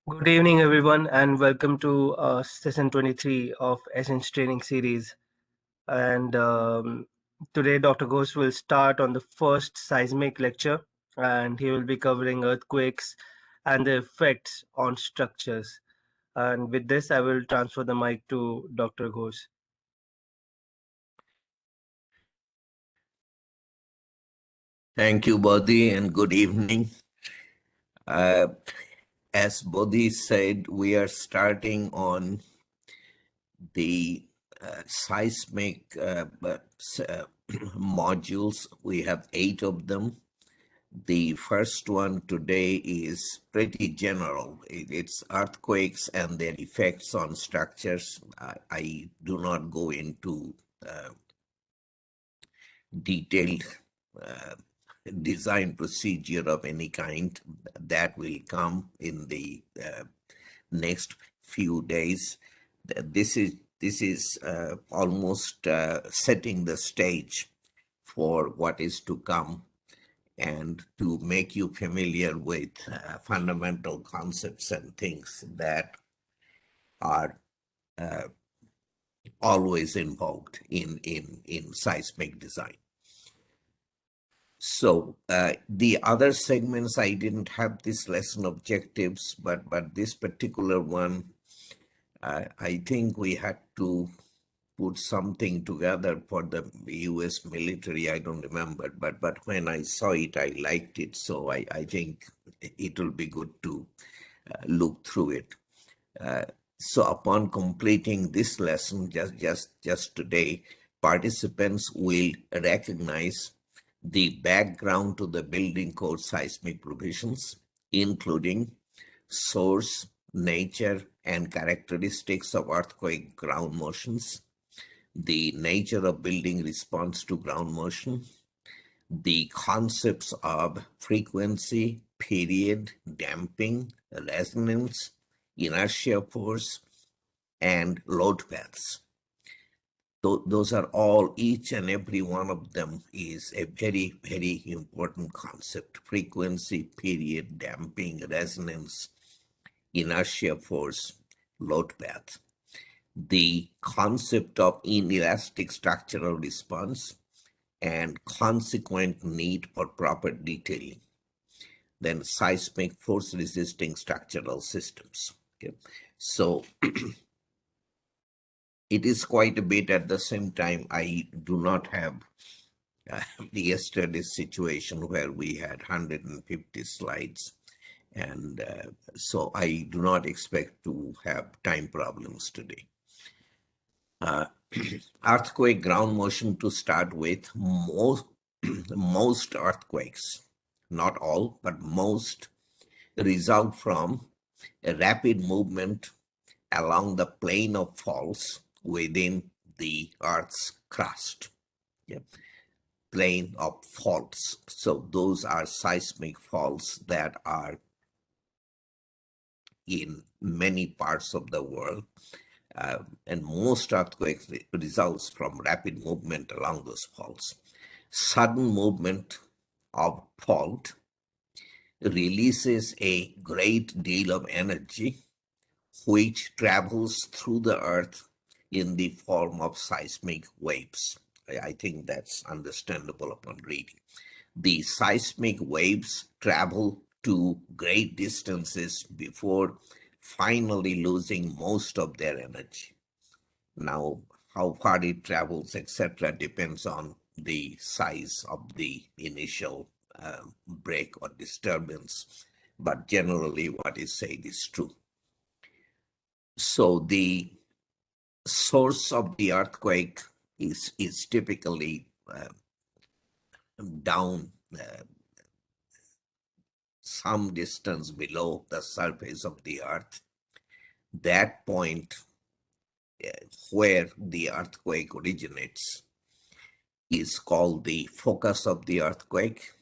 Good evening, everyone, and welcome to session 23 of Essence Training Series. And Today, Dr. Ghosh will start on the first seismic lecture, and he will be covering earthquakes and the effects on structures. And with this, I will transfer the mic to Dr. Ghosh. Thank you, Bodhi, and good evening. As Bodhi said, we are starting on the seismic modules. We have 8 of them. The first one today is pretty general. It's earthquakes and their effects on structures. I do not go into detailed uh, design procedure of any kind. That will come in the next few days. This is almost setting the stage for what is to come and to make you familiar with fundamental concepts and things that are always involved in seismic design. So the other segments, I didn't have this lesson objectives, but this particular one, I think we had to put something together for the U.S. military. I don't remember, but when I saw it, I liked it. So I think it will be good to look through it. So upon completing this lesson, just today, participants will recognize the background to the building code seismic provisions, including source, nature, and characteristics of earthquake ground motions, the nature of building response to ground motion, the concepts of frequency, period, damping, resonance, inertia force, and load paths. Those are all, each and every one of them is a very, very important concept. Frequency, period, damping, resonance, inertia force, load path. The concept of inelastic structural response and consequent need for proper detailing. Then seismic force resisting structural systems. Okay. So it is quite a bit. At the same time, I do not have yesterday's situation where we had 150 slides. And so I do not expect to have time problems today. Earthquake ground motion to start with. Most earthquakes, not all, but most, result from a rapid movement along the plane of faults within the Earth's crust. Yeah. Plane of faults. So those are seismic faults that are in many parts of the world. And most earthquakes results from rapid movement along those faults. Sudden movement of fault releases a great deal of energy which travels through the earth in the form of seismic waves. I think that's understandable upon reading. The seismic waves travel to great distances before finally losing most of their energy. Now, how far it travels, etc., depends on the size of the initial break or disturbance, but generally what is said is true. So the source of the earthquake is typically down some distance below the surface of the earth. That point where the earthquake originates is called the focus of the earthquake,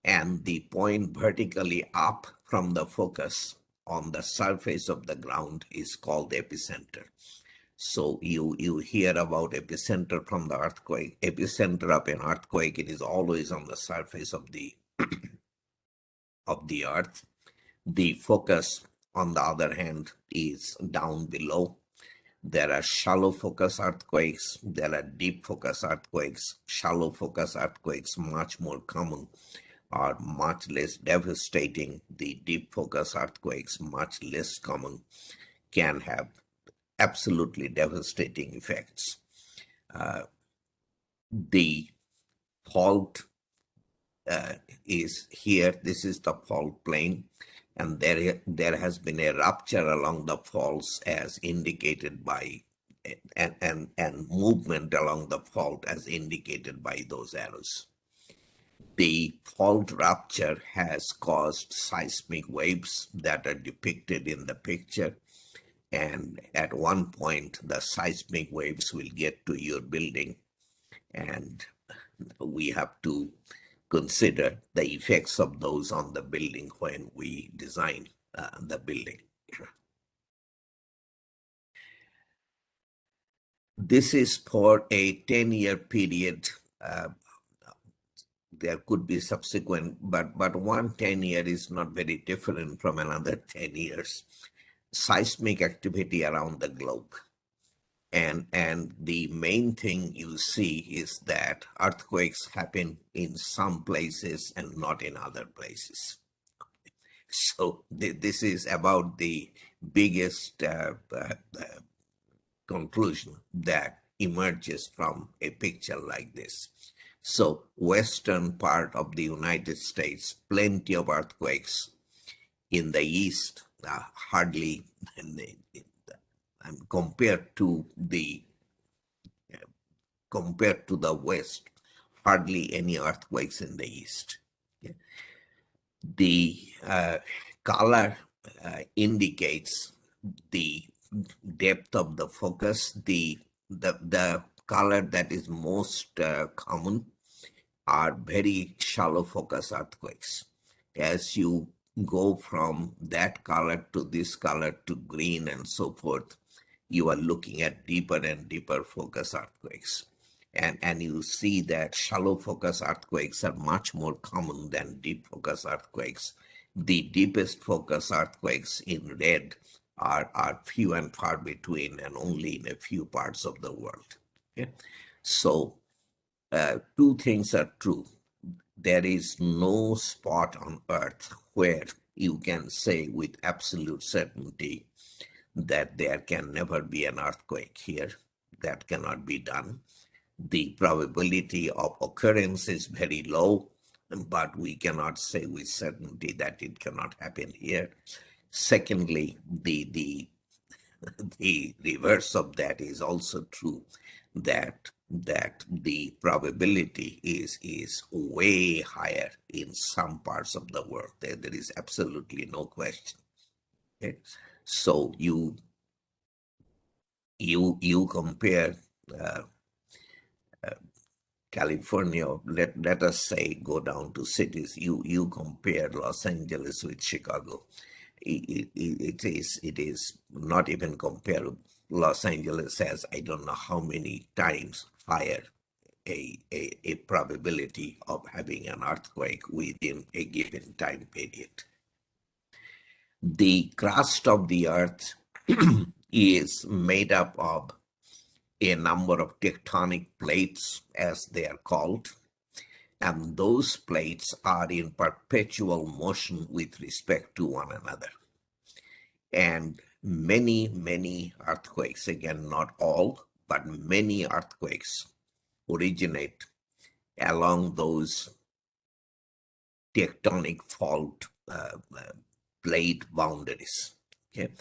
and the point vertically up from the focus on the surface of the ground is called epicenter. So you hear about epicenter from the earthquake. Epicenter of an earthquake, it is always on the surface of the of the earth. The focus on the other hand, is down below. There are shallow focus earthquakes, there are deep focus earthquakes. Shallow focus earthquakes, much more common, are much less devastating. The deep focus earthquakes, much less common, can have absolutely devastating effects. The fault is here. This is the fault plane, and there has been a rupture along the faults as indicated by and movement along the fault as indicated by those arrows. The fault rupture has caused seismic waves that are depicted in the picture, and at one point the seismic waves will get to your building, and we have to consider the effects of those on the building when we design the building. This is for a 10-year period. There could be subsequent, but one 10-year is not very different from another 10 years. Seismic activity around the globe. And the main thing you see is that earthquakes happen in some places and not in other places. So this is about the biggest conclusion that emerges from a picture like this. So western part of the United States, plenty of earthquakes. In the east, hardly, and compared to the west, hardly any earthquakes in the east. Okay. The color indicates the depth of the focus. The color that is most common are very shallow focus earthquakes. As you go from that color to this color to green and so forth, you are looking at deeper and deeper focus earthquakes. And you see that shallow focus earthquakes are much more common than deep focus earthquakes. The deepest focus earthquakes in red are few and far between and only in a few parts of the world. Okay? So two things are true. There is no spot on earth where you can say with absolute certainty that there can never be an earthquake here. That cannot be done. The probability of occurrence is very low, but we cannot say with certainty that it cannot happen here. Secondly, the reverse of that is also true, that the probability is way higher in some parts of the world. There is absolutely no question. Okay? So you compare California, let us say, go down to cities. You compare Los Angeles with Chicago. It is not even comparable. Los Angeles has, I don't know how many times higher a probability of having an earthquake within a given time period. The crust of the earth is made up of a number of tectonic plates, as they are called, and those plates are in perpetual motion with respect to one another. And many earthquakes, again, not all, but many earthquakes originate along those tectonic fault plate boundaries. Okay?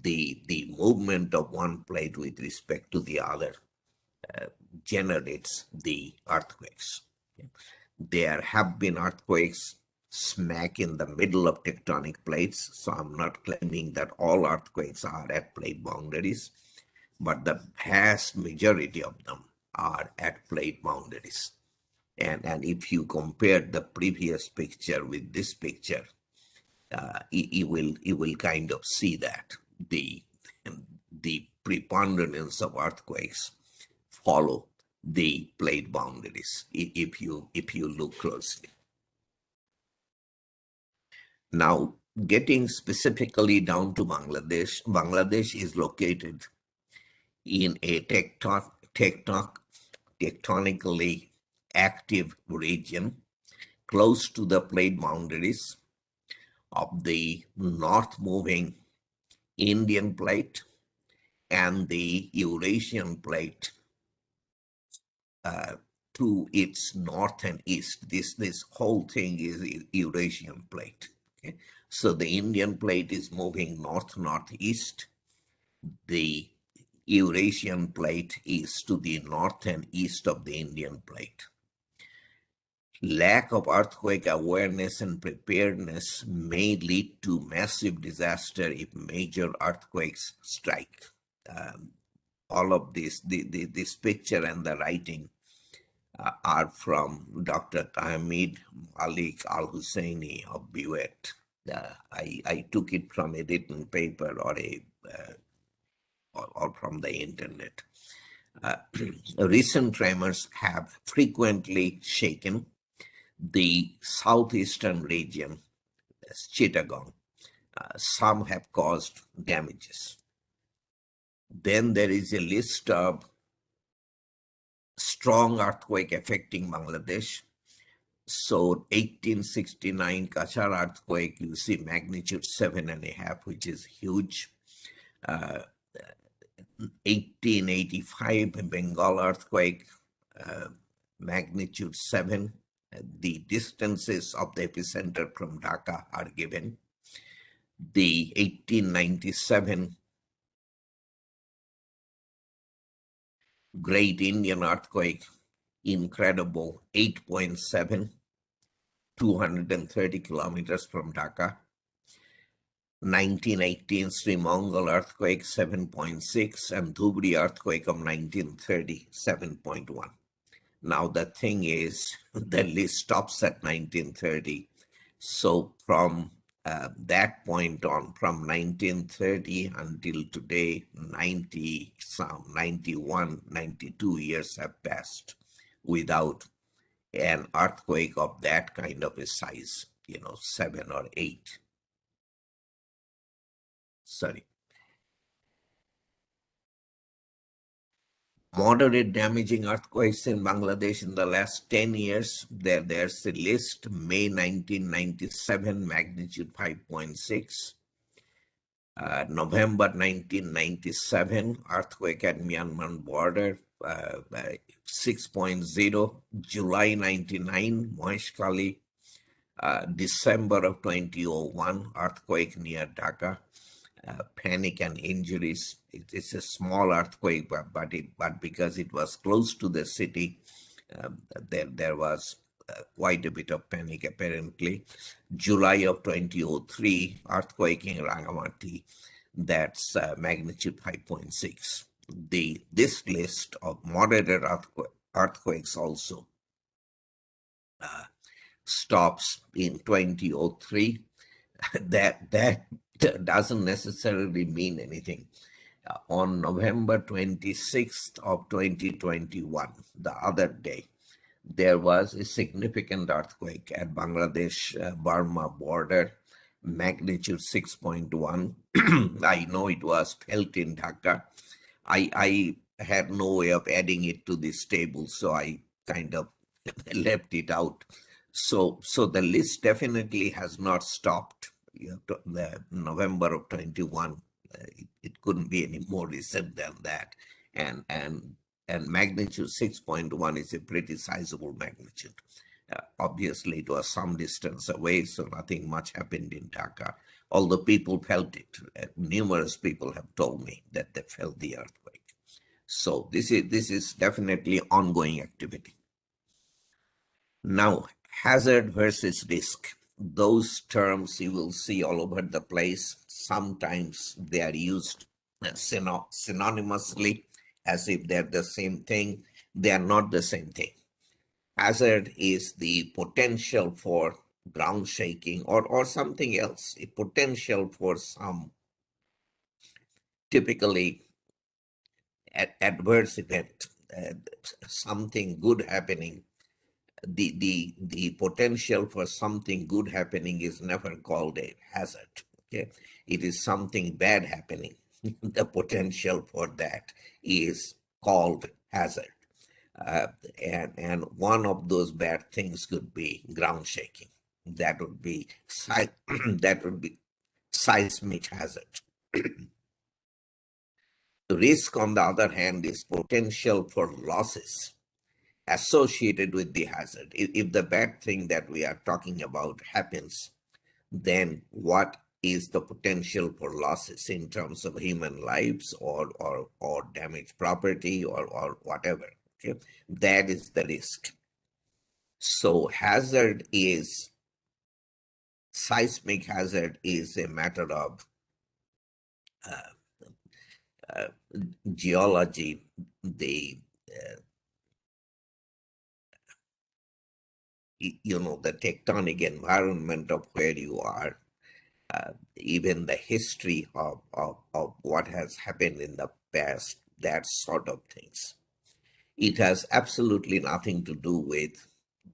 The movement of one plate with respect to the other generates the earthquakes. Okay? There have been earthquakes smack in the middle of tectonic plates, so I'm not claiming that all earthquakes are at plate boundaries, but the vast majority of them are at plate boundaries. And if you compare the previous picture with this picture, you will kind of see that the preponderance of earthquakes follow the plate boundaries if you look closely. Now, getting specifically down to Bangladesh, Bangladesh is located in a tectonically active region close to the plate boundaries of the north moving Indian plate and the Eurasian plate to its north and east. This whole thing is Eurasian plate. Okay? So the Indian plate is moving north-northeast. The Eurasian plate is to the north and east of the Indian plate. Lack of earthquake awareness and preparedness may lead to massive disaster if major earthquakes strike. All of this picture and the writing are from Dr. Tahmid Malik Al Husseini of Buet. I took it from a written paper or from the internet. Recent tremors have frequently shaken the southeastern region, as Chittagong. Some have caused damages. Then there is a list of strong earthquake affecting Bangladesh. So 1869 Kachar earthquake, you see magnitude 7.5, which is huge. 1885 Bengal earthquake, magnitude 7. The distances of the epicenter from Dhaka are given. The 1897 Great Indian earthquake, incredible, 8.7, 230 kilometers from Dhaka. 1918 Sri Mongol earthquake, 7.6, and Dhubri earthquake of 1930, 7.1. Now the thing is, the list stops at 1930. So from that point on, from 1930 until today, 91, 92 years have passed without an earthquake of that kind of a size, 7 or 8. Sorry. Moderate damaging earthquakes in Bangladesh in the last 10 years. There's a list. May 1997, magnitude 5.6. November 1997, earthquake at Myanmar border, 6.0. July 99, Moishkali. December of 2001, earthquake near Dhaka. Panic and injuries. It's a small earthquake, but because it was close to the city, there was quite a bit of panic apparently. July of 2003, earthquake in Rangamati, that's magnitude 5.6. This list of moderate earthquakes also stops in 2003. That doesn't necessarily mean anything. On November 26th of 2021, the other day, there was a significant earthquake at Bangladesh-Burma border, magnitude 6.1. I know it was felt in Dhaka. I had no way of adding it to this table, so I kind of left it out. So the list definitely has not stopped. The November of 21, it couldn't be any more recent than that. And magnitude 6.1 is a pretty sizable magnitude. Obviously, it was some distance away, so nothing much happened in Dhaka. Although people felt it. Numerous people have told me that they felt the earthquake. So this is definitely ongoing activity. Now, hazard versus risk. Those terms you will see all over the place. Sometimes they are used synonymously as if they're the same thing. They are not the same thing. Hazard is the potential for ground shaking or something else, a potential for some typically adverse event, something good happening the potential for something good happening is never called a hazard. Okay, it is something bad happening. The potential for that is called hazard. Uh, and one of those bad things could be ground shaking. That would be that would be seismic hazard. The risk, on the other hand, is potential for losses associated with the hazard. If the bad thing that we are talking about happens, then what is the potential for losses in terms of human lives or damaged property or whatever? Okay, that is the risk. So seismic hazard is a matter of uh, geology, the the tectonic environment of where you are, even the history of what has happened in the past, that sort of things. It has absolutely nothing to do with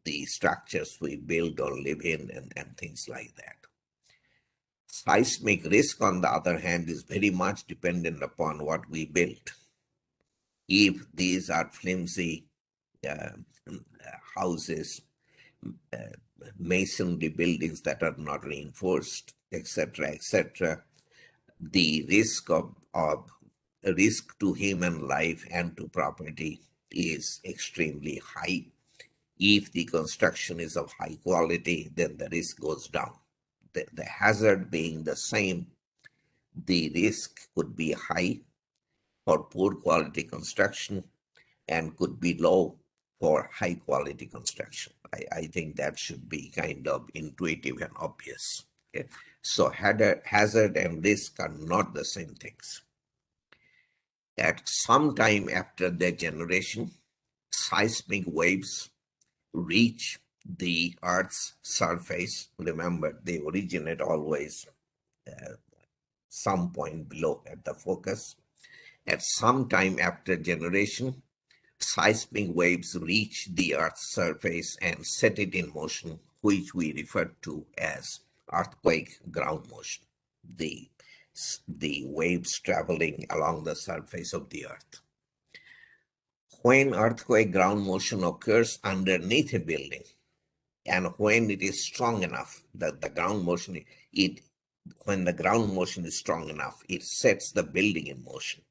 the structures we build or live in and things like that. Seismic risk, on the other hand, is very much dependent upon what we build. If these are flimsy uh, houses, uh, masonry buildings that are not reinforced, etc., the risk to human life and to property is extremely high. If the construction is of high quality, then the risk goes down. The hazard being the same, the risk could be high for poor quality construction and could be low for high quality construction. I think that should be kind of intuitive and obvious. Okay? So hazard and risk are not the same things. At some time after their generation, seismic waves reach the Earth's surface. Remember, they originate always some point below at the focus. At some time after generation, seismic waves reach the Earth's surface and set it in motion, which we refer to as earthquake ground motion. The, the waves traveling along the surface of the Earth. When earthquake ground motion occurs underneath a building, and when it is strong enough, that the ground motion, when the ground motion is strong enough, it sets the building in motion,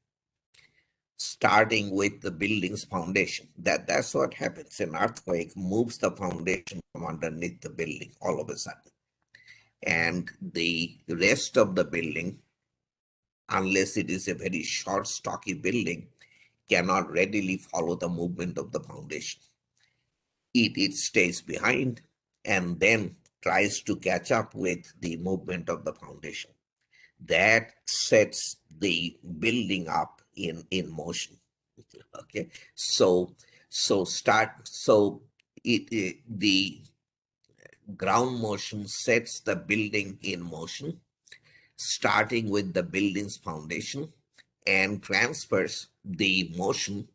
starting with the building's foundation. That's what happens. An earthquake moves the foundation from underneath the building all of a sudden. And the rest of the building, unless it is a very short, stocky building, cannot readily follow the movement of the foundation. It stays behind and then tries to catch up with the movement of the foundation. That sets the building up in motion. Okay, so the ground motion sets the building in motion, starting with the building's foundation, and transfers the motion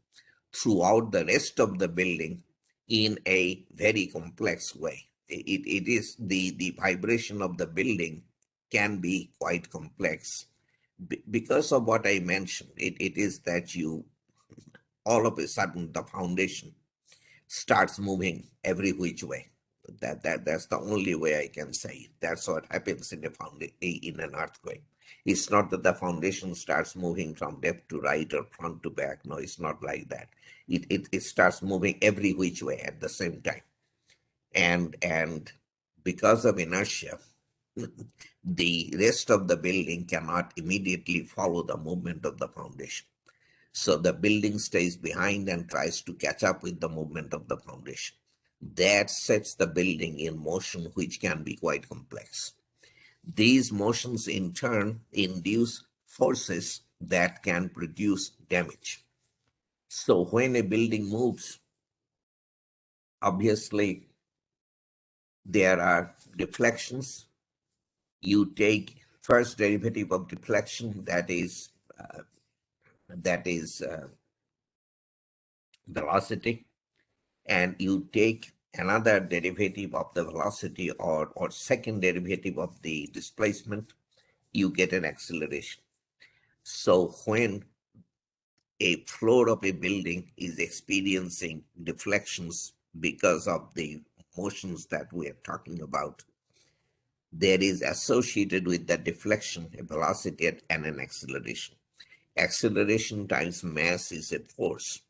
throughout the rest of the building in a very complex way. It is the vibration of the building can be quite complex because of what I mentioned. It is that you all of a sudden the foundation starts moving every which way. That's the only way I can say it. That's what happens in an earthquake. It's not that the foundation starts moving from left to right or front to back. No, it's not like that. It starts moving every which way at the same time. And because of inertia, the rest of the building cannot immediately follow the movement of the foundation. So the building stays behind and tries to catch up with the movement of the foundation. That sets the building in motion, which can be quite complex. These motions in turn induce forces that can produce damage. So when a building moves, obviously there are deflections. You take first derivative of deflection, that is velocity, and you take another derivative of the velocity or second derivative of the displacement, you get an acceleration. So when a floor of a building is experiencing deflections because of the motions that we are talking about, there is associated with that deflection a velocity and an acceleration. Acceleration times mass is a force.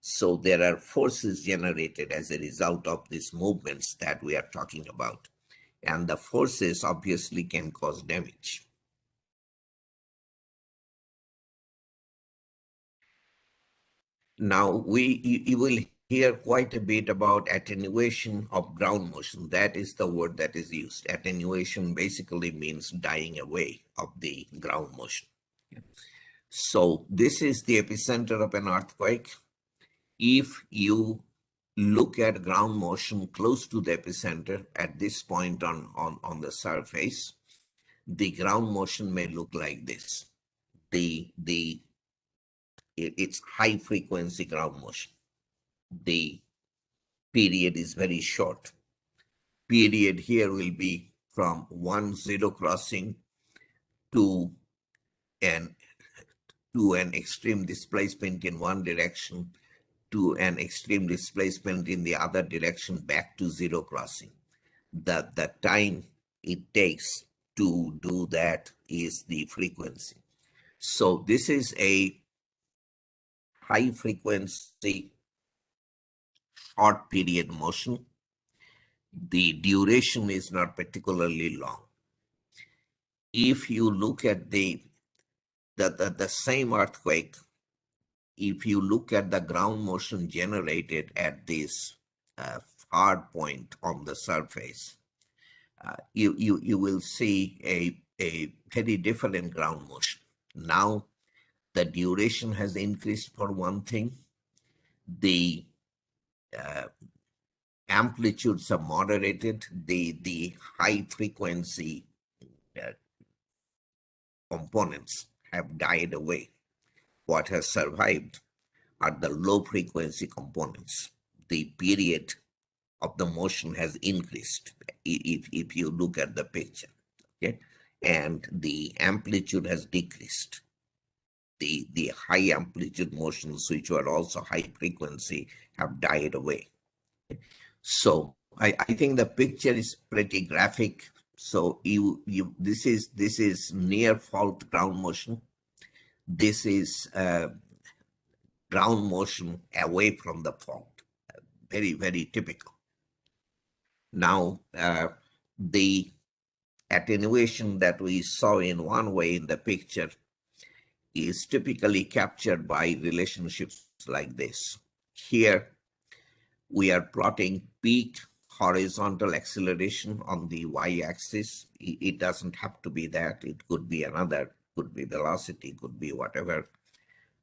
So there are forces generated as a result of these movements that we are talking about. And the forces obviously can cause damage. Now, you will hear quite a bit about attenuation of ground motion. That is the word that is used. Attenuation basically means dying away of the ground motion. So this is the epicenter of an earthquake. If you look at ground motion close to the epicenter at this point on the surface, the ground motion may look like this. It's high frequency ground motion. The period is very short. Period here will be from 1-0 crossing to an extreme displacement in one direction to an extreme displacement in the other direction back to 0 crossing. The time it takes to do that is the frequency. So this is a high frequency short period motion. The duration is not particularly long. If you look at the same earthquake, if you look at the ground motion generated at this hard point on the surface, you will see a very different ground motion. Now, the duration has increased for one thing. The amplitudes are moderated. The high frequency components have died away. What has survived are the low frequency components. The period of the motion has increased if you look at the picture, okay? And the amplitude has decreased. The high amplitude motions, which were also high frequency, have died away. So I think the picture is pretty graphic. So this is near fault ground motion. This is ground motion away from the fault. Very, very typical. Now, the attenuation that we saw in one way in the picture is typically captured by relationships like this. Here, we are plotting peak horizontal acceleration on the y-axis. It doesn't have to be that. It could be another, could be velocity, could be whatever.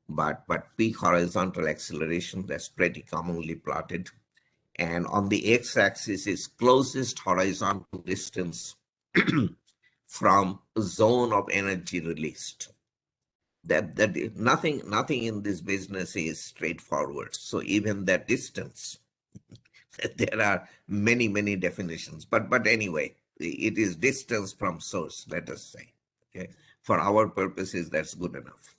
But peak horizontal acceleration, that's pretty commonly plotted. And on the x-axis is closest horizontal distance from zone of energy released. That nothing in this business is straightforward. So even that distance, there are many definitions. But anyway, it is distance from source, let us say. Okay, for our purposes, that's good enough.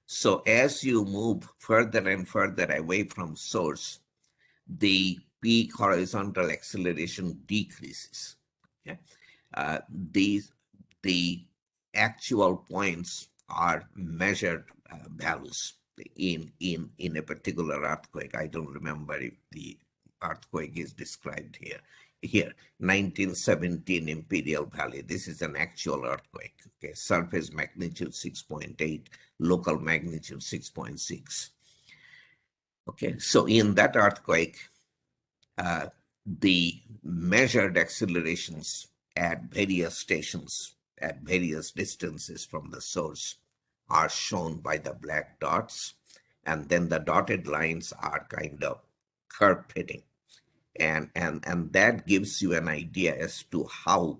So as you move further and further away from source, the peak horizontal acceleration decreases. Okay? The actual points are measured values in a particular earthquake. I don't remember if the earthquake is described here. Here, 1917 Imperial Valley. This is an actual earthquake. Okay, surface magnitude 6.8, local magnitude 6.6. Okay, so in that earthquake, the measured accelerations at various stations, at various distances from the source, are shown by the black dots, and then the dotted lines are kind of curve fitting. And that gives you an idea as to how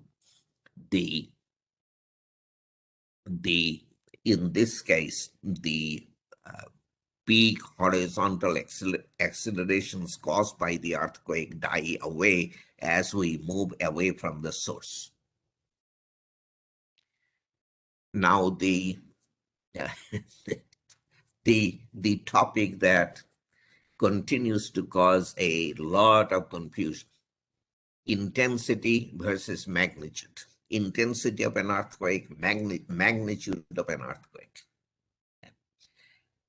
in this case, the peak horizontal accelerations caused by the earthquake die away as we move away from the source. Now the the topic that continues to cause a lot of confusion: intensity versus magnitude. Intensity of an earthquake, magnitude of an earthquake.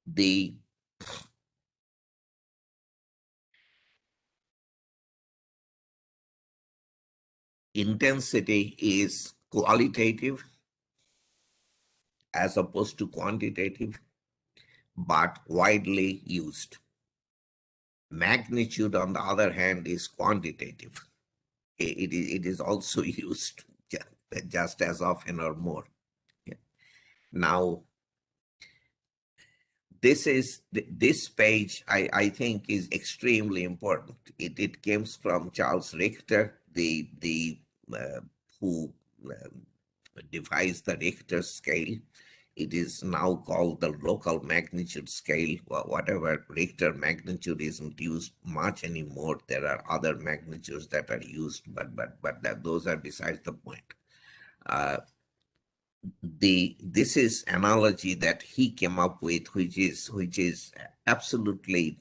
The intensity is qualitative as opposed to quantitative, but widely used. Magnitude, on the other hand, is quantitative. It is also used just as often or more. Now, this page, I think, is extremely important. It comes from Charles Richter, who devised the Richter scale. It is now called the local magnitude scale. Whatever, Richter magnitude isn't used much anymore. There are other magnitudes that are used, but those are besides the point. This is analogy that he came up with, which is absolutely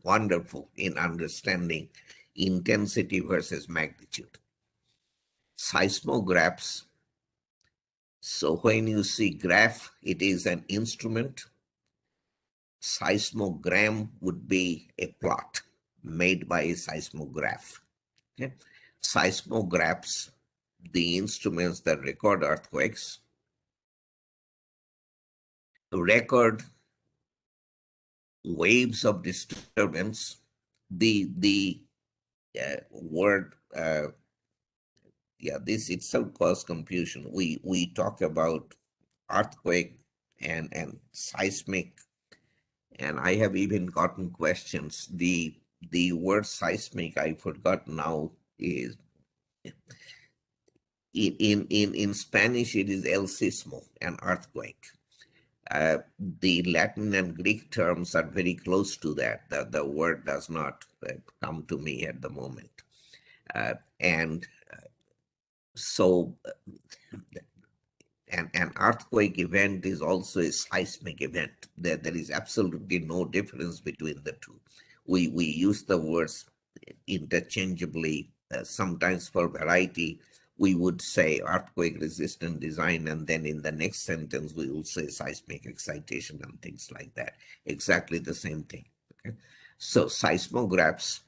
wonderful in understanding intensity versus magnitude. Seismographs. So when you see graph, it is an instrument. Seismogram would be a plot made by a seismograph. Okay? Seismographs, the instruments that record earthquakes, record waves of disturbance. The word, this itself caused confusion. We talk about earthquake and seismic, and I have even gotten questions. The word seismic, I forgot now, is in Spanish it is el sismo, an earthquake. The Latin and Greek terms are very close to that. The word does not come to me at the moment. So an earthquake event is also a seismic event. There is absolutely no difference between the two. We use the words interchangeably. Sometimes for variety, we would say earthquake resistant design, and then in the next sentence we will say seismic excitation and things like that. Exactly the same thing. Okay? So seismographs,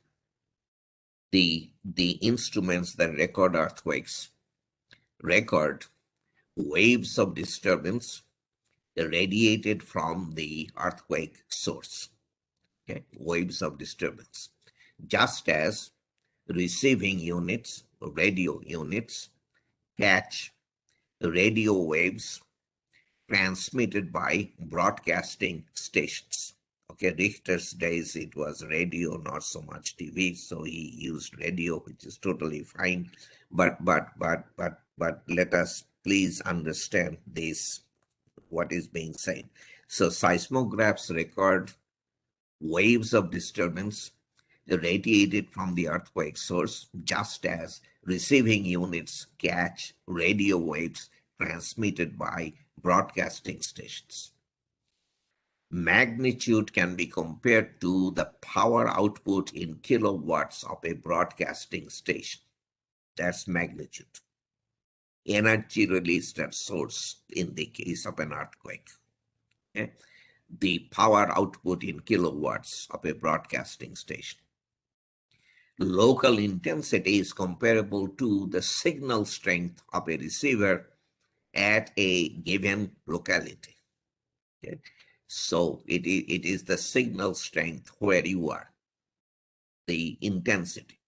the instruments that record earthquakes, record waves of disturbance radiated from the earthquake source. Okay? Waves of disturbance. Just as receiving units, radio units, catch radio waves transmitted by broadcasting stations. Okay, Richter's days it was radio, not so much TV, so he used radio, which is totally fine. But let us please understand this, what is being said. So seismographs record waves of disturbance radiated from the earthquake source, just as receiving units catch radio waves transmitted by broadcasting stations. Magnitude can be compared to the power output in kilowatts of a broadcasting station. That's magnitude. Energy released at source in the case of an earthquake. Okay? The power output in kilowatts of a broadcasting station. Local intensity is comparable to the signal strength of a receiver at a given locality. Okay? So it is the signal strength where you are, the intensity.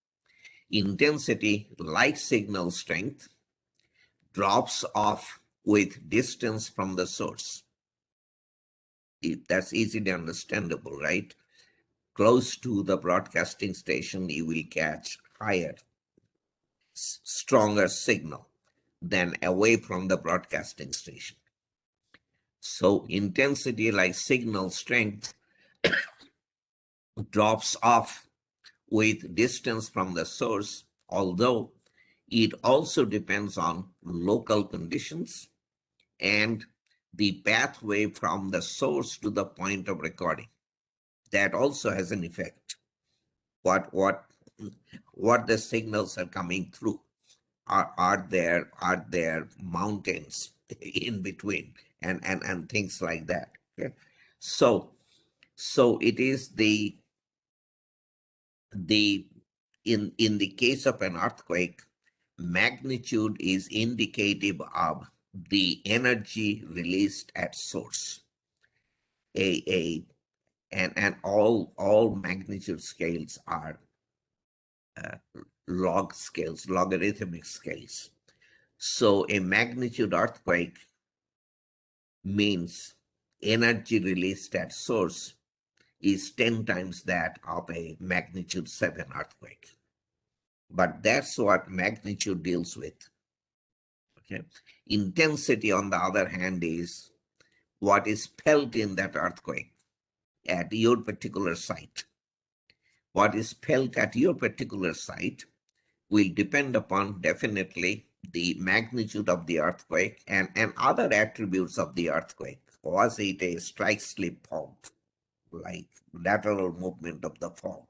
Intensity, like signal strength, drops off with distance from the source. That's easily understandable, right? Close to the broadcasting station, you will catch higher, stronger signal than away from the broadcasting station. So intensity, like signal strength, drops off with distance from the source, although it also depends on local conditions and the pathway from the source to the point of recording. That also has an effect. What the signals are coming through. Are there mountains in between and things like that. Okay? So it is the in the case of an earthquake, magnitude is indicative of the energy released at source. A and all magnitude scales are log scales, logarithmic scales. So a magnitude earthquake means energy released at source is 10 times that of a magnitude 7 earthquake. But that's what magnitude deals with. Okay. Intensity, on the other hand, is what is felt in that earthquake at your particular site. What is felt at your particular site will depend upon definitely the magnitude of the earthquake and other attributes of the earthquake. Was it a strike slip fault, like lateral movement of the fault?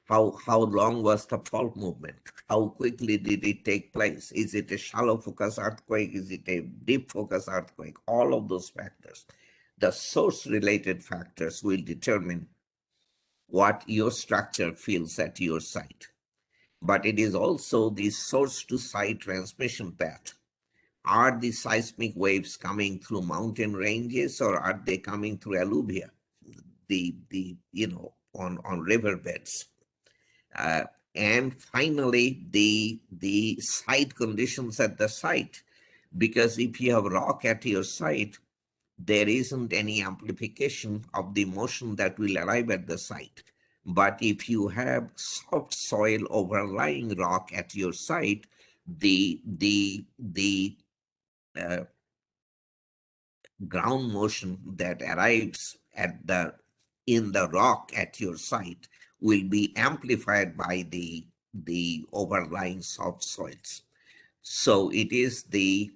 How long was the fault movement? How quickly did it take place? Is it a shallow focus earthquake? Is it a deep focus earthquake? All of those factors. The source related factors will determine what your structure feels at your site. But it is also the source to site transmission path. Are the seismic waves coming through mountain ranges or are they coming through alluvia, on riverbeds? And finally, the site conditions at the site, because if you have rock at your site, there isn't any amplification of the motion that will arrive at the site. But if you have soft soil overlying rock at your site, the ground motion that arrives in the rock at your site will be amplified by the overlying soft soils. So it is the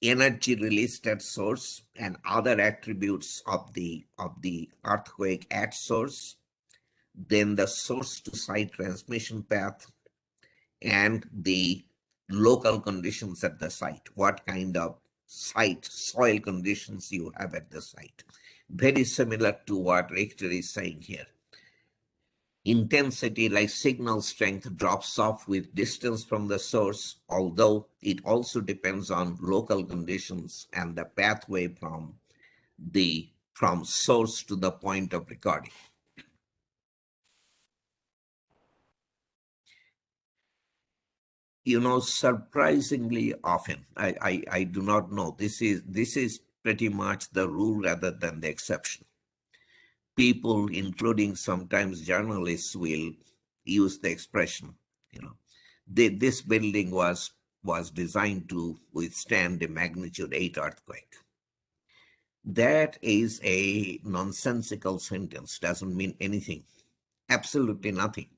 energy released at source and other attributes of the earthquake at source, then the source to site transmission path, and the local conditions at the site, what kind of site soil conditions you have at the site. Very similar to what Richter is saying here. Intensity, like signal strength, drops off with distance from the source, although it also depends on local conditions and the pathway from source to the point of recording. Surprisingly often, I do not know, this is pretty much the rule rather than the exception. People, including sometimes journalists, will use the expression, this building was designed to withstand a magnitude 8 earthquake. That is a nonsensical sentence, doesn't mean anything, absolutely nothing.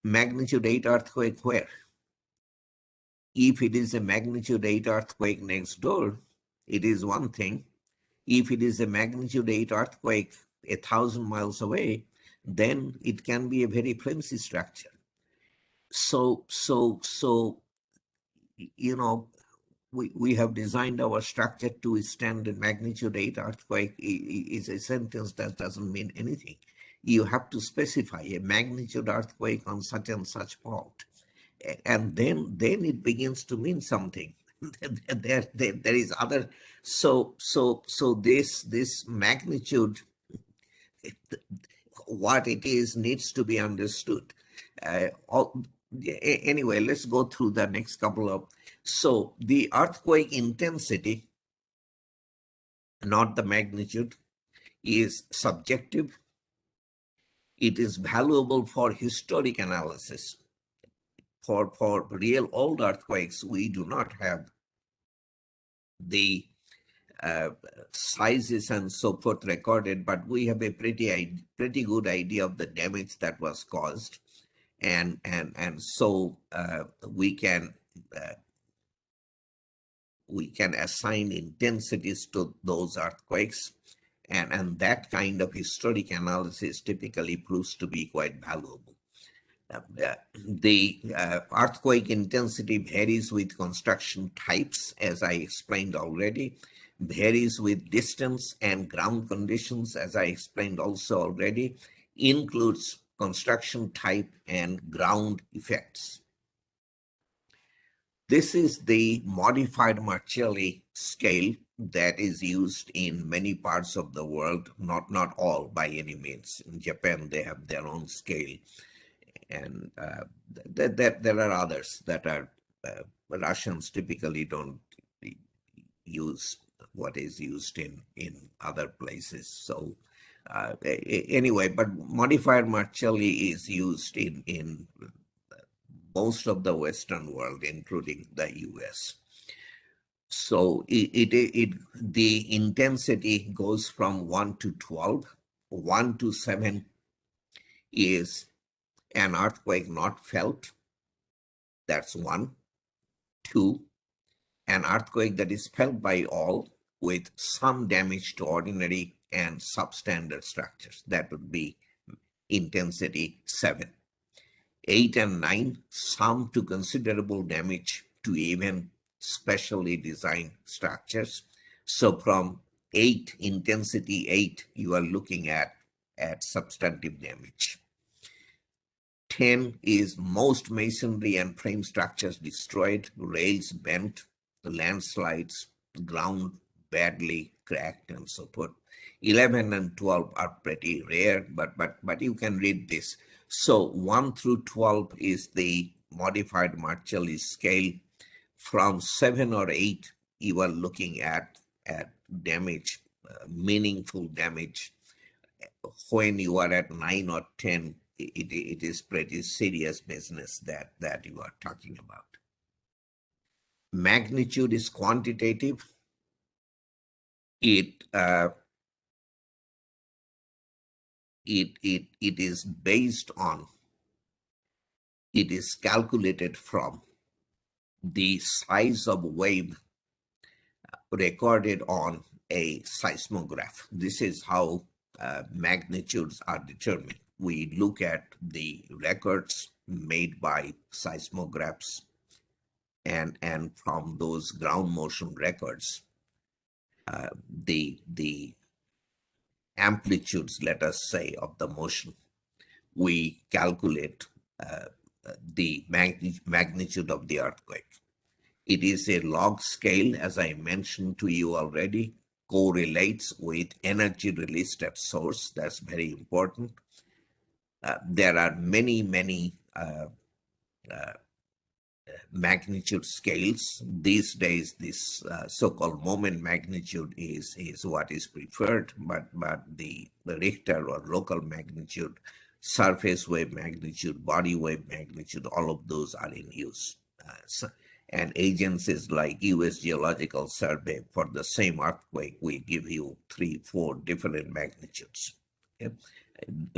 Magnitude 8 earthquake where? If it is a magnitude 8 earthquake next door, it is one thing. If it is a magnitude 8 earthquake 1,000 miles away, then it can be a very flimsy structure. So we have designed our structure to withstand a magnitude 8 earthquake is a sentence that doesn't mean anything. You have to specify a magnitude earthquake on such and such fault, and then it begins to mean something. there is other. So this magnitude, what it is, needs to be understood. Anyway, let's go through the next couple of. So the earthquake intensity, not the magnitude, is subjective. It is valuable for historic analysis. For real old earthquakes, we do not have the sizes and so forth recorded, but we have a pretty good idea of the damage that was caused, and so we can assign intensities to those earthquakes, and that kind of historic analysis typically proves to be quite valuable. The earthquake intensity varies with construction types, as I explained already, varies with distance and ground conditions, as I explained also already, includes construction type and ground effects. This is the modified Marcelli scale that is used in many parts of the world, not all by any means. In Japan, they have their own scale, and there are others that are Russians typically don't use what is used in other places. So anyway, but modified Marcelli is used in most of the Western world, including the US. So the intensity goes from 1 to 12. 1 to 7 is an earthquake not felt. That's 1. 2, an earthquake that is felt by all with some damage to ordinary and substandard structures. That would be intensity 7. 8 and 9, some to considerable damage to even specially designed structures. So from 8, intensity 8, you are looking at substantive damage. 10 is most masonry and frame structures destroyed, rails bent, landslides, ground badly cracked, and so forth. 11 and 12 are pretty rare, but you can read this. So 1 through 12 is the modified Marcelli scale. From 7 or 8, you are looking at damage, meaningful damage. When you are at 9 or 10, it is pretty serious business that you are talking about. Magnitude is quantitative. It is based on, it is calculated from the size of wave recorded on a seismograph. This is how magnitudes are determined. We look at the records made by seismographs, and from those ground motion records, the amplitudes, let us say, of the motion, we calculate the magnitude of the earthquake. It is a log scale, as I mentioned to you already, correlates with energy released at source. That's very important. There are many magnitude scales. These days, this so-called moment magnitude is what is preferred, but the Richter or local magnitude, surface wave magnitude, body wave magnitude, all of those are in use. And agencies like US Geological Survey, for the same earthquake, will give you 3, 4 different magnitudes,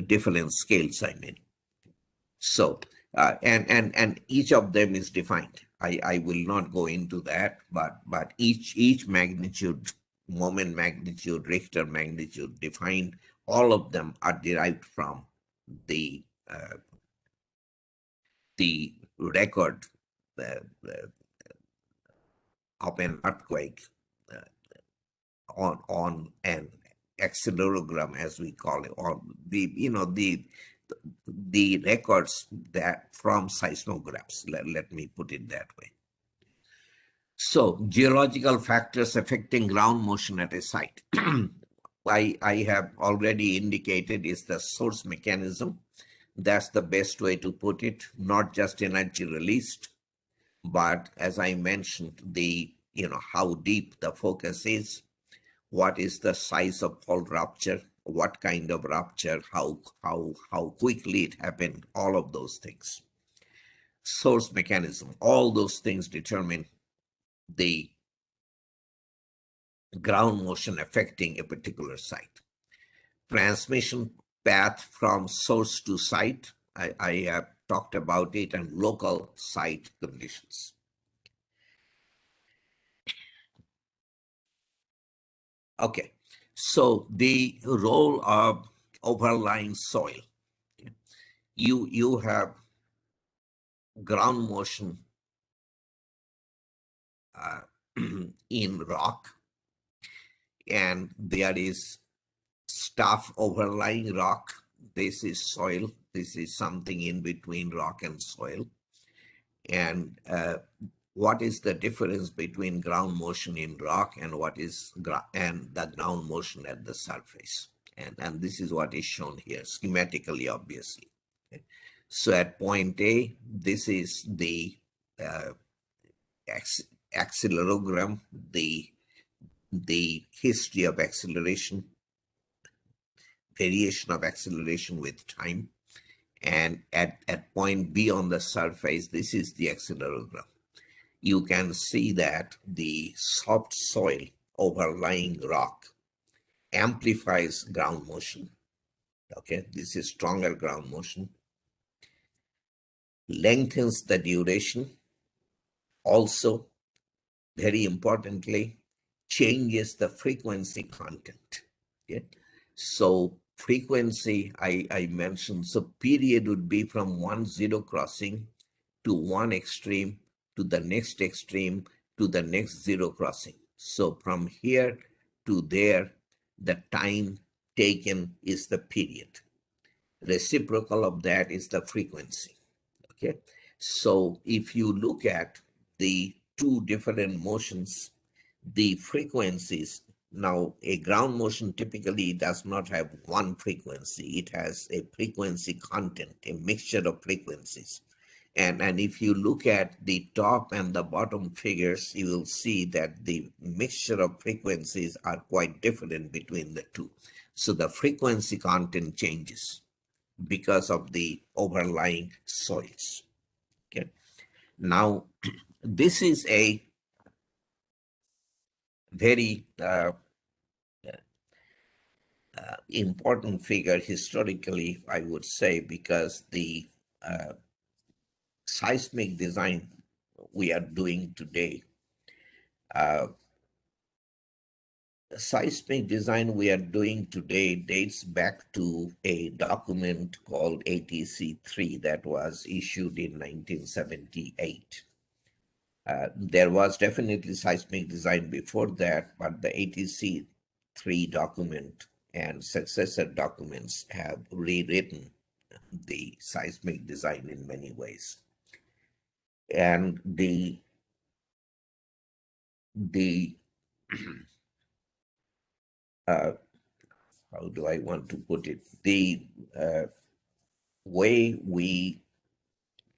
different scales, I mean. So, and each of them is defined. I will not go into that, but each magnitude, moment magnitude, Richter magnitude defined, all of them are derived from the record of an earthquake on an accelerogram, as we call it, or the records that from seismographs. Let me put it that way. So geological factors affecting ground motion at a site. I have already indicated is the source mechanism. That's the best way to put it. Not just energy released, but as I mentioned, the how deep the focus is, what is the size of fault rupture, what kind of rupture, how quickly it happened, all of those things. Source mechanism, all those things determine the ground motion affecting a particular site. Transmission path from source to site, I have talked about it, and local site conditions. Okay, so the role of overlying soil. You have ground motion in rock, and there is stuff overlying rock. This is soil. This is something in between rock and soil. And what is the difference between ground motion in rock and what is and the ground motion at the surface? And this is what is shown here schematically, obviously. Okay. So at point A, this is the accelerogram, the history of acceleration, variation of acceleration with time. And at point B on the surface, this is the accelerogram. You can see that the soft soil overlying rock amplifies ground motion. Okay, this is stronger ground motion. Lengthens the duration. Also, very importantly, changes the frequency content. Okay, so frequency I mentioned. So period would be from 1 0 crossing to one extreme to the next extreme to the next 0 crossing. So from here to there, the time taken is the period. Reciprocal of that is the frequency. Okay, so if you look at the two different motions, the frequencies, now a ground motion typically does not have one frequency. It has a frequency content, a mixture of frequencies. And if you look at the top and the bottom figures, you will see that the mixture of frequencies are quite different between the two. So the frequency content changes because of the overlying soils. Okay. Now, this is a very important figure historically, I would say, because the seismic design we are doing today, dates back to a document called ATC3 that was issued in 1978. There was definitely seismic design before that, but the ATC3 document and successor documents have rewritten the seismic design in many ways. And how do I want to put it? The way we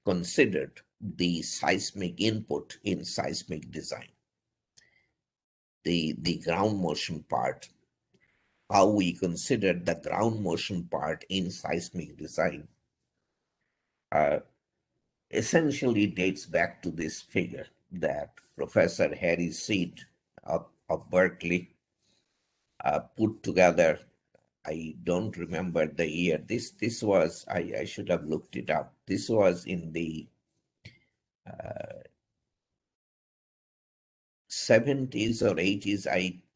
considered the seismic input in seismic design, the ground motion part, how we considered the ground motion part in seismic design, essentially dates back to this figure that Professor Harry Seed of Berkeley put together. I don't remember the year. This was, I should have looked it up. This was in the 70s or 80s.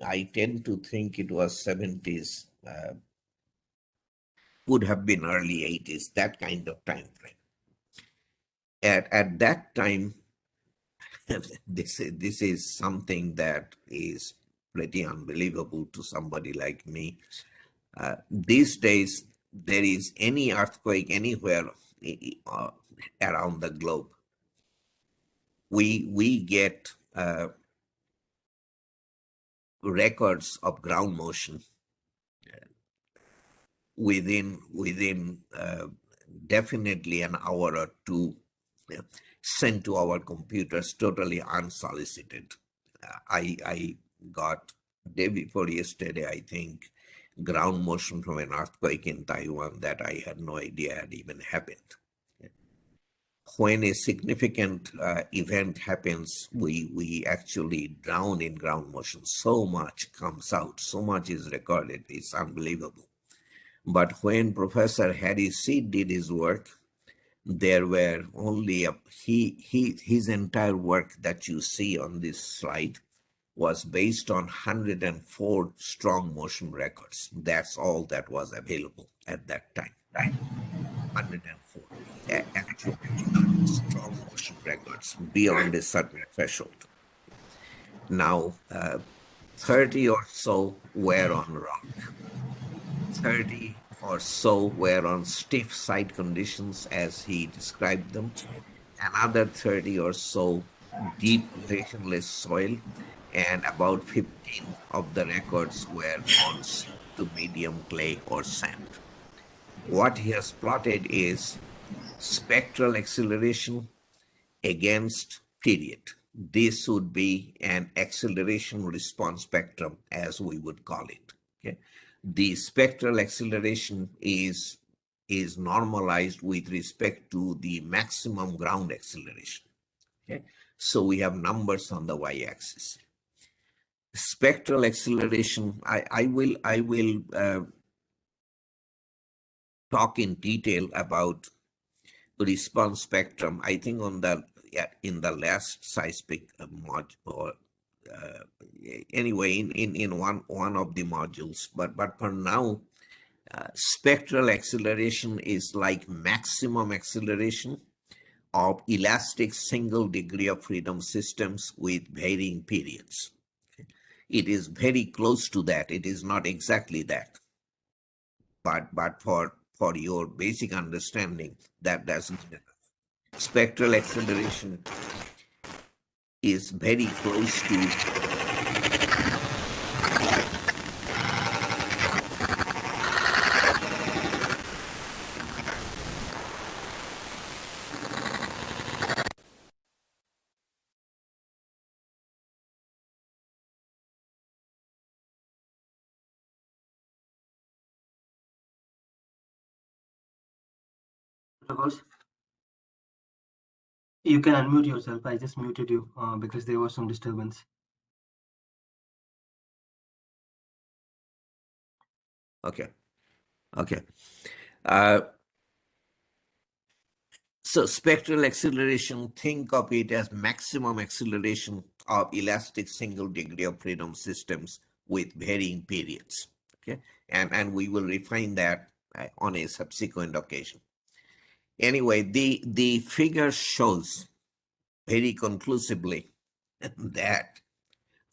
I tend to think it was 70s. Would have been early 80s, that kind of time frame. At that time, this is something that is pretty unbelievable to somebody like me. These days, there is any earthquake anywhere around the globe, we get records of ground motion within definitely an hour or two, sent to our computers totally unsolicited. I got day before yesterday, I think, ground motion from an earthquake in Taiwan that I had no idea had even happened. when a significant event happens, we actually drown in ground motion. So much comes out, so much is recorded. It's unbelievable. But when Professor Harry Seed did his work, there were only his entire work that you see on this slide was based on 104 strong motion records. That's all that was available at that time. 104 actual strong motion records beyond a certain threshold. Now, 30 or so were on rock. 30 or so were on stiff side conditions as he described them. Another 30 or so deep cohesionless soil, and about 15 of the records were on to medium clay or sand. What he has plotted is spectral acceleration against period. This would be an acceleration response spectrum, as we would call it. Okay? The spectral acceleration is normalized with respect to the maximum ground acceleration. Okay? So we have numbers on the y-axis. Spectral acceleration, I will talk in detail about response spectrum, I think on the in the last seismic module, anyway, in one of the modules. But for now, spectral acceleration is like maximum acceleration of elastic single degree of freedom systems with varying periods. It is very close to that. It is not exactly that, but for your basic understanding, that's good enough. Spectral acceleration is very close to Ghosh, you can unmute yourself. I just muted you because there was some disturbance. okay. So spectral acceleration, think of it as maximum acceleration of elastic single degree of freedom systems with varying periods. Okay, and we will refine that on a subsequent occasion. Anyway, the figure shows very conclusively that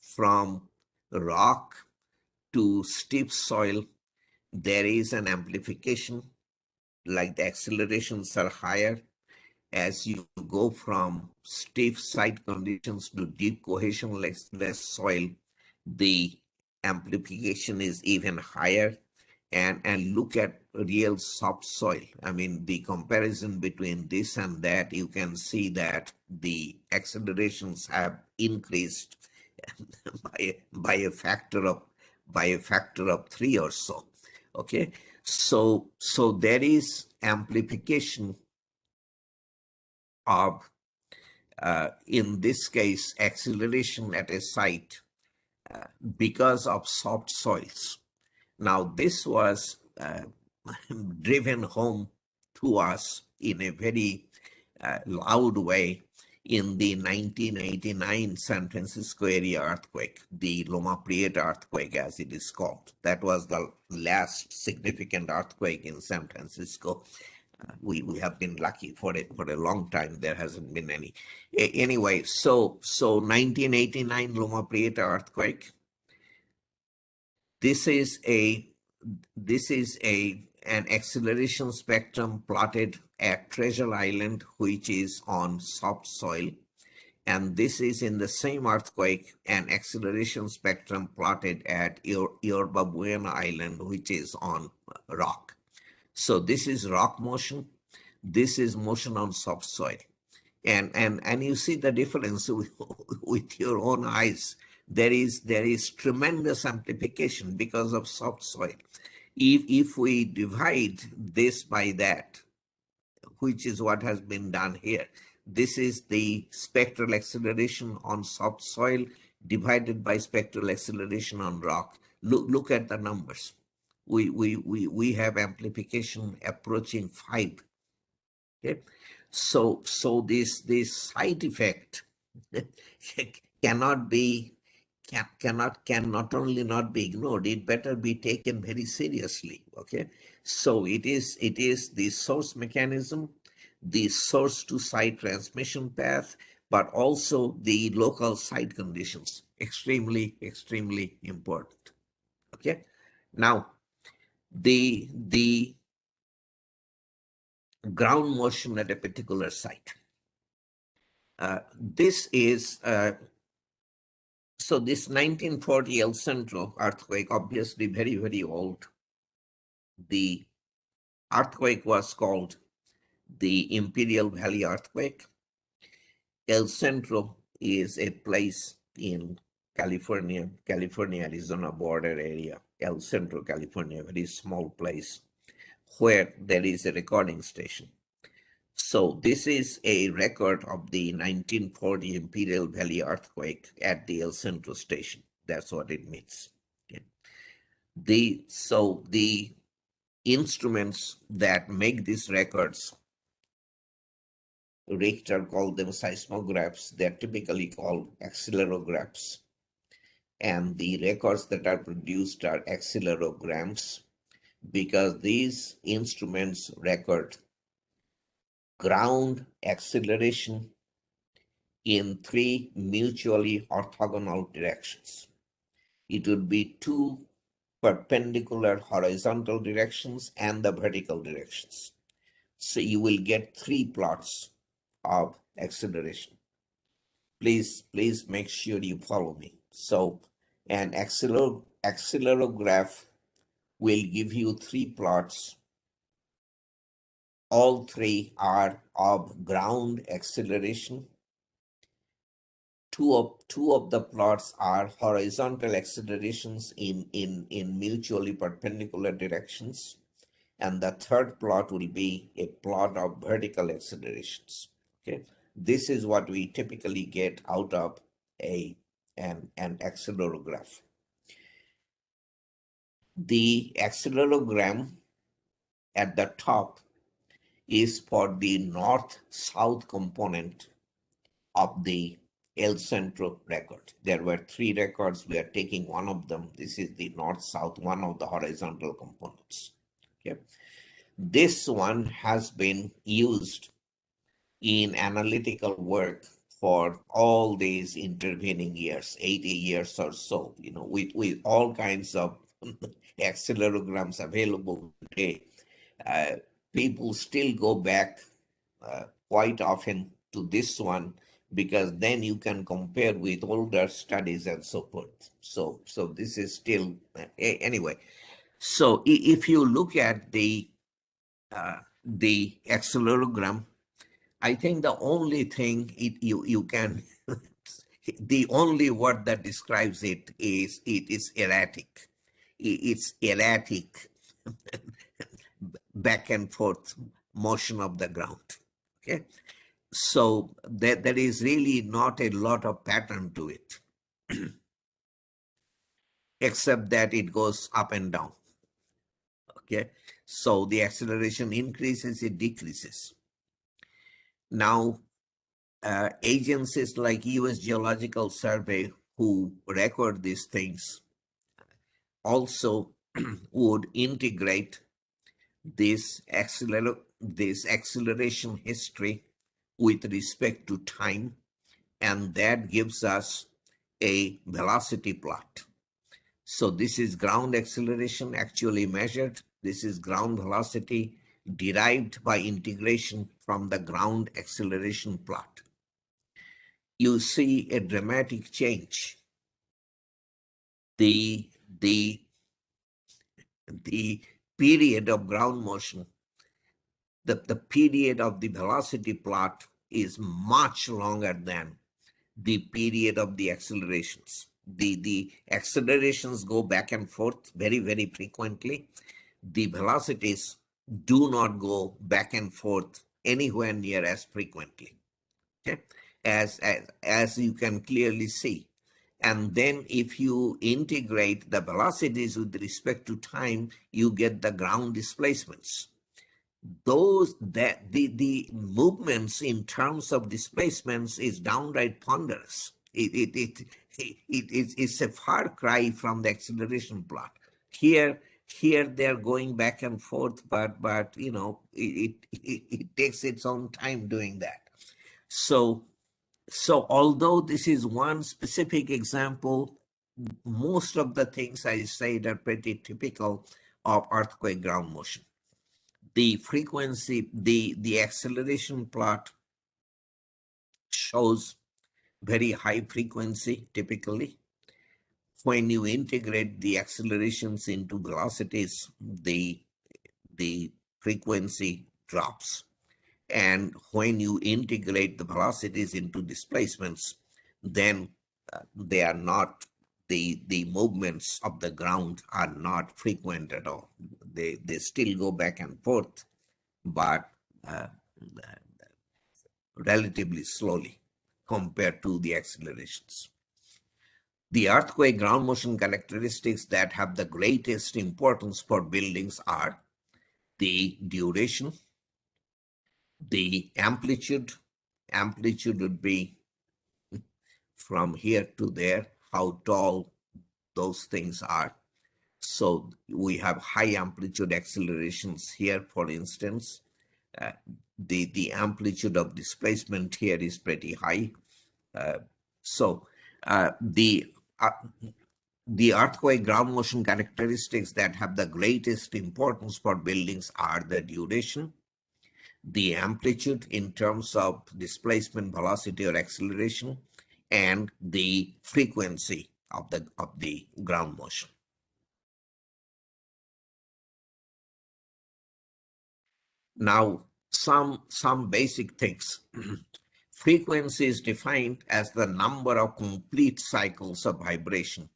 from rock to steep soil, there is an amplification, like the accelerations are higher. As you go from stiff side conditions to deep cohesionless soil, the amplification is even higher. And look at real soft soil. I mean, the comparison between this and that, you can see that the accelerations have increased by a factor of 3 or so. Okay, so there is amplification of in this case acceleration at a site because of soft soils. Now this was driven home to us in a very loud way in the 1989 San Francisco area earthquake, the Loma Prieta earthquake as it is called. That was the last significant earthquake in San Francisco. We have been lucky for it for a long time. There hasn't been any. Anyway, so 1989 Loma Prieta earthquake. This is an acceleration spectrum plotted at Treasure Island, which is on soft soil. And this is in the same earthquake, an acceleration spectrum plotted at Yorba Buena Island, which is on rock. So this is rock motion. This is motion on soft soil. And you see the difference with your own eyes. There is tremendous amplification because of soft soil. If we divide this by that, which is what has been done here. This is the spectral acceleration on soft soil divided by spectral acceleration on rock. Look at the numbers. We have amplification approaching 5. Okay, so this side effect cannot not only not be ignored, it better be taken very seriously. Okay, so it is the source mechanism, the source to site transmission path, but also the local site conditions. Extremely important. Okay, now the ground motion at a particular site. This is so this 1940 El Centro earthquake, obviously very old. The earthquake was called the Imperial Valley earthquake. El Centro is a place in California, Arizona border area. El Centro, California, a very small place where there is a recording station. So this is a record of the 1940 Imperial Valley earthquake at the El Centro station. That's what it means. Okay. The instruments that make these records, Richter called them seismographs. They're typically called accelerographs. And the records that are produced are accelerograms, because these instruments record ground acceleration in 3 mutually orthogonal directions. It would be 2 perpendicular horizontal directions and the vertical directions. So you will get 3 plots of acceleration. Please make sure you follow me. So an accelerograph will give you 3 plots. All 3 are of ground acceleration. Two of the plots are horizontal accelerations in mutually perpendicular directions, and the third plot will be a plot of vertical accelerations. Okay, this is what we typically get out of an accelerograph. The accelerogram at the top is for the north-south component of the El Centro record. There were 3 records. We are taking one of them. This is the north-south, one of the horizontal components. Okay. This one has been used in analytical work for all these intervening years, 80 years or so, with all kinds of accelerograms available today. People still go back quite often to this one, because then you can compare with older studies and so forth. So this is still anyway. So if you look at the accelerogram, I think the only thing you can the only word that describes it is erratic. It's erratic back and forth motion of the ground. Okay, so there is really not a lot of pattern to it, except that it goes up and down. Okay, so the acceleration increases, it decreases. Now, agencies like U.S. Geological Survey, who record these things, also would integrate this acceleration history with respect to time, and that gives us a velocity plot. So this is ground acceleration actually measured. This is ground velocity derived by integration from the ground acceleration plot. You see a dramatic change. The period of ground motion, the period of the velocity plot is much longer than the period of the accelerations. The accelerations go back and forth very frequently. The velocities do not go back and forth anywhere near as frequently, okay, as you can clearly see. And then if you integrate the velocities with respect to time, you get the ground displacements. The movements in terms of displacements is downright ponderous. It's a far cry from the acceleration plot. Here they're going back and forth, but you know, it takes its own time doing that. So although this is one specific example, most of the things I said are pretty typical of earthquake ground motion. The frequency, the acceleration plot shows very high frequency typically. When you integrate the accelerations into velocities, the frequency drops. And when you integrate the velocities into displacements, then they are not, the movements of the ground are not frequent at all. They still go back and forth, but relatively slowly compared to the accelerations. The earthquake ground motion characteristics that have the greatest importance for buildings are the duration, the amplitude. Amplitude would be from here to there, how tall those things are. So we have high amplitude accelerations here, for instance. The amplitude of displacement here is pretty high. The earthquake ground motion characteristics that have the greatest importance for buildings are the duration, the amplitude in terms of displacement, velocity, or acceleration, and the frequency of the ground motion. Now, some basic things. Frequency is defined as the number of complete cycles of vibration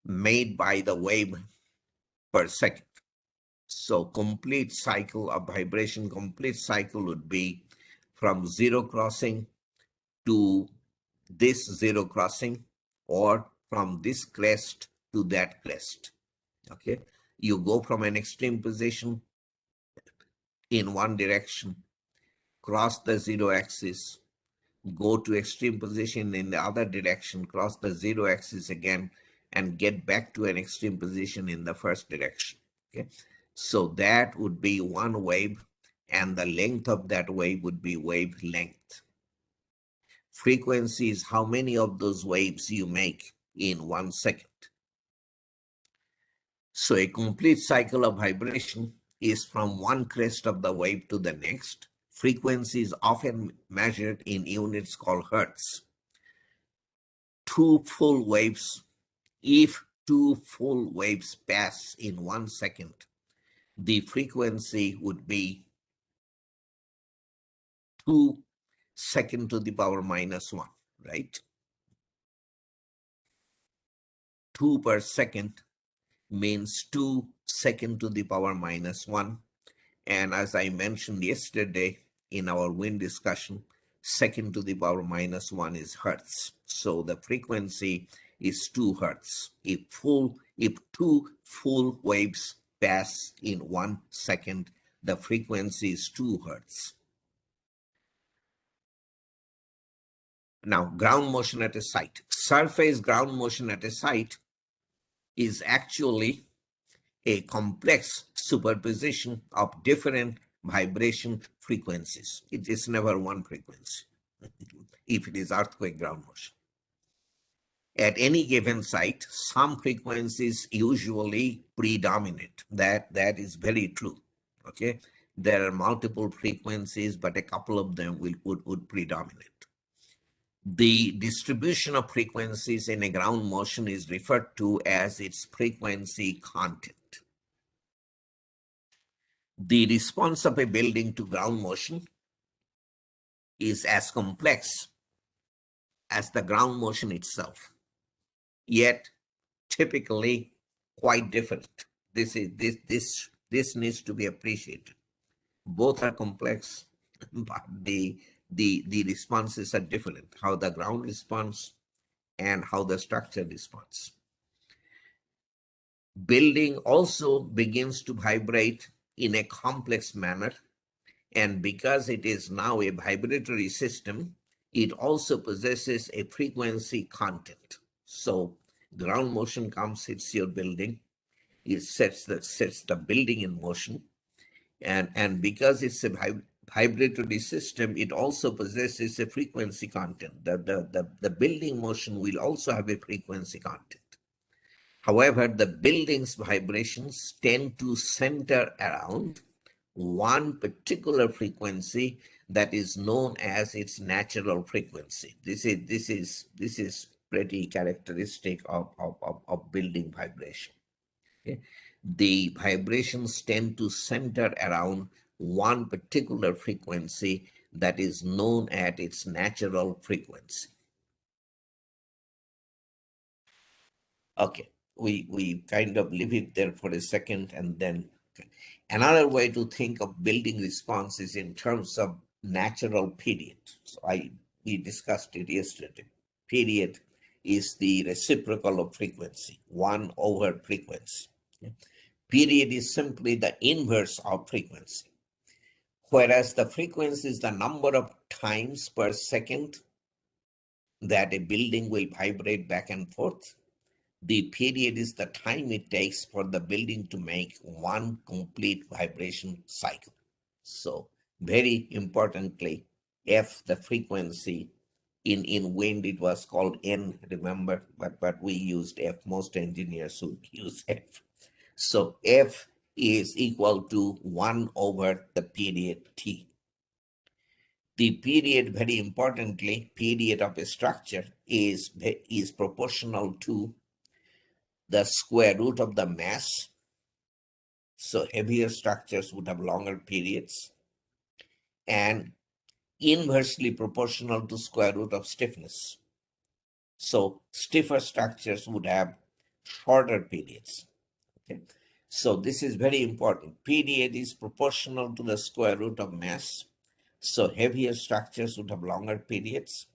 made by the wave per second. So complete cycle of vibration, complete cycle would be from zero crossing to this zero crossing, or from this crest to that crest. Okay, you go from an extreme position in one direction, cross the zero axis, go to extreme position in the other direction, cross the zero axis again, and get back to an extreme position in the first direction. Okay, so that would be one wave, and the length of that wave would be wavelength. Frequency is how many of those waves you make in 1 second. So a complete cycle of vibration is from one crest of the wave to the next. Frequency is often measured in units called hertz. If two full waves pass in 1 second, the frequency would be 2 second to the power minus 1, right? 2 per second means 2 second to the power minus 1. And as I mentioned yesterday in our wind discussion, second to the power minus 1 is hertz. So the frequency is 2 hertz. If two full waves pass in 1 second, the frequency is 2 hertz. Now, ground motion at a site. Surface ground motion at a site is actually a complex superposition of different vibration frequencies. It is never one frequency if it is earthquake ground motion. At any given site, some frequencies usually predominate. That is very true. Okay, there are multiple frequencies, but a couple of them would predominate. The distribution of frequencies in a ground motion is referred to as its frequency content. The response of a building to ground motion is as complex as the ground motion itself, yet typically quite different. This needs to be appreciated. Both are complex, but the responses are different, how the ground responds and how the structure responds. Building also begins to vibrate in a complex manner, and because it is now a vibratory system, it also possesses a frequency content. So ground motion comes, hits your building, it sets the building in motion, and because it's a vibratory system, it also possesses a frequency content. The building motion will also have a frequency content. However, the building's vibrations tend to center around one particular frequency that is known as its natural frequency. This is pretty characteristic of building vibration. Okay? The vibrations tend to center around one particular frequency that is known at its natural frequency. Okay, we kind of leave it there for a second, and then another way to think of building response is in terms of natural period. So we discussed it yesterday. Period is the reciprocal of frequency, 1 over frequency. Period is simply the inverse of frequency. Whereas the frequency is the number of times per second that a building will vibrate back and forth, the period is the time it takes for the building to make one complete vibration cycle. So very importantly, F, the frequency, in wind it was called N, remember, but we used F. Most engineers would use F. So F is equal to 1 over the period T. The period, very importantly, period of a structure is proportional to the square root of the mass. So heavier structures would have longer periods, and inversely proportional to square root of stiffness. So stiffer structures would have shorter periods. Okay. So this is very important. Period is proportional to the square root of mass. So heavier structures would have longer periods,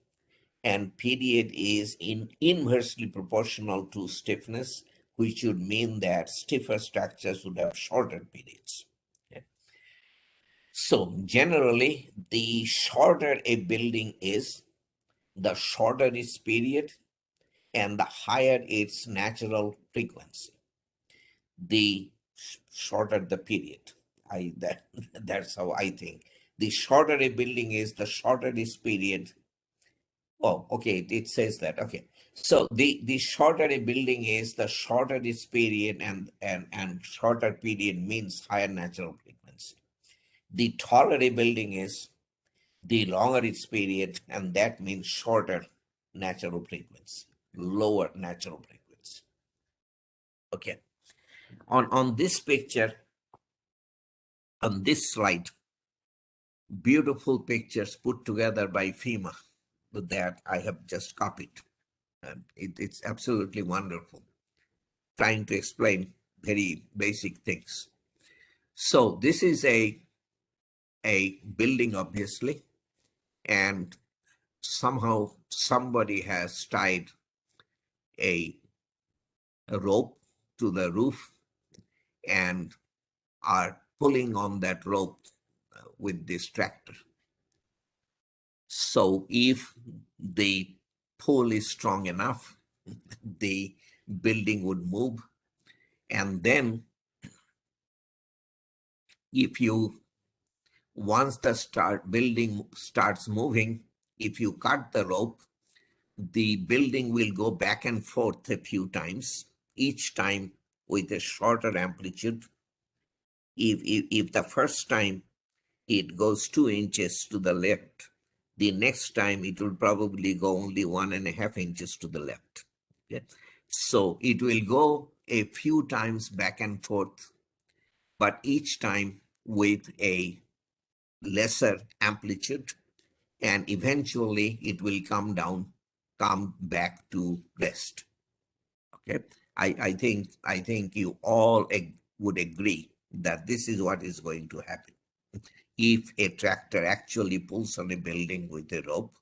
and period is inversely proportional to stiffness, which would mean that stiffer structures would have shorter periods. Okay. So generally, the shorter a building is, the shorter its period and the higher its natural frequency. The shorter the period. That's how I think. The shorter a building is, the shorter its period. Oh, okay, it says that. Okay. So the shorter a building is, the shorter its period, and shorter period means higher natural frequency. The taller a building is, the longer its period, and that means shorter natural frequency, lower natural frequency. Okay. On this picture, on this slide, beautiful pictures put together by FEMA that I have just copied. It's absolutely wonderful, trying to explain very basic things. So this is a building, obviously, and somehow somebody has tied a rope to the roof and are pulling on that rope with this tractor. So if the pull is strong enough, the building would move. And then if you, once the building starts moving, if you cut the rope, the building will go back and forth a few times, each time with a shorter amplitude. If the first time it goes 2 inches to the left, the next time it will probably go only 1.5 inches to the left. Okay? So it will go a few times back and forth, but each time with a lesser amplitude, and eventually it will come back to rest. Okay, I think you all would agree that this is what is going to happen. if a tractor actually pulls on a building with a rope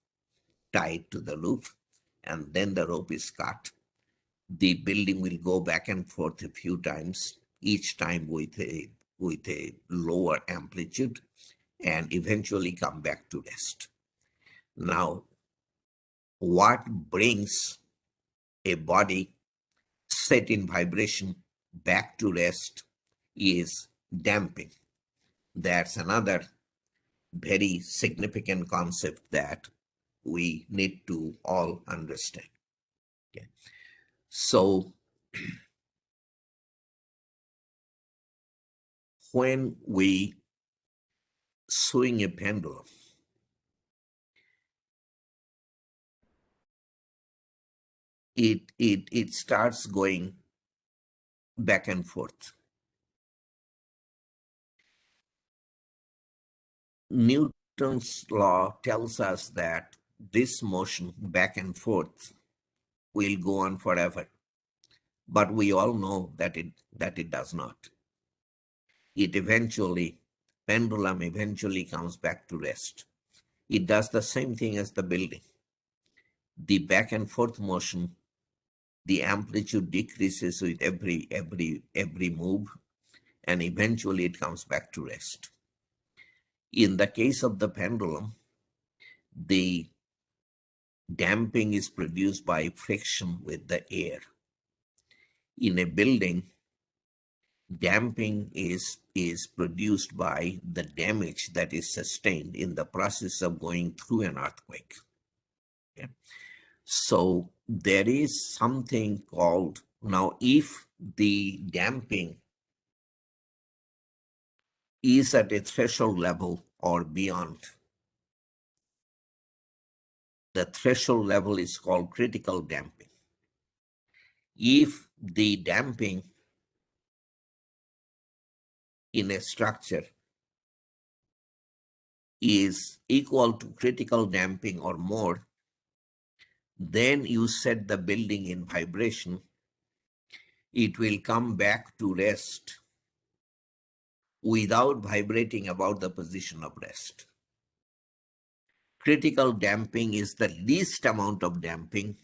tied to the roof, and then the rope is cut, the building will go back and forth a few times, each time with a lower amplitude, and eventually come back to rest. Now, what brings a body set in vibration back to rest is damping. That's another very significant concept that we need to all understand. Okay. So when we swing a pendulum, it starts going back and forth. Newton's law tells us that this motion back and forth will go on forever, but we all know that it does not. Pendulum eventually comes back to rest. It does the same thing as the building. The back and forth motion, the amplitude decreases with every move, and eventually it comes back to rest. In the case of the pendulum, the damping is produced by friction with the air. In a building, damping is produced by the damage that is sustained in the process of going through an earthquake. Okay. So there is something called, now if the damping is at a threshold level or beyond, the threshold level is called critical damping. If the damping in a structure is equal to critical damping or more, then you set the building in vibration. It will come back to rest without vibrating about the position of rest. Critical damping is the least amount of damping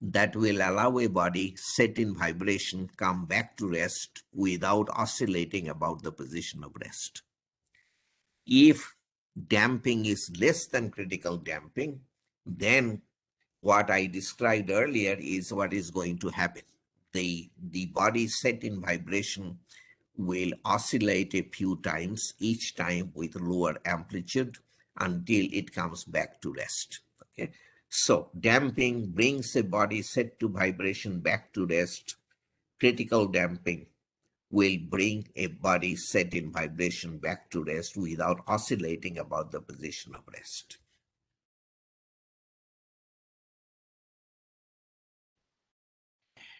that will allow a body set in vibration come back to rest without oscillating about the position of rest. If damping is less than critical damping, then what I described earlier is what is going to happen. The body set in vibration will oscillate a few times, each time with lower amplitude until it comes back to rest. Okay. So damping brings a body set to vibration back to rest. Critical damping will bring a body set in vibration back to rest without oscillating about the position of rest.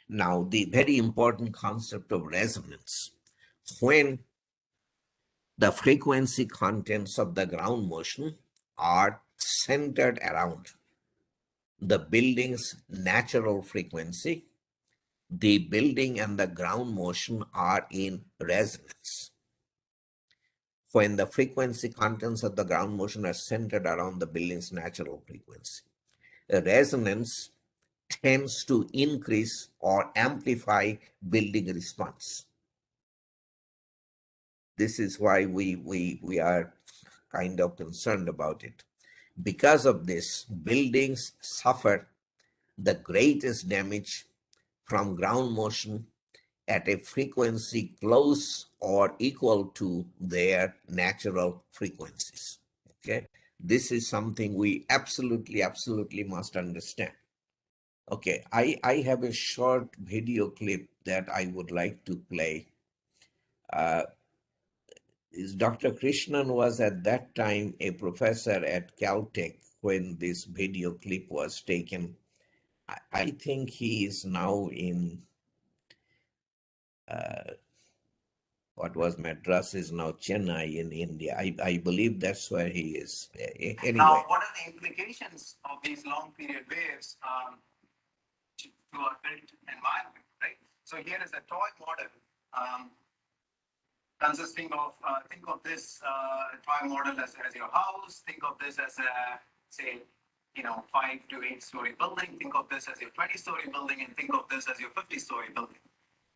Now, the very important concept of resonance. When the frequency contents of the ground motion are centered around the building's natural frequency, the building and the ground motion are in resonance. When the frequency contents of the ground motion are centered around the building's natural frequency, a resonance tends to increase or amplify building response. This is why we are kind of concerned about it. Because of this, buildings suffer the greatest damage from ground motion at a frequency close or equal to their natural frequencies. Okay, this is something we absolutely must understand. Okay, I have a short video clip that I would like to play. Dr. Krishnan was at that time a professor at Caltech when this video clip was taken. I think he is now in what was Madras is now Chennai in India. I believe that's where he is. Anyway. Now, what are the implications of these long period waves to our built environment, right? So here is a toy model consisting of, think of this toy model as your house, think of this as a, say, 5 to 8 story building, think of this as your 20-story building, and think of this as your 50-story building.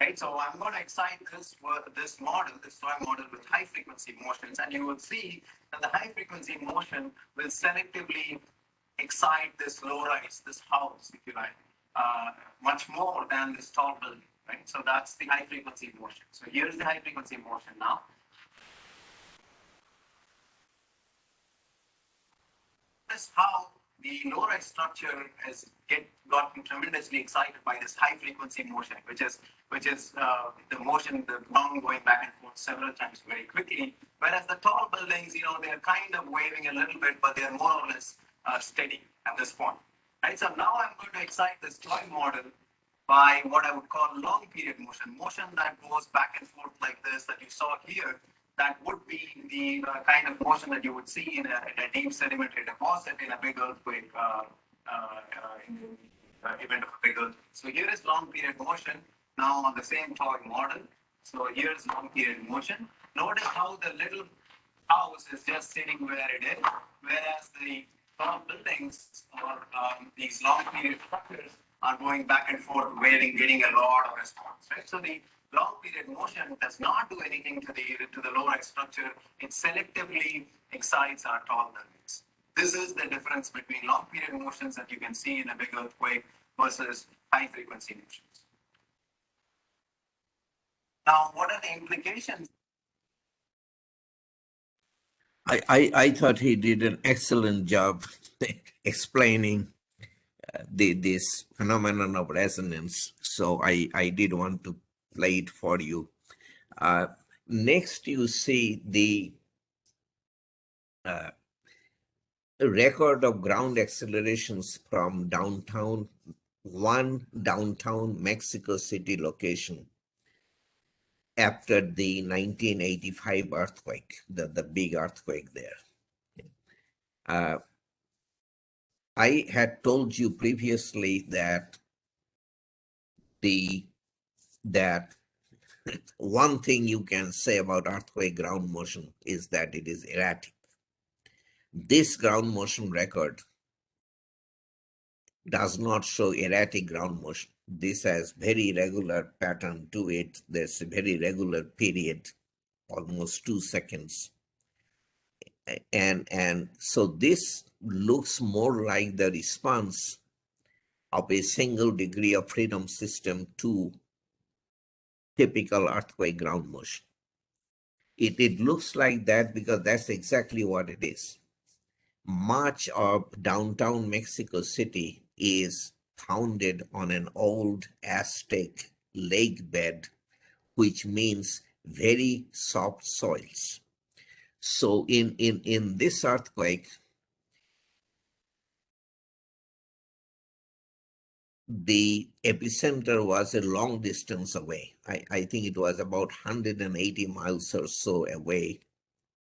Right, so I'm going to excite this model, this toy model, with high frequency motions, and you will see that the high frequency motion will selectively excite this low rise, this house, if you like, much more than this tall building. Right, so that's the high frequency motion. So here's the high frequency motion now. Notice how the low rise structure has gotten tremendously excited by this high frequency motion, which is the motion, the ground going back and forth several times very quickly. Whereas the tall buildings, they're kind of waving a little bit, but they're more or less steady at this point. Right. So now I'm going to excite this toy model by what I would call long period motion that goes back and forth like this that you saw here. That would be the kind of motion that you would see in a deep sedimentary deposit in a big earthquake, in the event of a big earthquake. So here is long period motion now on the same toy model. So here's long period motion. Notice how the little house is just sitting where it is, whereas the tall buildings or these long period structures are going back and forth, getting a lot of response. Right. So the long period motion does not do anything to the low rise structure. It selectively excites our tall buildings. This is the difference between long period motions that you can see in a big earthquake versus high frequency motions. Now, what are the implications? I thought he did an excellent job explaining this phenomenon of resonance. So I did want to play it for you. Next, you see the record of ground accelerations from one downtown Mexico City location after the 1985 earthquake, the big earthquake there. I had told you previously that one thing you can say about earthquake ground motion is that it is erratic. This ground motion record does not show erratic ground motion. This has very regular pattern to it. There's a very regular period, almost 2 seconds. And so this looks more like the response of a single degree of freedom system to typical earthquake ground motion. It looks like that because that's exactly what it is. Much of downtown Mexico City is founded on an old Aztec lake bed, which means very soft soils. So in this earthquake, the epicenter was a long distance away. I think it was about 180 miles or so away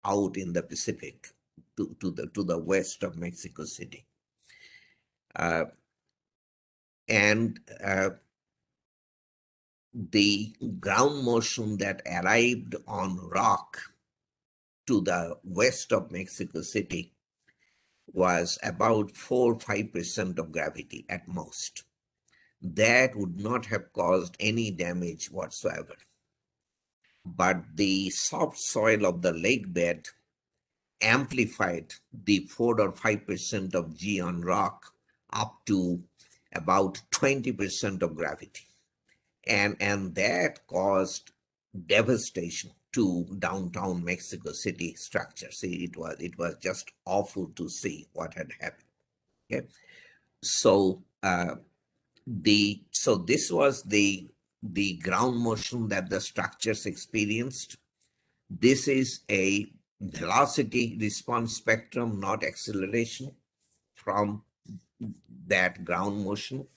out in the Pacific to the west of Mexico City. The ground motion that arrived on rock to the west of Mexico City was about 4 or 5% of gravity at most. That would not have caused any damage whatsoever. But the soft soil of the lake bed amplified the 4 or 5% of G on rock up to about 20% of gravity. And that caused devastation to downtown Mexico City structures. It was just awful to see what had happened. Okay, so this was the ground motion that the structures experienced. This is a velocity response spectrum, not acceleration, from that ground motion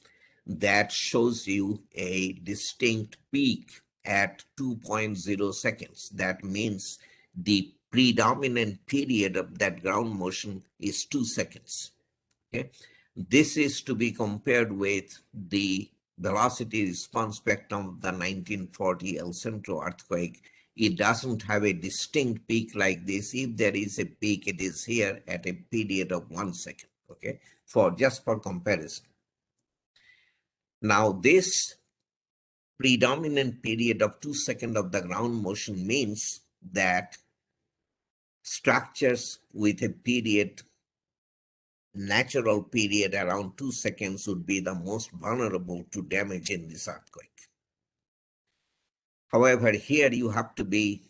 that shows you a distinct peak at 2.0 seconds. That means the predominant period of that ground motion is 2 seconds. Okay, this is to be compared with the velocity response spectrum of the 1940 El Centro earthquake It doesn't have a distinct peak like this. If there is a peak, it is here at a period of 1 second, okay, just for comparison. Now, this predominant period of 2 seconds of the ground motion means that structures with a period, natural period around 2 seconds would be the most vulnerable to damage in this earthquake. However, here you have to be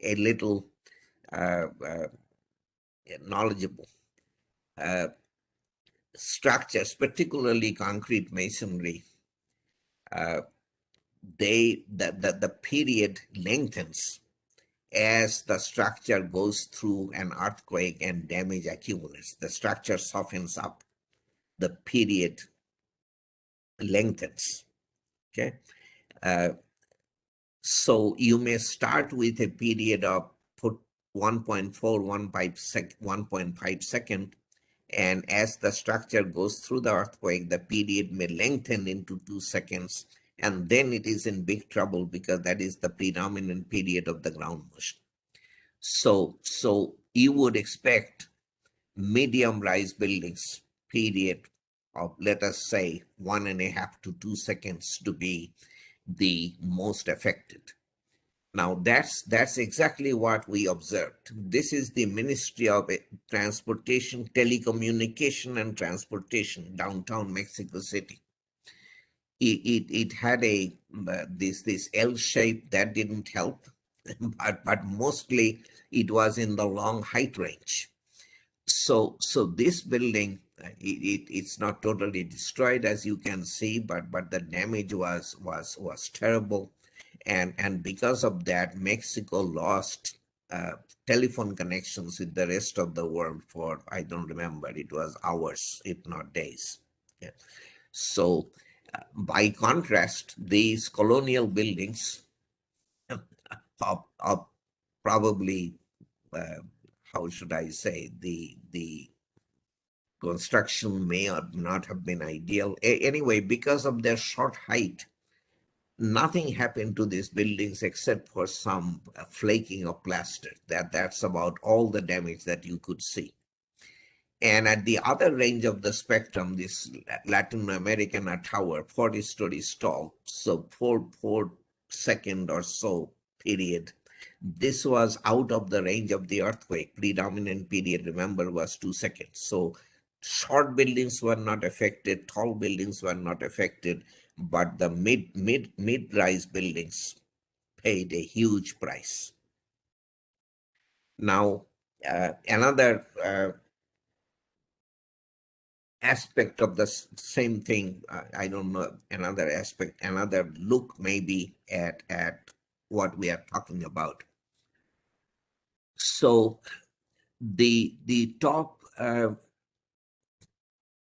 a little knowledgeable. Structures, particularly concrete masonry, the period lengthens as the structure goes through an earthquake and damage accumulates. The structure softens up, the period lengthens. Okay, so you may start with a period of 1.5 second, and as the structure goes through the earthquake, the period may lengthen into 2 seconds, and then it is in big trouble because that is the predominant period of the ground motion. So you would expect medium rise buildings period of, let us say, 1.5 to 2 seconds to be the most affected. Now that's exactly what we observed. This is the Ministry of Transportation, Telecommunication and Transportation, downtown Mexico City. It had a this L shape that didn't help, but mostly it was in the long height range. So this building, it's not totally destroyed, as you can see, but the damage was terrible, and because of that, Mexico lost telephone connections with the rest of the world for, I don't remember, it was hours, if not days. Yeah. So by contrast, these colonial buildings are probably, how should I say, the construction may or not have been ideal. Anyway, because of their short height, nothing happened to these buildings except for some flaking of plaster. That's about all the damage that you could see. And at the other range of the spectrum, this Latin American tower, 40 stories tall, so 4 second or so period. This was out of the range of the earthquake. Predominant period, remember, was 2 seconds. So short buildings were not affected, tall buildings were not affected, but the mid-rise buildings paid a huge price. Now, another aspect of the same thing, I don't know, another aspect, another look maybe at what we are talking about. So the top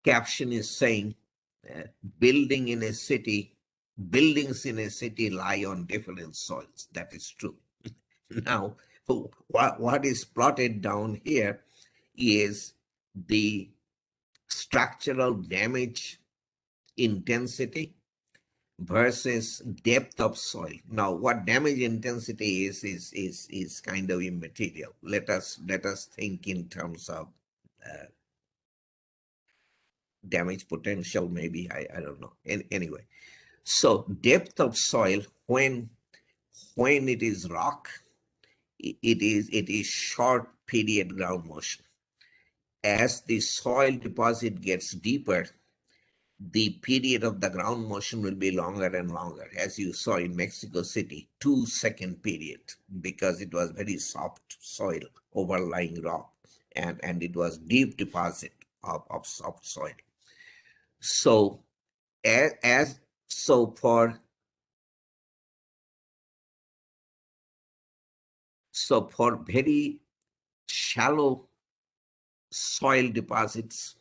caption is saying, buildings in a city lie on different soils. That is true. Now, what is plotted down here is the structural damage intensity versus depth of soil. Now, what damage intensity is kind of immaterial. Let us think in terms of damage potential, maybe. I don't know. Anyway, so depth of soil, when it is rock, it is short period ground motion. As the soil deposit gets deeper, the period of the ground motion will be longer and longer, as you saw in Mexico City, 2 second period, because it was very soft soil, overlying rock, and it was deep deposit of soft soil. So for very shallow soil deposits,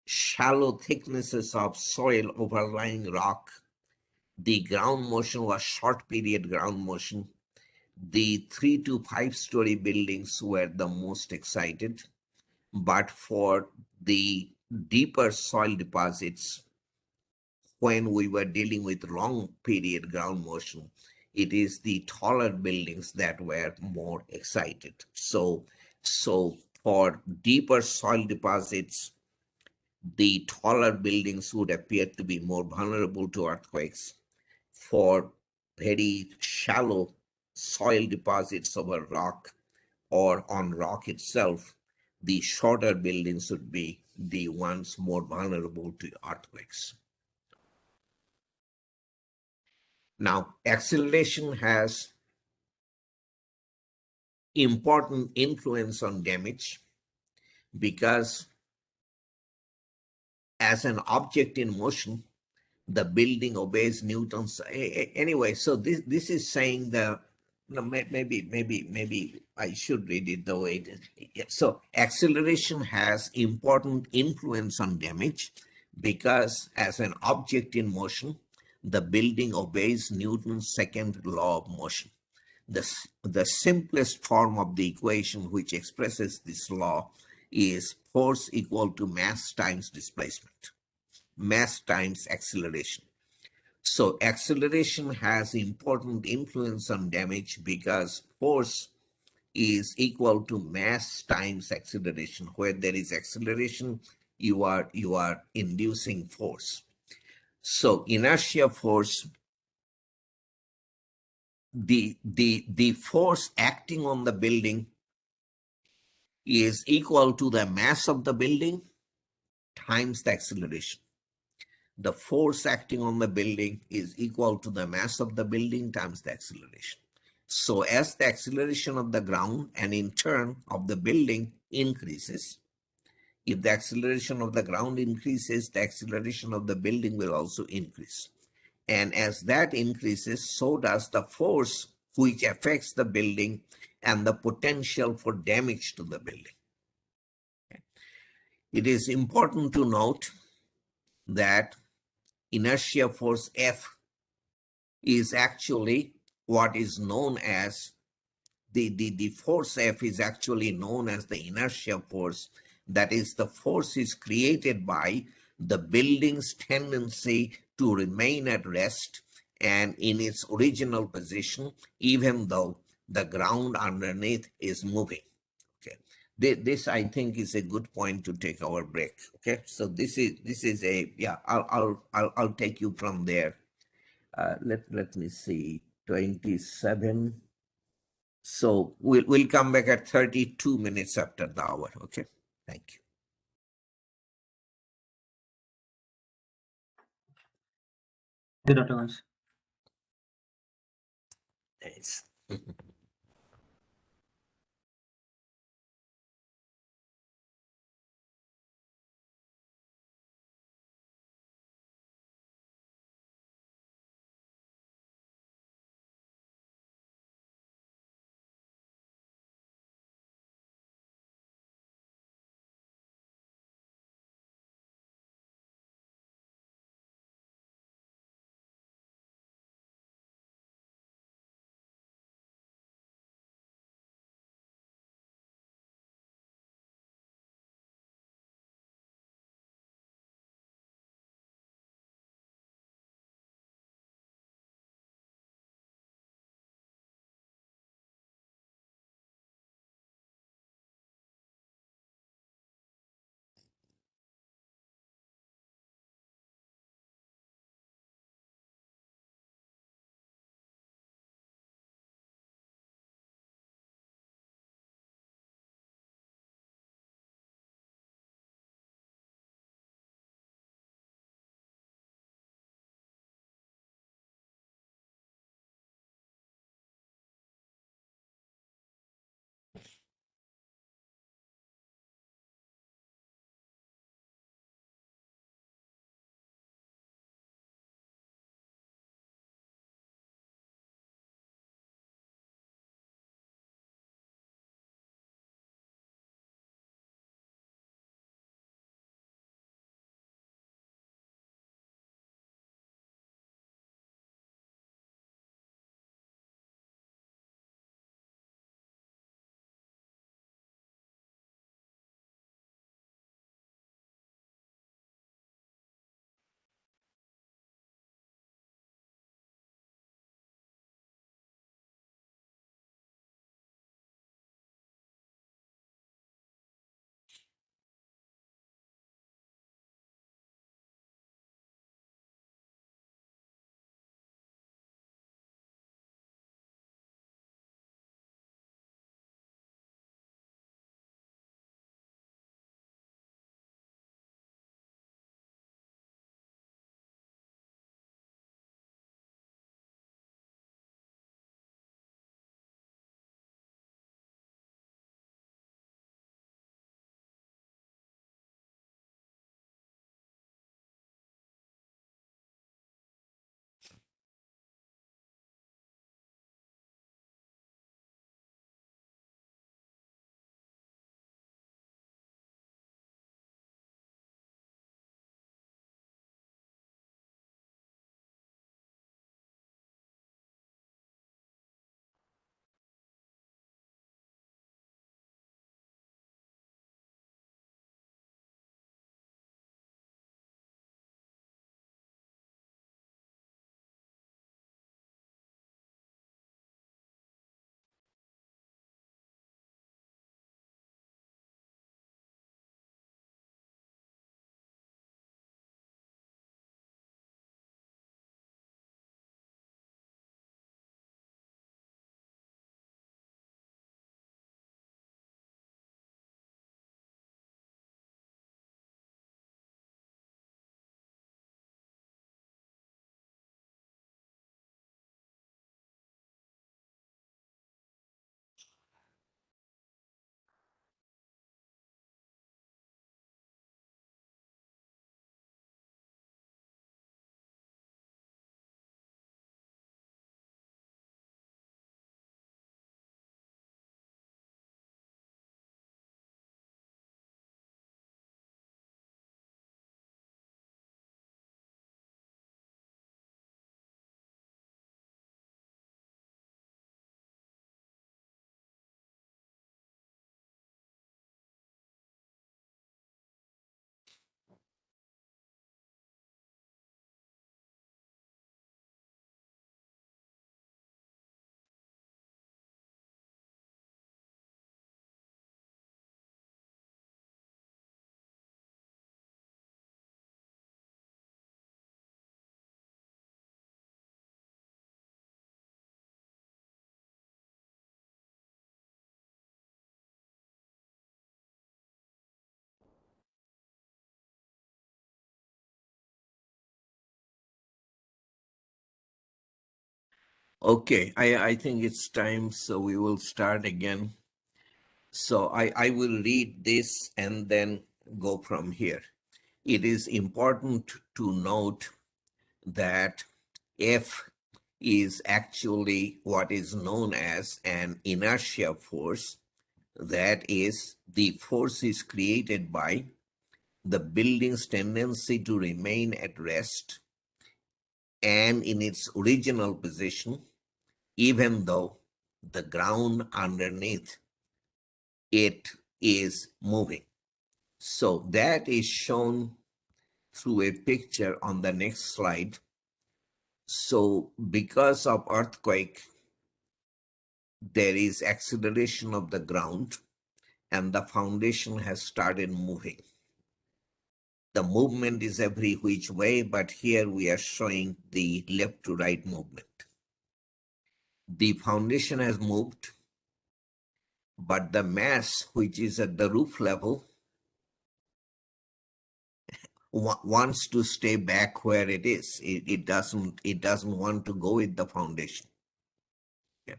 shallow thicknesses of soil overlying rock, the ground motion was short period ground motion. The 3 to 5 story buildings were the most excited, but for the deeper soil deposits, when we were dealing with long period ground motion, it is the taller buildings that were more excited. So for deeper soil deposits, the taller buildings would appear to be more vulnerable to earthquakes. For very shallow soil deposits over rock or on rock itself, the shorter buildings would be the ones more vulnerable to earthquakes. Now, acceleration has important influence on damage because as an object in motion, the building obeys Newton's. Anyway, so this is saying the no, maybe I should read it the way it is. Yeah, so acceleration has important influence on damage because as an object in motion, the building obeys Newton's second law of motion. The simplest form of the equation which expresses this law is force equal to mass times displacement, mass times acceleration. So acceleration has important influence on damage because force is equal to mass times acceleration. Where there is acceleration, you are inducing force. So inertia force, the force acting on the building is equal to the mass of the building times the acceleration. The force acting on the building is equal to the mass of the building times the acceleration. So as the acceleration of the ground and in turn of the building increases, if the acceleration of the ground increases, the acceleration of the building will also increase. And as that increases, so does the force which affects the building and the potential for damage to the building. It is important to note that inertia force F is actually what is known as the force F is actually known as the inertia force. That is, the force is created by the building's tendency to remain at rest and in its original position, even though the ground underneath is moving. Okay, this I think is a good point to take our break. Okay, so this is a yeah. I'll take you from there. Let me see, 27. So we'll come back at 32 minutes after the hour. Okay, thank you. Good, Dr. Ghosh. Thanks. Okay, I think it's time, so we will start again. So I will read this and then go from here. It is important to note that F is actually what is known as an inertia force. That is, the force is created by the building's tendency to remain at rest and in its original position, even though the ground underneath it is moving. So that is shown through a picture on the next slide. So because of earthquake, there is acceleration of the ground and the foundation has started moving. The movement is every which way, but here we are showing the left to right movement. The foundation has moved, but the mass, which is at the roof level, wants to stay back where it is. It doesn't want to go with the foundation. Yeah.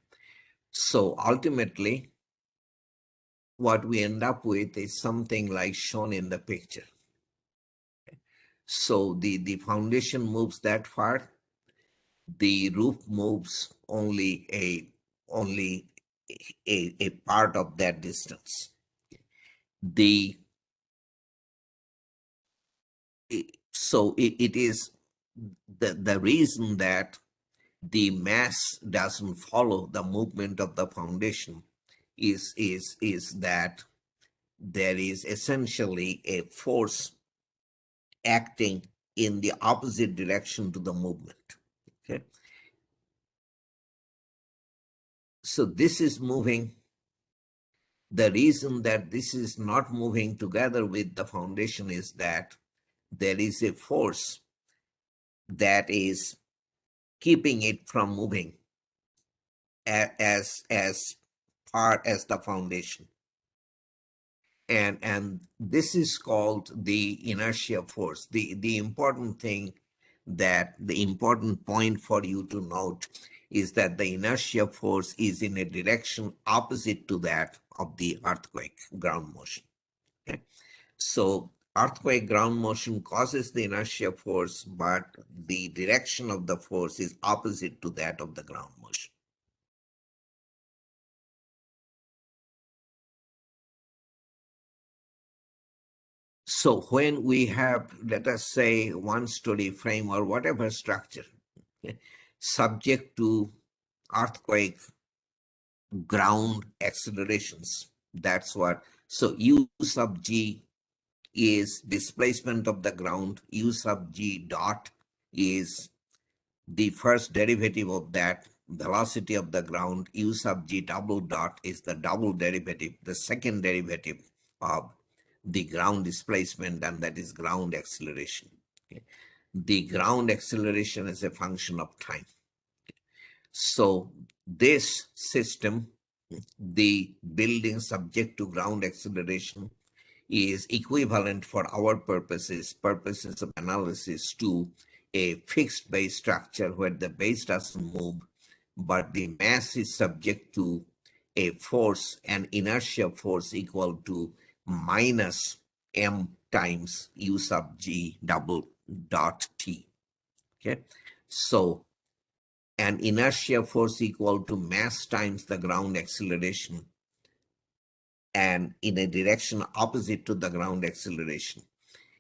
So ultimately, what we end up with is something like shown in the picture. So the foundation moves that far, the roof moves only a part of that distance. It is the reason that the mass doesn't follow the movement of the foundation is that there is essentially a force acting in the opposite direction to the movement. Okay. So this is moving. The reason that this is not moving together with the foundation is that there is a force that is keeping it from moving as far as the foundation. And this is called the inertia force. The important thing, that the important point for you to note is that the inertia force is in a direction opposite to that of the earthquake ground motion. Okay? So earthquake ground motion causes the inertia force, but the direction of the force is opposite to that of the ground motion. So when we have, let us say, one-story frame or whatever structure, okay, subject to earthquake ground accelerations, that's what, so U sub G is displacement of the ground, U sub G dot is the first derivative of that velocity of the ground, U sub G double dot is the double derivative, the second derivative of the ground displacement, and that is ground acceleration. Okay. The ground acceleration is a function of time. So this system, the building subject to ground acceleration, is equivalent for our purposes of analysis to a fixed base structure where the base doesn't move, but the mass is subject to a force, an inertia force equal to minus m times U sub G double dot T. Okay, so an inertia force equal to mass times the ground acceleration and in a direction opposite to the ground acceleration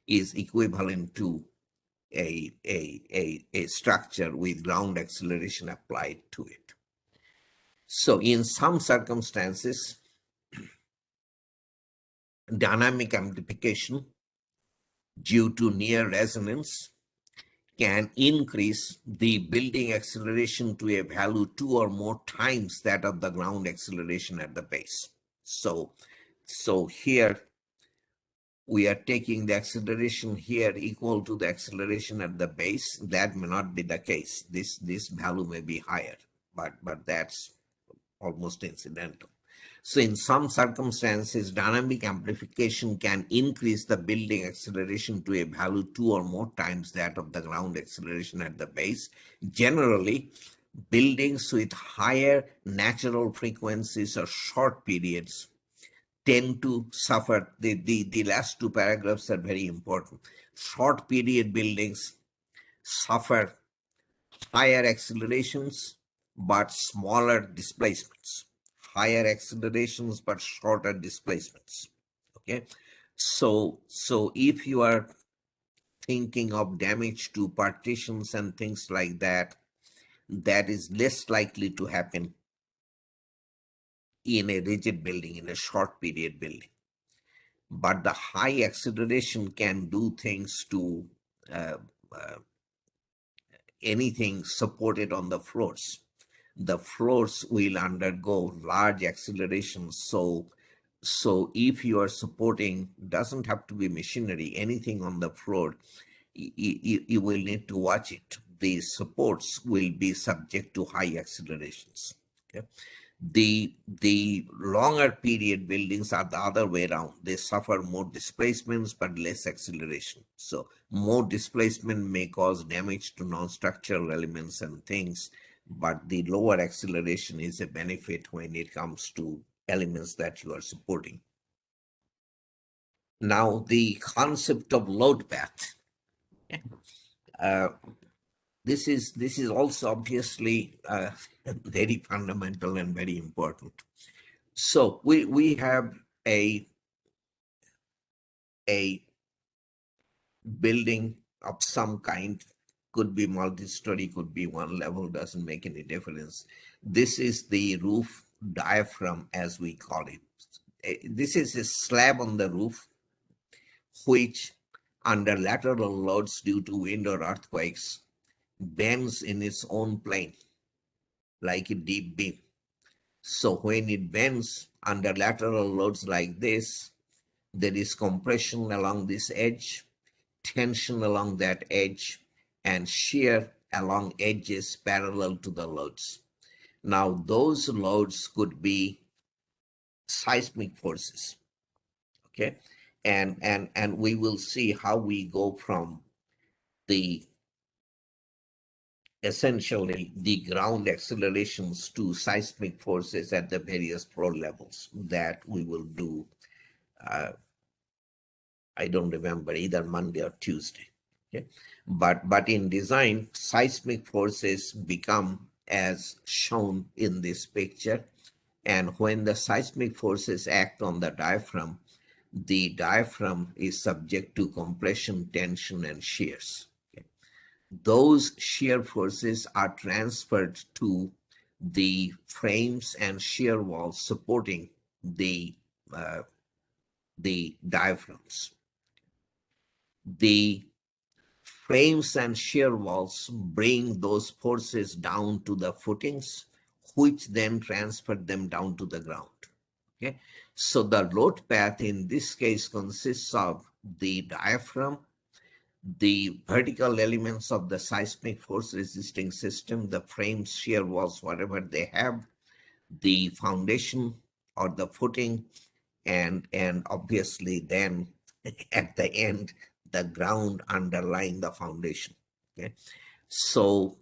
is equivalent to a structure with ground acceleration applied to it. So in some circumstances, dynamic amplification due to near resonance can increase the building acceleration to a value 2 or more times that of the ground acceleration at the base. So here we are taking the acceleration here equal to the acceleration at the base. That may not be the case. This value may be higher, but that's almost incidental. So in some circumstances, dynamic amplification can increase the building acceleration to a value 2 or more times that of the ground acceleration at the base. Generally, Buildings with higher natural frequencies or short periods tend to suffer. The last two paragraphs are very important. Short period buildings suffer higher accelerations but smaller displacements. Higher accelerations but shorter displacements. Okay, so if you are thinking of damage to partitions and things like that, that is less likely to happen in a rigid building, in a short period building. But the high acceleration can do things to uh, uh, anything supported on the floors. The floors will undergo large accelerations. So if you are supporting, doesn't have to be machinery, anything on the floor, you will need to watch it. These supports will be subject to high accelerations. Okay? The longer period buildings are the other way around. They suffer more displacements but less acceleration. So more displacement may cause damage to non-structural elements and things, but the lower acceleration is a benefit when it comes to elements that you are supporting. Now, the concept of load path. This is also obviously very fundamental and very important. So we have a building of some kind, could be multi-story, could be one level, doesn't make any difference. This is the roof diaphragm, as we call it. This is a slab on the roof, which under lateral loads due to wind or earthquakes bends in its own plane like a deep beam. So when it bends under lateral loads like this, there is compression along this edge, tension along that edge, and shear along edges parallel to the loads. Now, those loads could be seismic forces. Okay, and we will see how we go from the essentially the ground accelerations to seismic forces at the various floor levels. That we will do, I don't remember, either Monday or Tuesday. Okay, but in design, seismic forces become as shown in this picture, and when the seismic forces act on the diaphragm is subject to compression, tension, and shears. Okay. Those shear forces are transferred to the frames and shear walls supporting the diaphragms. The frames and shear walls bring those forces down to the footings, which then transfer them down to the ground. Okay, so the load path in this case consists of the diaphragm, the vertical elements of the seismic force resisting system, the frames, shear walls, whatever they have, the foundation or the footing, and obviously then at the end, the ground underlying the foundation. Okay, so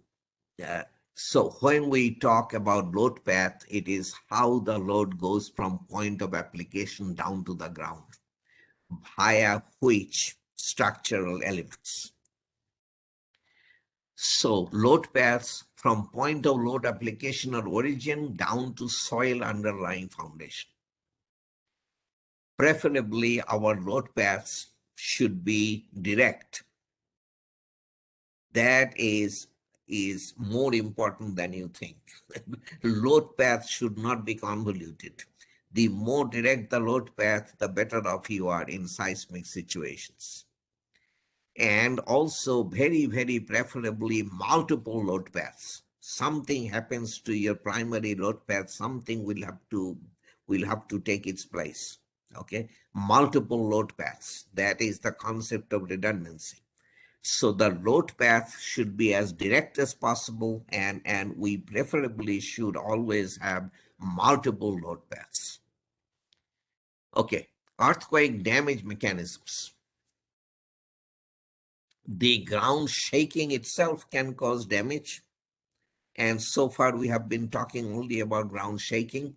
so when we talk about load path, it is how the load goes from point of application down to the ground, via which structural elements. So load paths from point of load application or origin down to soil underlying foundation. Preferably, our load paths should be direct. That is more important than you think. Load path should not be convoluted. The more direct the load path, the better off you are in seismic situations. And also very, very preferably multiple load paths. Something happens to your primary load path, something will have to take its place. Okay, multiple load paths. That is the concept of redundancy. So the load path should be as direct as possible, and we preferably should always have multiple load paths. Okay, earthquake damage mechanisms. The ground shaking itself can cause damage. And so far we have been talking only about ground shaking,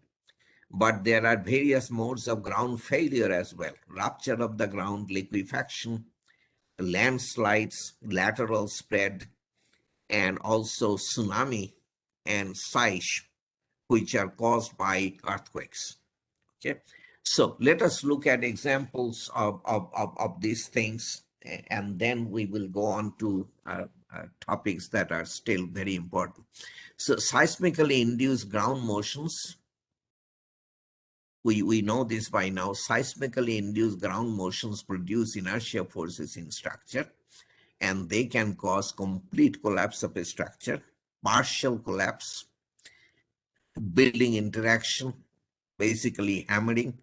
but there are various modes of ground failure as well. Rupture of the ground, liquefaction, landslides, lateral spread, and also tsunami and seiche, which are caused by earthquakes. Okay, so let us look at examples of these things, and then we will go on to topics that are still very important. So seismically induced ground motions, we know this by now. Seismically induced ground motions produce inertia forces in structure, and they can cause complete collapse of a structure, partial collapse, building interaction, basically hammering,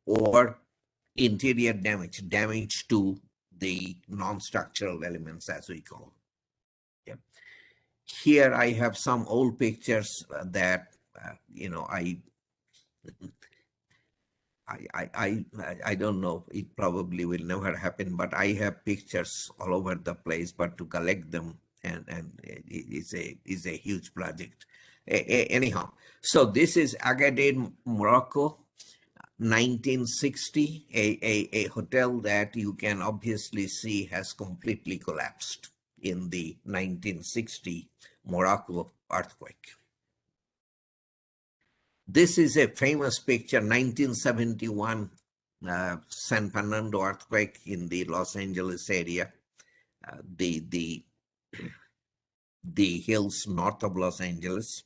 or interior damage, damage to the non-structural elements, as we call them. Yeah. Here I have some old pictures that I don't know, it probably will never happen, but I have pictures all over the place, but to collect them and it is a huge project. Anyhow, so this is Agadir, Morocco, 1960, a hotel that you can obviously see has completely collapsed in the 1960 Morocco earthquake. This is a famous picture, 1971 San Fernando earthquake in the Los Angeles area, the hills north of Los Angeles.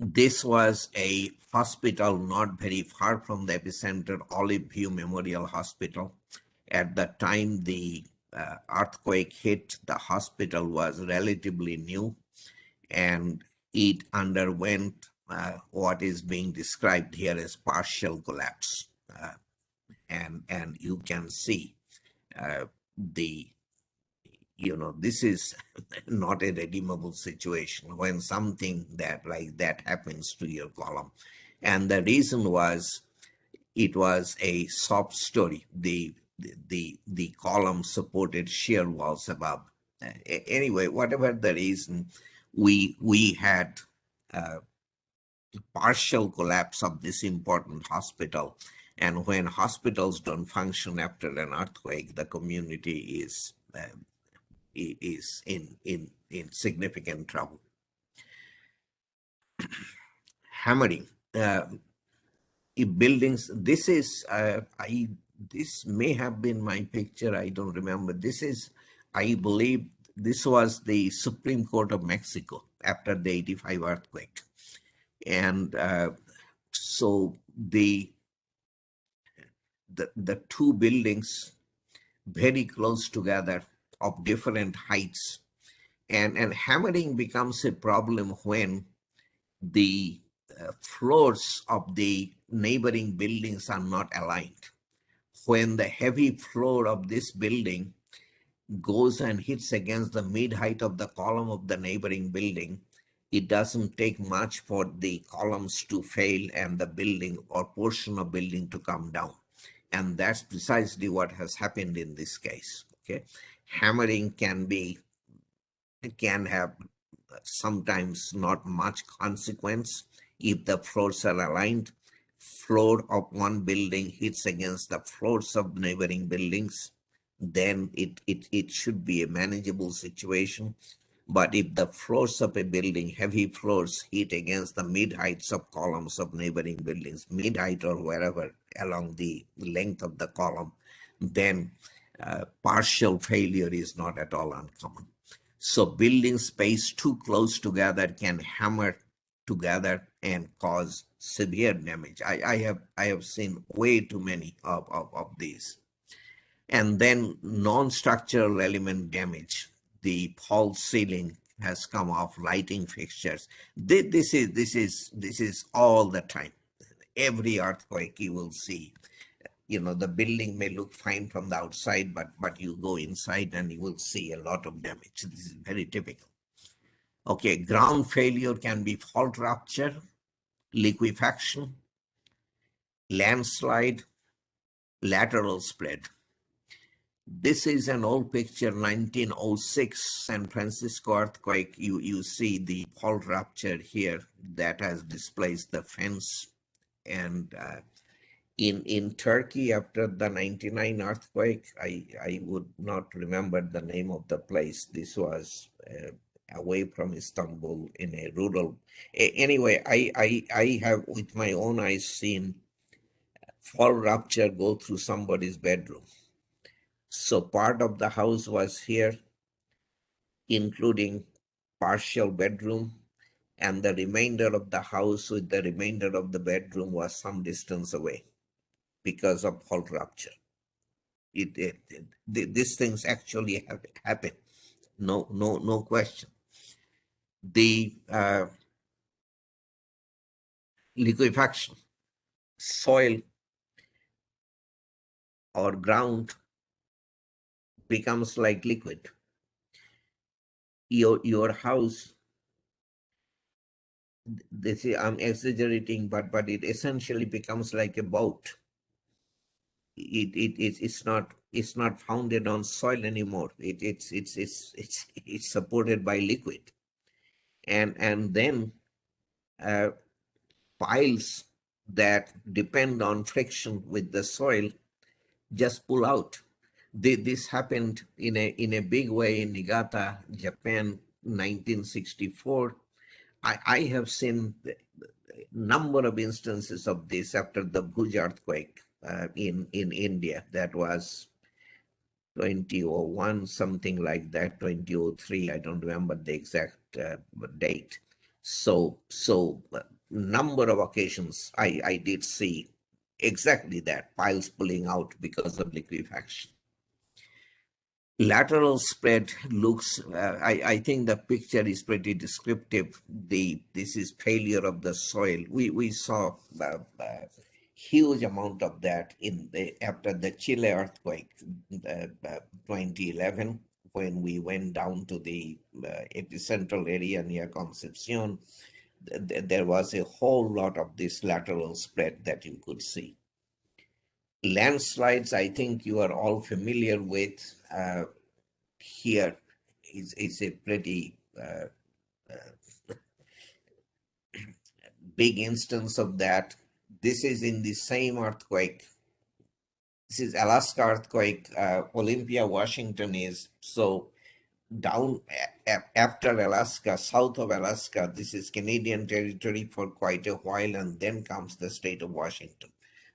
This was a hospital not very far from the epicenter, Olive View Memorial Hospital. At the time the earthquake hit, the hospital was relatively new, and it underwent what is being described here as partial collapse. And you can see this is not a redeemable situation when something like that happens to your column. And the reason was, it was a soft story. The column supported shear walls above. Anyway, whatever the reason, we had partial collapse of this important hospital. And when hospitals don't function after an earthquake, the community is in significant trouble. Hammering. Buildings. This is this may have been my picture. I don't remember. This is, I believe, this was the Supreme Court of Mexico after the 85 earthquake. And so the two buildings very close together of different heights, and hammering becomes a problem when the floors of the neighboring buildings are not aligned. When the heavy floor of this building goes and hits against the mid height of the column of the neighboring building, it doesn't take much for the columns to fail and the building or portion of building to come down. And that's precisely what has happened in this case. Okay, hammering can have sometimes not much consequence if the floors are aligned. Floor of one building hits against the floors of neighboring buildings, then it should be a manageable situation. But if the floors of a building, heavy floors, hit against the mid heights of columns of neighboring buildings, mid height or wherever along the length of the column, then partial failure is not at all uncommon. So buildings spaced too close together can hammer together and cause severe damage. I have seen way too many of these. And then non-structural element damage. The false ceiling has come off, lighting fixtures. This is all the time. Every earthquake you will see, the building may look fine from the outside, but you go inside and you will see a lot of damage. This is very typical. Okay, ground failure can be fault rupture, liquefaction, landslide, lateral spread. This is an old picture, 1906 San Francisco earthquake. You see the fault rupture here that has displaced the fence. And in Turkey, after the 99 earthquake, I would not remember the name of the place. This was away from Istanbul in a rural. Anyway, I have with my own eyes seen fault rupture go through somebody's bedroom. So part of the house was here, including partial bedroom, and the remainder of the house with the remainder of the bedroom was some distance away because of fault rupture. These things actually have happened. No question. The liquefaction, soil or ground becomes like liquid. Your house, this is, I'm exaggerating, but it essentially becomes like a boat. It's not founded on soil anymore. It's supported by liquid, and then piles that depend on friction with the soil just pull out. This happened in a big way in Niigata, Japan, 1964. I have seen a number of instances of this after the Bhuj earthquake in India. That was 2001, something like that, 2003. I don't remember the exact date. So number of occasions I did see exactly that, piles pulling out because of liquefaction. Lateral spread looks, I think the picture is pretty descriptive. This is failure of the soil. We saw huge amount of that after the Chile earthquake, 2011, when we went down to the epicentral area near Concepcion. There was a whole lot of this lateral spread that you could see. Landslides, I think you are all familiar with. Here is a pretty big instance of that. This is in the same earthquake. This is Alaska earthquake. Olympia, Washington is so down after Alaska, south of Alaska. This is Canadian territory for quite a while, and then comes the state of Washington.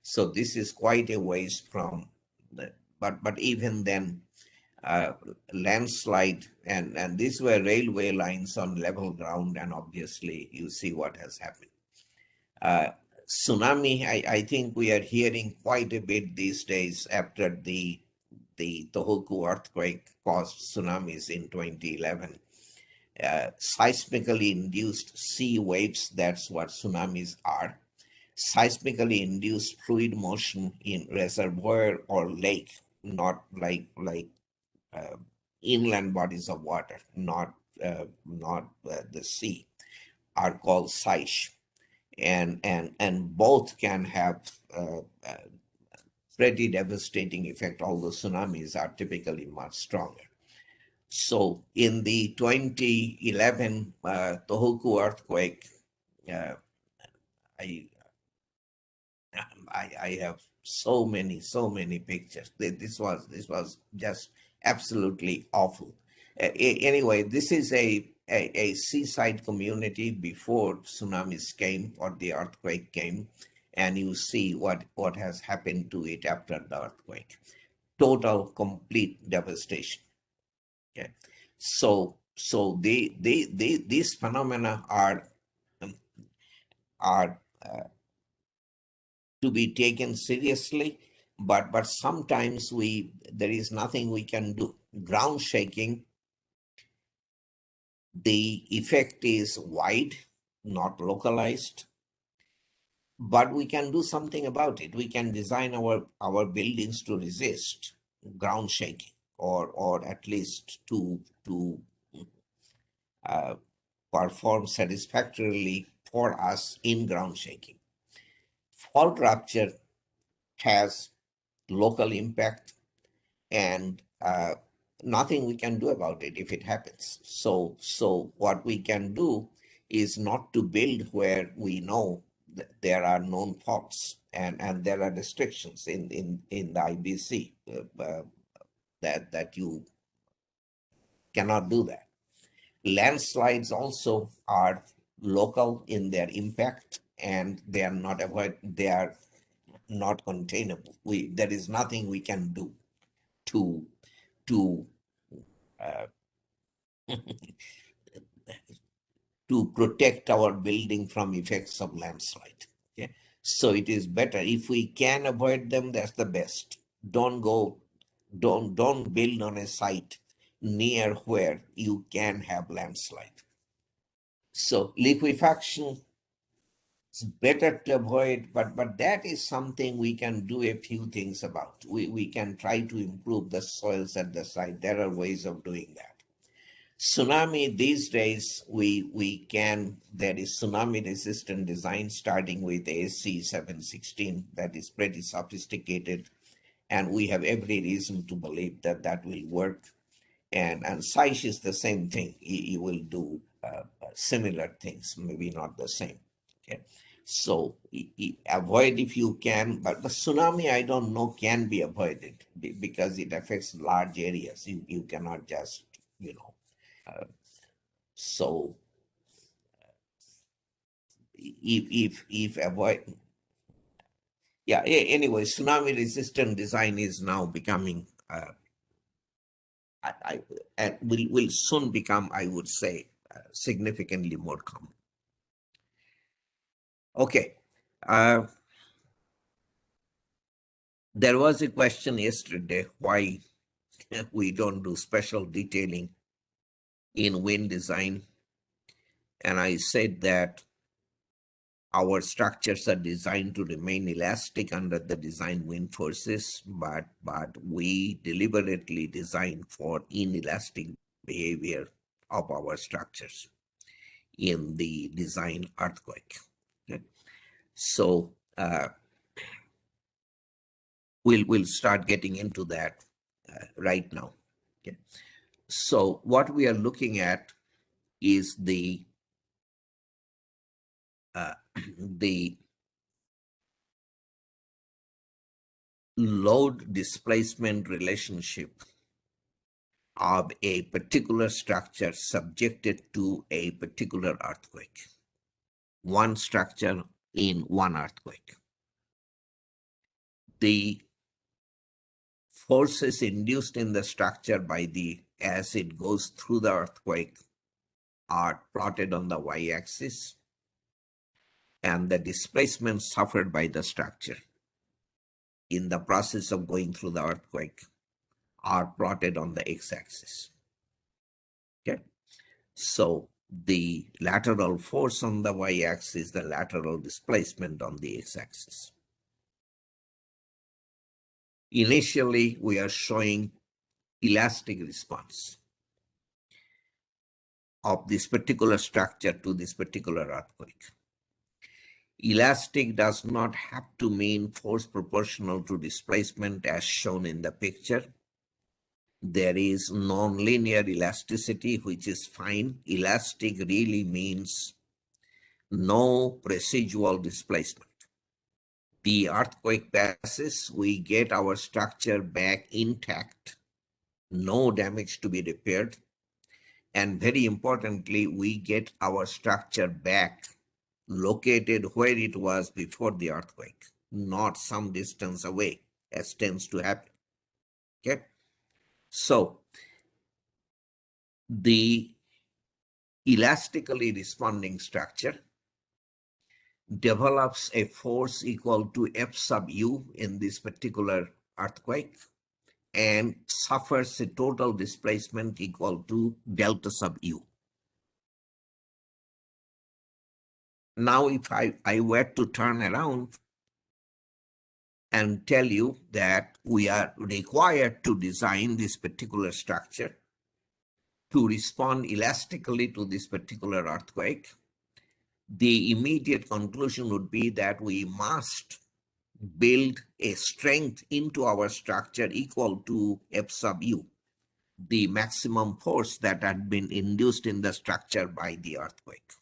So this is quite a ways from, but even then, landslide, and these were railway lines on level ground, and obviously you see what has happened. Tsunami, I think we are hearing quite a bit these days after the Tohoku earthquake caused tsunamis in 2011. Seismically induced sea waves, that's what tsunamis are. Seismically induced fluid motion in reservoir or lake, not like inland bodies of water, not the sea, are called seiche, and both can have pretty devastating effect, although tsunamis are typically much stronger. So in the 2011 Tohoku earthquake, I have so many pictures. This was just absolutely awful. Anyway, this is a seaside community before tsunamis came or the earthquake came, and you see what has happened to it after the earthquake. Total, complete devastation. Okay, so these phenomena are to be taken seriously, but sometimes there is nothing we can do. Ground shaking, the effect is wide, not localized, but we can do something about it. We can design our buildings to resist ground shaking, or at least to perform satisfactorily for us in ground shaking. Fault rupture has local impact, and nothing we can do about it if it happens. So what we can do is not to build where we know that there are known faults and there are restrictions in the IBC that you cannot do that. Landslides also are local in their impact, and they are not containable. There is nothing we can do to to protect our building from effects of landslide. Okay? So it is better if we can avoid them. That's the best. Don't build on a site near where you can have landslide. So liquefaction is better to avoid, but that is something we can do a few things about. We can try to improve the soils at the site. There are ways of doing that. Tsunami these days, there is tsunami resistant design starting with ASC 716 that is pretty sophisticated, and we have every reason to believe that that will work. And SAISH is the same thing. You will do similar things, maybe not the same. Okay. So avoid if you can, but the tsunami, I don't know, can be avoided because it affects large areas. You cannot just, so if avoid, yeah. Anyway, tsunami resistant design is now becoming, and will soon become, I would say, significantly more common. Okay. There was a question yesterday why we don't do special detailing in wind design. And I said that our structures are designed to remain elastic under the design wind forces, but we deliberately design for inelastic behavior of our structures in the design earthquake. Okay. So we'll start getting into that right now. Okay. So what we are looking at is the load displacement relationship of a particular structure subjected to a particular earthquake. One structure in one earthquake. The forces induced in the structure as it goes through the earthquake are plotted on the y-axis, and the displacement suffered by the structure in the process of going through the earthquake are plotted on the x-axis. Okay, so the lateral force on the y-axis, the lateral displacement on the x-axis. Initially, we are showing elastic response of this particular structure to this particular earthquake. Elastic does not have to mean force proportional to displacement as shown in the picture. There is nonlinear elasticity, which is fine. Elastic really means no residual displacement. The earthquake passes, we get our structure back intact, no damage to be repaired. And very importantly, we get our structure back located where it was before the earthquake, not some distance away, as tends to happen. Okay, so the elastically responding structure develops a force equal to F sub u in this particular earthquake and suffers a total displacement equal to delta sub u. Now, if I were to turn around and tell you that we are required to design this particular structure to respond elastically to this particular earthquake, the immediate conclusion would be that we must build a strength into our structure equal to F sub u, the maximum force that had been induced in the structure by the earthquake.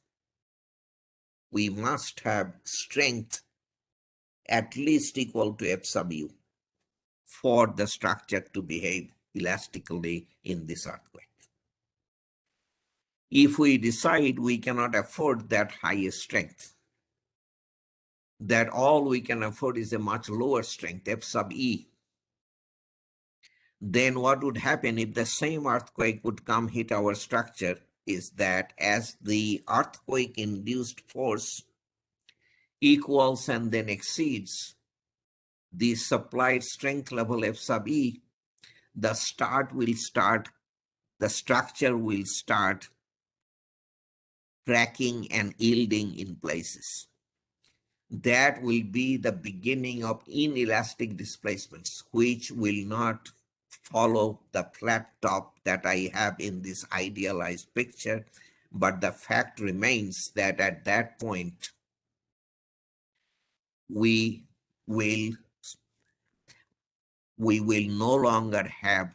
We must have strength at least equal to F sub u for the structure to behave elastically in this earthquake. If we decide we cannot afford that high strength, that all we can afford is a much lower strength, F sub e, then what would happen if the same earthquake would come hit our structure is that as the earthquake-induced force equals and then exceeds the supplied strength level F sub e, the structure will start cracking and yielding in places. That will be the beginning of inelastic displacements, which will not follow the flat top that I have in this idealized picture, but the fact remains that at that point, we will no longer have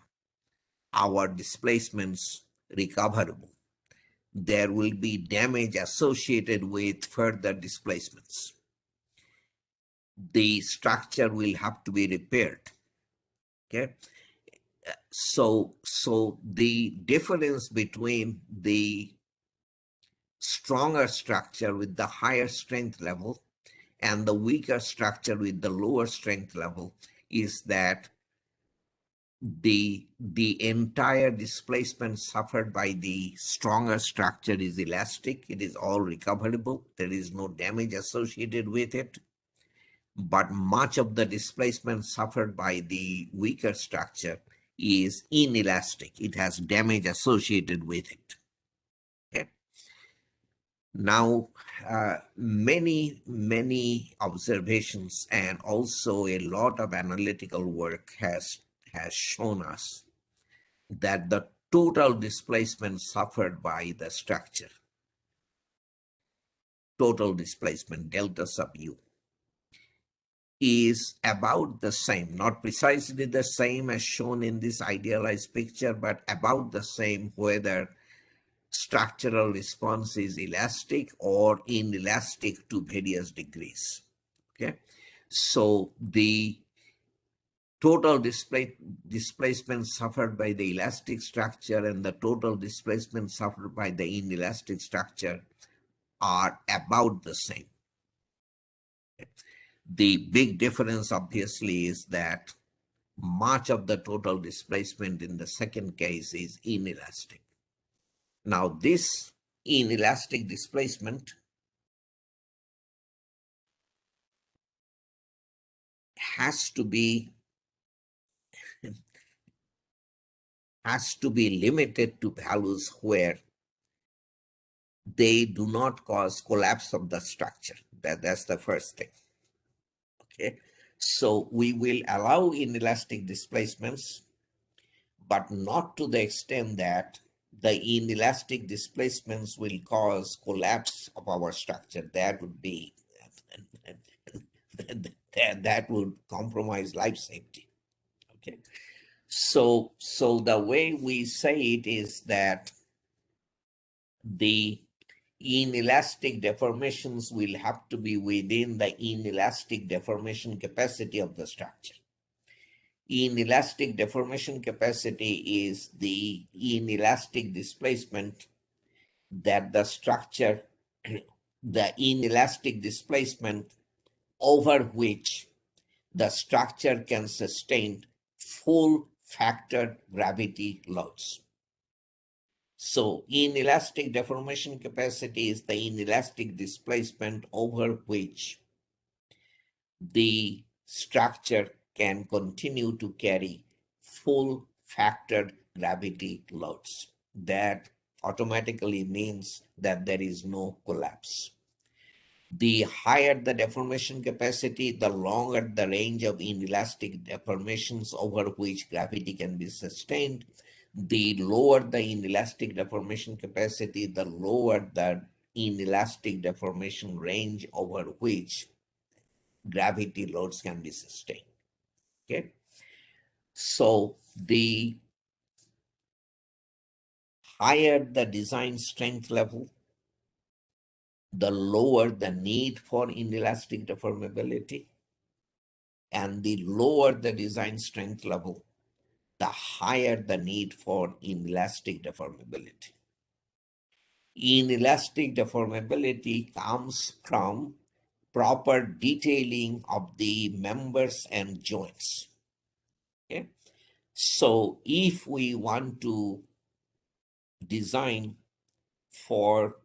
our displacements recoverable. There will be damage associated with further displacements. The structure will have to be repaired. Okay. So the difference between the stronger structure with the higher strength level and the weaker structure with the lower strength level is that the entire displacement suffered by the stronger structure is elastic. It is all recoverable. There is no damage associated with it. But much of the displacement suffered by the weaker structure is inelastic. It has damage associated with it. Okay. Now, many observations and also a lot of analytical work has shown us that the total displacement suffered by the structure, total displacement delta sub u, is about the same, not precisely the same as shown in this idealized picture, but about the same whether structural response is elastic or inelastic to various degrees. Okay, so the total displacement suffered by the elastic structure and the total displacement suffered by the inelastic structure are about the same. The big difference, obviously, is that much of the total displacement in the second case is inelastic. Now, this inelastic displacement has to be limited to values where they do not cause collapse of the structure. That's the first thing. Okay, so we will allow inelastic displacements, but not to the extent that the inelastic displacements will cause collapse of our structure. That would be that would compromise life safety. Okay, so the way we say it is that the inelastic deformations will have to be within the inelastic deformation capacity of the structure. Inelastic deformation capacity is the inelastic displacement that the structure, the inelastic displacement over which the structure can sustain full factored gravity loads. So inelastic deformation capacity is the inelastic displacement over which the structure can continue to carry full factored gravity loads. That automatically means that there is no collapse. The higher the deformation capacity, the longer the range of inelastic deformations over which gravity can be sustained. The lower the inelastic deformation capacity, the lower the inelastic deformation range over which gravity loads can be sustained. Okay. So the higher the design strength level, the lower the need for inelastic deformability, and the lower the design strength level, the higher the need for inelastic deformability. Inelastic deformability comes from proper detailing of the members and joints. Okay? So if we want to design for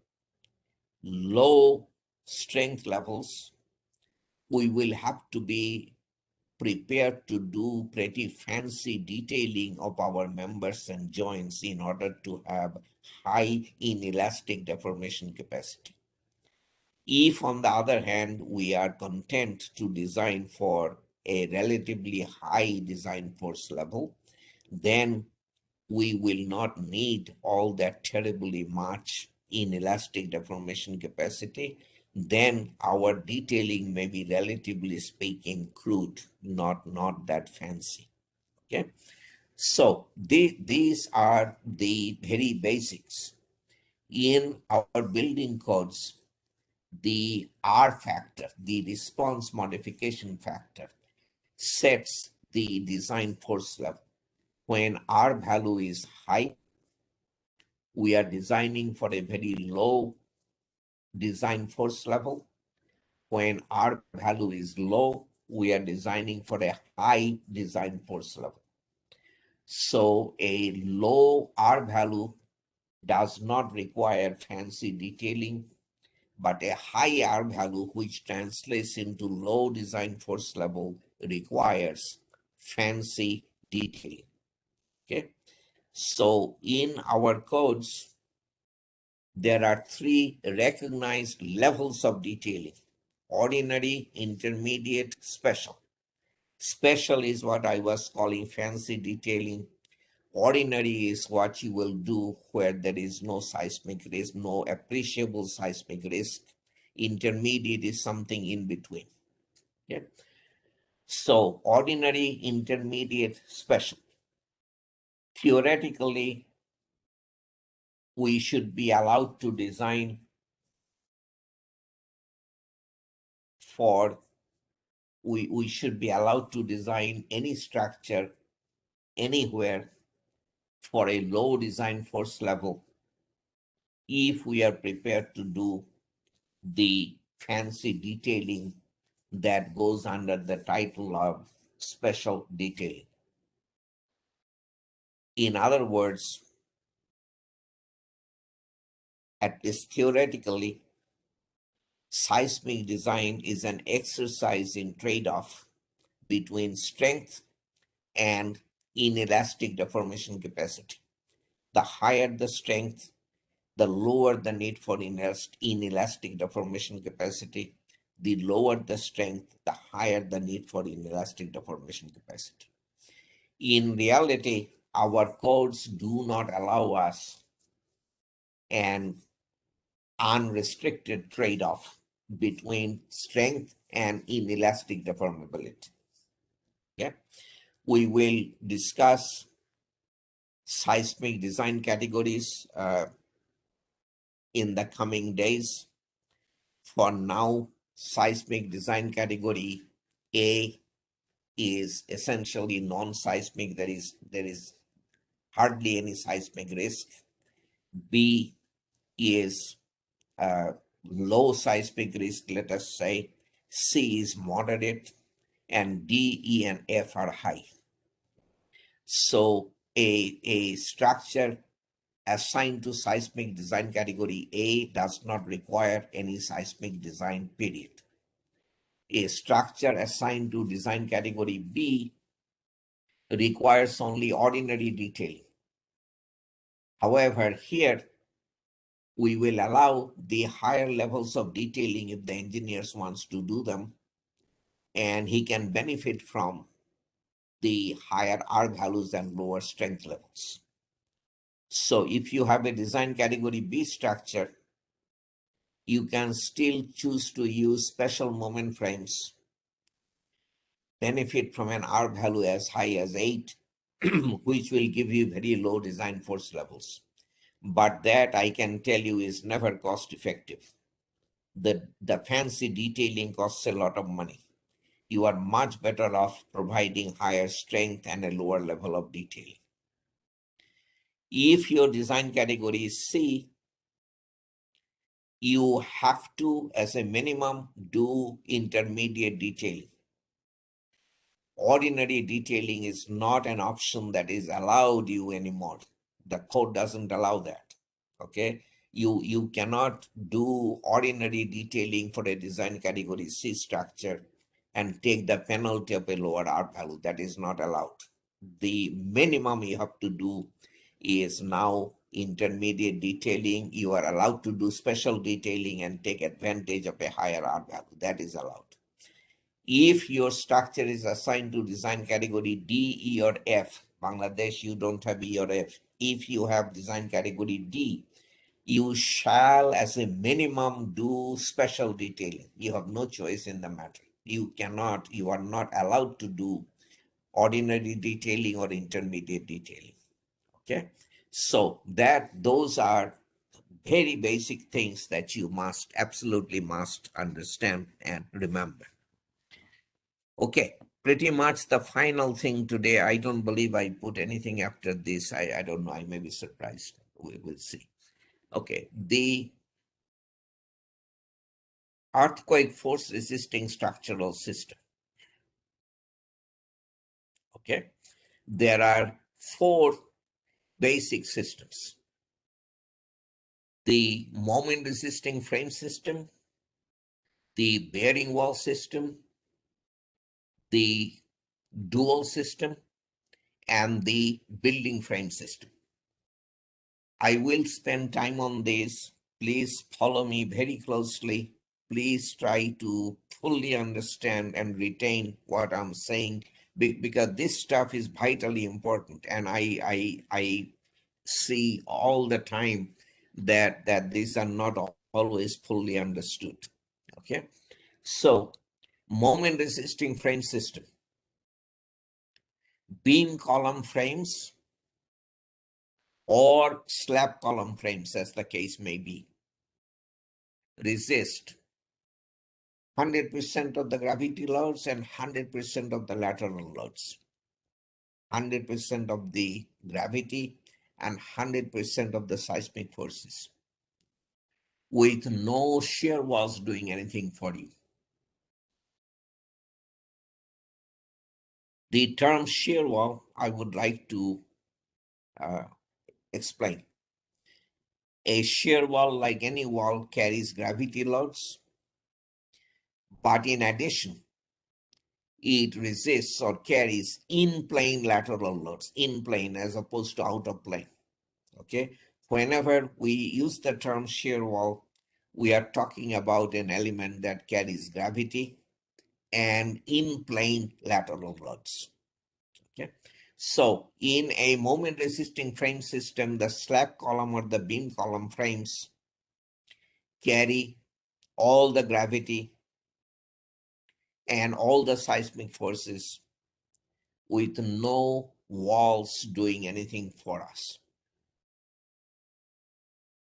low strength levels, we will have to be prepared to do pretty fancy detailing of our members and joints in order to have high inelastic deformation capacity. If, on the other hand, we are content to design for a relatively high design force level, then we will not need all that terribly much inelastic deformation capacity. Then our detailing may be, relatively speaking, crude, not that fancy. Okay, so these are the very basics. In our building codes, the R factor, the response modification factor, sets the design force level. When R value is high, we are designing for a very low design force level. When R value is low, we are designing for a high design force level. So a low R value does not require fancy detailing, but a high R value, which translates into low design force level, requires fancy detailing. Okay, so in our codes, there are three recognized levels of detailing: ordinary, intermediate, special. Special is what I was calling fancy detailing. Ordinary is what you will do where there is no seismic risk, no appreciable seismic risk. Intermediate is something in between. Okay? So ordinary, intermediate, special. Theoretically, we should be allowed to design for, we should be allowed to design any structure anywhere for a low design force level if we are prepared to do the fancy detailing that goes under the title of special detailing. In other words, at least theoretically, seismic design is an exercise in trade-off between strength and inelastic deformation capacity. The higher the strength, the lower the need for inelastic deformation capacity. The lower the strength, the higher the need for inelastic deformation capacity. In reality, our codes do not allow us an unrestricted trade-off between strength and inelastic deformability. Okay? We will discuss seismic design categories in the coming days. For now, seismic design category A is essentially non-seismic. There is hardly any seismic risk. B is low seismic risk, let us say. C is moderate, and D, E, and F are high. So a structure assigned to seismic design category A does not require any seismic design, period. A structure assigned to design category B requires only ordinary detailing. However, here we will allow the higher levels of detailing if the engineers wants to do them, and he can benefit from the higher R values and lower strength levels. So if you have a design category B structure, you can still choose to use special moment frames benefit from an R value as high as 8, which will give you very low design force levels. But that, I can tell you, is never cost effective. The fancy detailing costs a lot of money. You are much better off providing higher strength and a lower level of detailing. If your design category is C, you have to, as a minimum, do intermediate detailing. Ordinary detailing is not an option that is allowed you anymore. The code doesn't allow that. Okay, you cannot do ordinary detailing for a design category C structure and take the penalty of a lower R value. That is not allowed. The minimum you have to do is now intermediate detailing. You are allowed to do special detailing and take advantage of a higher R value. That is allowed. If your structure is assigned to design category D, E, or F, Bangladesh, you don't have E or F. If you have design category D, you shall, as a minimum, do special detailing. You have no choice in the matter. You are not allowed to do ordinary detailing or intermediate detailing. Okay, so those are very basic things that you absolutely must understand and remember. Okay, pretty much the final thing today. I don't believe I put anything after this. I don't know. I may be surprised. We will see. Okay, the earthquake force resisting structural system. Okay, there are 4 basic systems: the moment resisting frame system, the bearing wall system, the dual system, and the building frame system. I will spend time on this. Please follow me very closely. Please try to fully understand and retain what I'm saying, because this stuff is vitally important. And I see all the time that these are not always fully understood. Okay, so moment resisting frame system, beam column frames or slab column frames, as the case may be, resist 100% of the gravity loads and 100% of the lateral loads. 100% of the gravity and 100% of the seismic forces, with no shear walls doing anything for you. The term shear wall, I would like to explain. A shear wall, like any wall, carries gravity loads, but in addition, it resists or carries in-plane lateral loads, in-plane as opposed to out of plane. Okay, whenever we use the term shear wall, we are talking about an element that carries gravity and in-plane lateral loads. Okay, so in a moment resisting frame system, the slab column or the beam column frames carry all the gravity and all the seismic forces with no walls doing anything for us.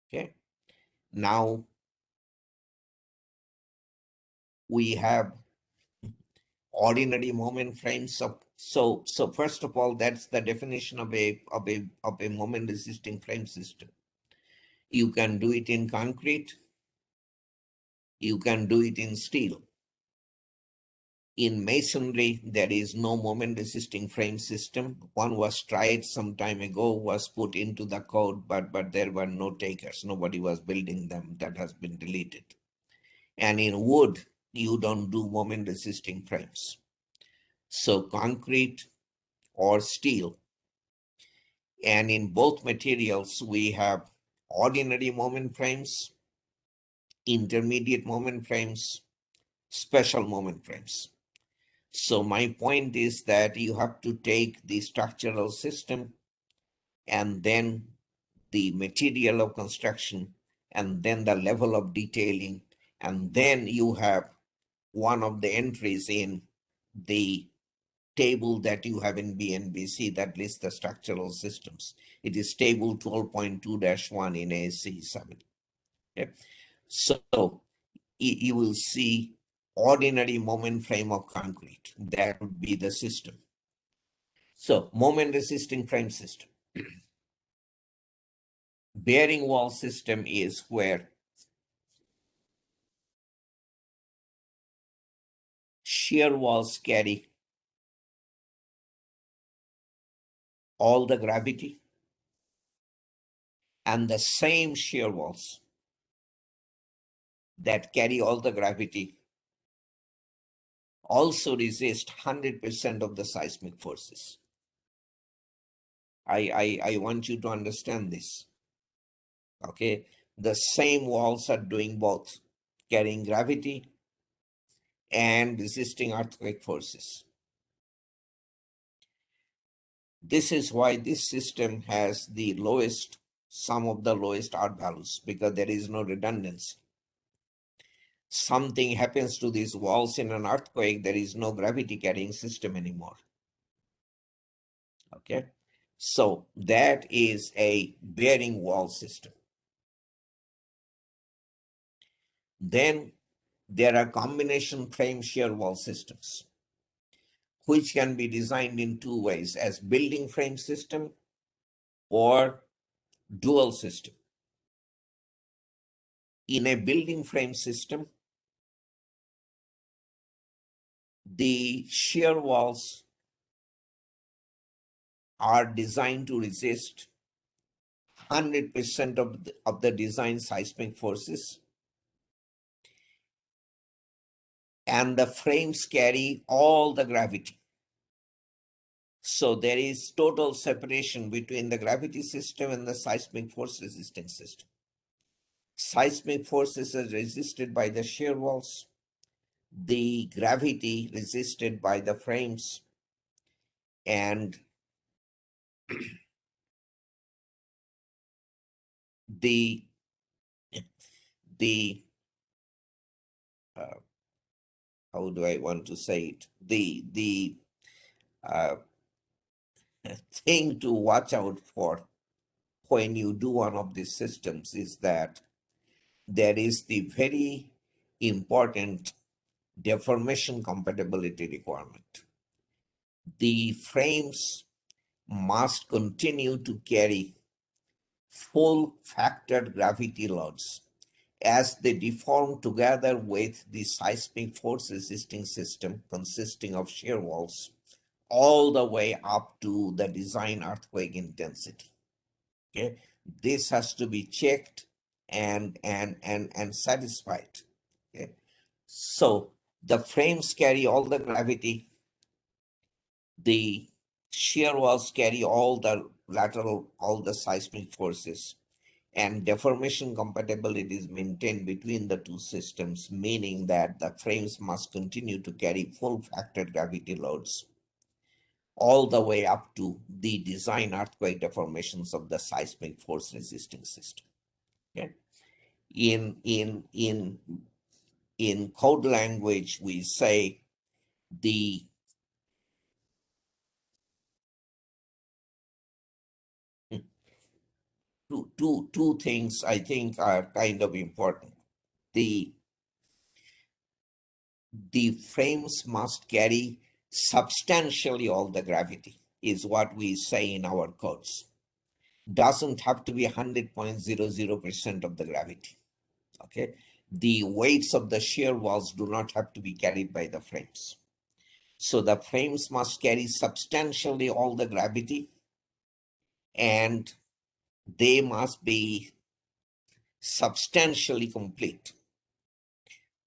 Okay, now we have ordinary moment frames. So first of all, that's the definition of a moment resisting frame system. You can do it in concrete, you can do it in steel. In masonry, there is no moment resisting frame system. One was tried some time ago, was put into the code, but there were no takers. Nobody was building them. That has been deleted. And in wood, you don't do moment resisting frames. So concrete or steel. And in both materials, we have ordinary moment frames, intermediate moment frames, special moment frames. So my point is that you have to take the structural system and then the material of construction and then the level of detailing, and then you have one of the entries in the table that you have in BNBC that lists the structural systems. It is table 12.2-1 in ASCE 7. Okay. So you will see ordinary moment frame of concrete. That would be the system. So moment resisting frame system. Bearing wall system is where shear walls carry all the gravity, and the same shear walls that carry all the gravity also resist 100% of the seismic forces. I want you to understand this. Okay, the same walls are doing both, carrying gravity and resisting earthquake forces. This is why this system has the lowest, some of the lowest R values, because there is no redundancy. Something happens to these walls in an earthquake, there is no gravity carrying system anymore. Okay, so that is a bearing wall system. Then there are combination frame shear wall systems, which can be designed in two ways, as building frame system or dual system. In a building frame system, the shear walls are designed to resist 100% of the design seismic forces, and the frames carry all the gravity. So there is total separation between the gravity system and the seismic force resisting system. Seismic forces are resisted by the shear walls, the gravity resisted by the frames, and the how do I want to say it? The thing to watch out for when you do one of these systems is that there is the very important deformation compatibility requirement. The frames must continue to carry full factored gravity loads as they deform together with the seismic force resisting system consisting of shear walls all the way up to the design earthquake intensity. Okay, this has to be checked and satisfied. Okay, so the frames carry all the gravity, the shear walls carry all the lateral, all the seismic forces, and deformation compatibility is maintained between the two systems, meaning that the frames must continue to carry full factored gravity loads all the way up to the design earthquake deformations of the seismic force resisting system. Okay, in code language we say the two things I think are kind of important. The frames must carry substantially all the gravity is what we say in our codes. Doesn't have to be 100.00% of the gravity. Okay, the weights of the shear walls do not have to be carried by the frames. So the frames must carry substantially all the gravity, and they must be substantially complete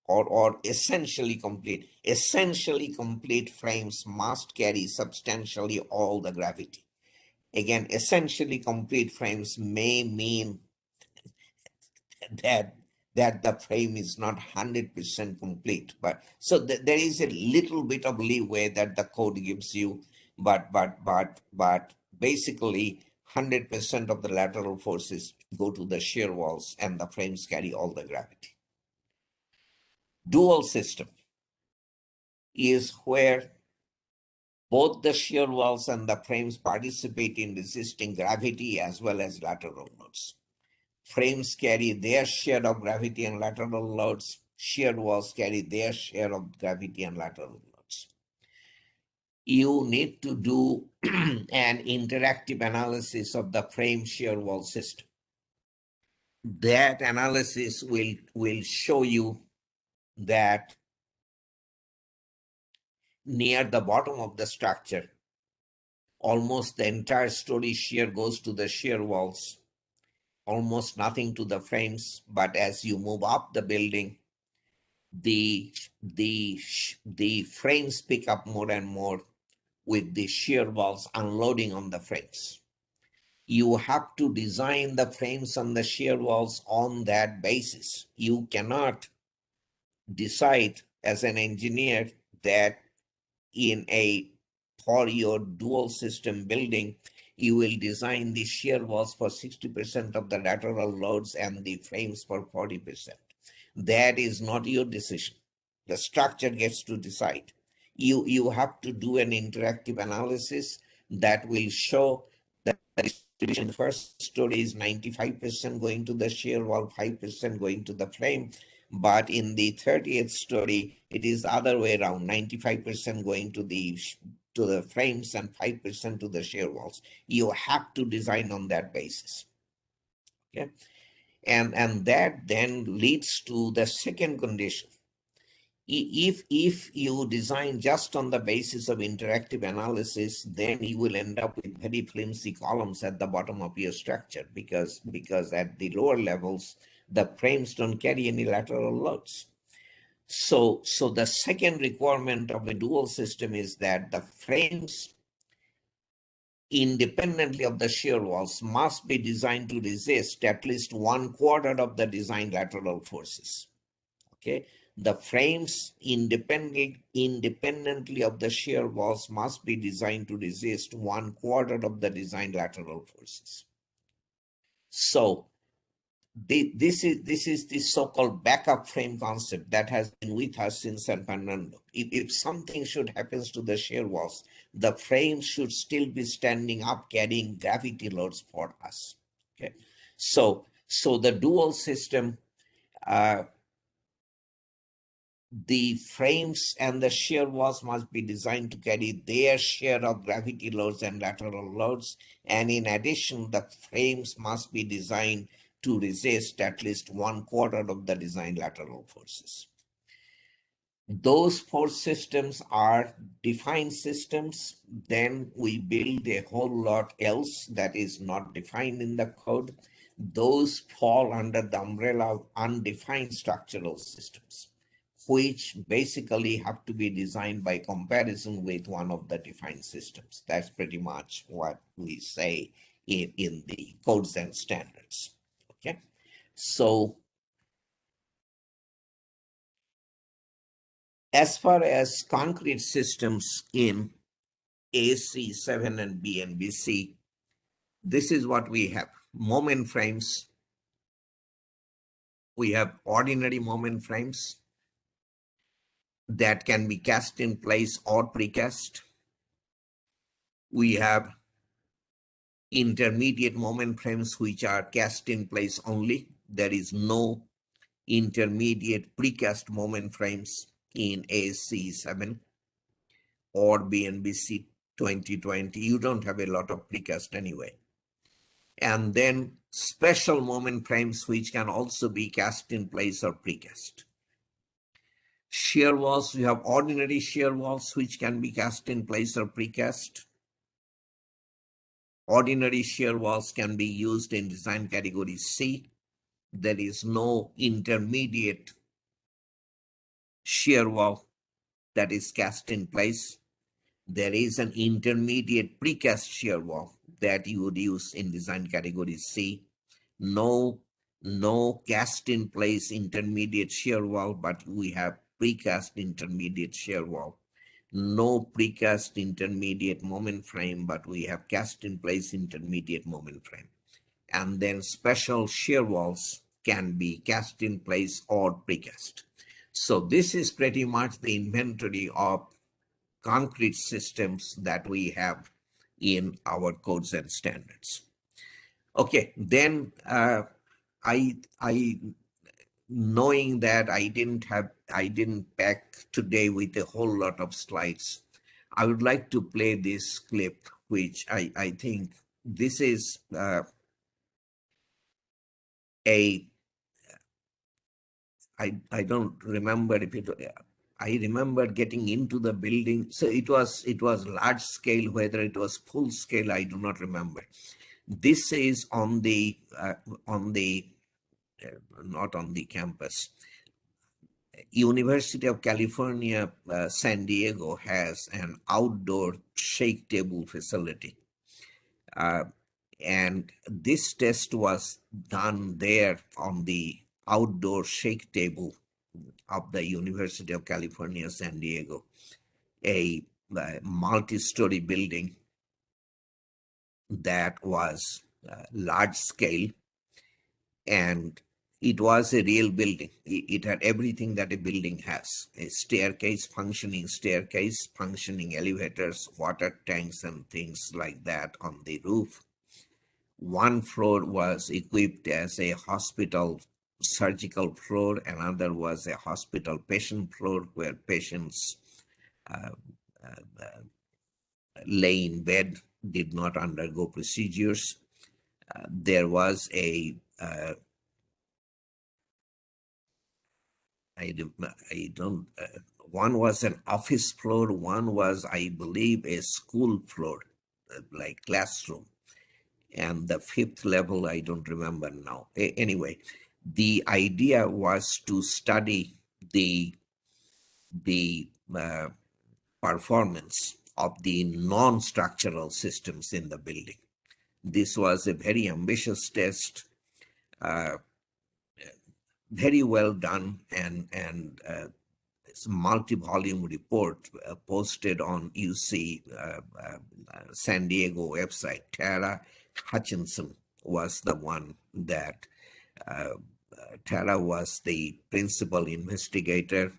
or essentially complete. Essentially complete frames must carry substantially all the gravity. Again, essentially complete frames may mean that the frame is not 100% complete, but so there is a little bit of leeway that the code gives you, but basically 100% of the lateral forces go to the shear walls and the frames carry all the gravity. Dual system is where Both the shear walls and the frames participate in resisting gravity as well as lateral loads. Frames carry their share of gravity and lateral loads. Shear walls carry their share of gravity and lateral loads. You need to do an interactive analysis of the frame shear wall system. That analysis will show you that near the bottom of the structure, almost the entire story shear goes to the shear walls, almost nothing to the frames. But as you move up the building, the frames pick up more and more with the shear walls unloading on the frames. You have to design the frames and the shear walls on that basis. You cannot decide as an engineer that for your dual system building, you will design the shear walls for 60% of the lateral loads and the frames for 40%. That is not your decision. The structure gets to decide. You have to do an interactive analysis that will show that the distribution in the first story is 95% going to the shear wall, 5% going to the frame. But in the 30th story, it is the other way around, 95% going to the frames and 5% to the shear walls. You have to design on that basis. Okay. And that then leads to the second condition. If you design just on the basis of interactive analysis, then you will end up with very flimsy columns at the bottom of your structure because at the lower levels, the frames don't carry any lateral loads. So the second requirement of a dual system is that the frames, independently of the shear walls, must be designed to resist at least 1/4 of the design lateral forces. Okay, the frames independently of the shear walls must be designed to resist 1/4 of the design lateral forces. So this is the so-called backup frame concept that has been with us since San Fernando. If something should happen to the shear walls, the frame should still be standing up carrying gravity loads for us. Okay, so the dual system, the frames and the shear walls must be designed to carry their share of gravity loads and lateral loads. And in addition, the frames must be designed to resist at least 1/4 of the design lateral forces. Those force systems are defined systems. Then we build a whole lot else that is not defined in the code. Those fall under the umbrella of undefined structural systems, which basically have to be designed by comparison with one of the defined systems. That's pretty much what we say in the codes and standards. Okay, so as far as concrete systems in AC7 and BNBC, this is what we have. Moment frames. We have ordinary moment frames that can be cast in place or precast. We have intermediate moment frames which are cast in place only. There is no intermediate precast moment frames in AC7 or BNBC 2020. You don't have a lot of precast anyway. And then special moment frames which can also be cast in place or precast. Shear walls, we have ordinary shear walls which can be cast in place or precast. Ordinary shear walls can be used in design category C. There is no intermediate shear wall that is cast in place. There is an intermediate precast shear wall that you would use in design category C. No cast in place intermediate shear wall, but we have precast intermediate shear wall. No precast intermediate moment frame, but we have cast in place intermediate moment frame. And then special shear walls can be cast in place or precast. So this is pretty much the inventory of concrete systems that we have in our codes and standards. Okay, then I knowing that I didn't pack today with a whole lot of slides, I would like to play this clip, which I think this is I don't remember if it. I remember getting into the building. So it was large scale. Whether it was full scale, I do not remember. This is on the not on the campus. University of California, San Diego has an outdoor shake table facility. And this test was done there on the outdoor shake table of the University of California, San Diego, a multi-story building that was large scale, and it was a real building. It had everything that a building has: a staircase, functioning elevators, water tanks, and things like that on the roof. One floor was equipped as a hospital surgical floor, another was a hospital patient floor where patients lay in bed, did not undergo procedures. There was one was an office floor, one was, I believe, a school floor, like classroom. And the fifth level, I don't remember now. Anyway, the idea was to study the performance of the non-structural systems in the building. This was a very ambitious test, very well done, and it's a multi-volume report posted on UC San Diego website. Tara Hutchinson was the one that Tara was the principal investigator.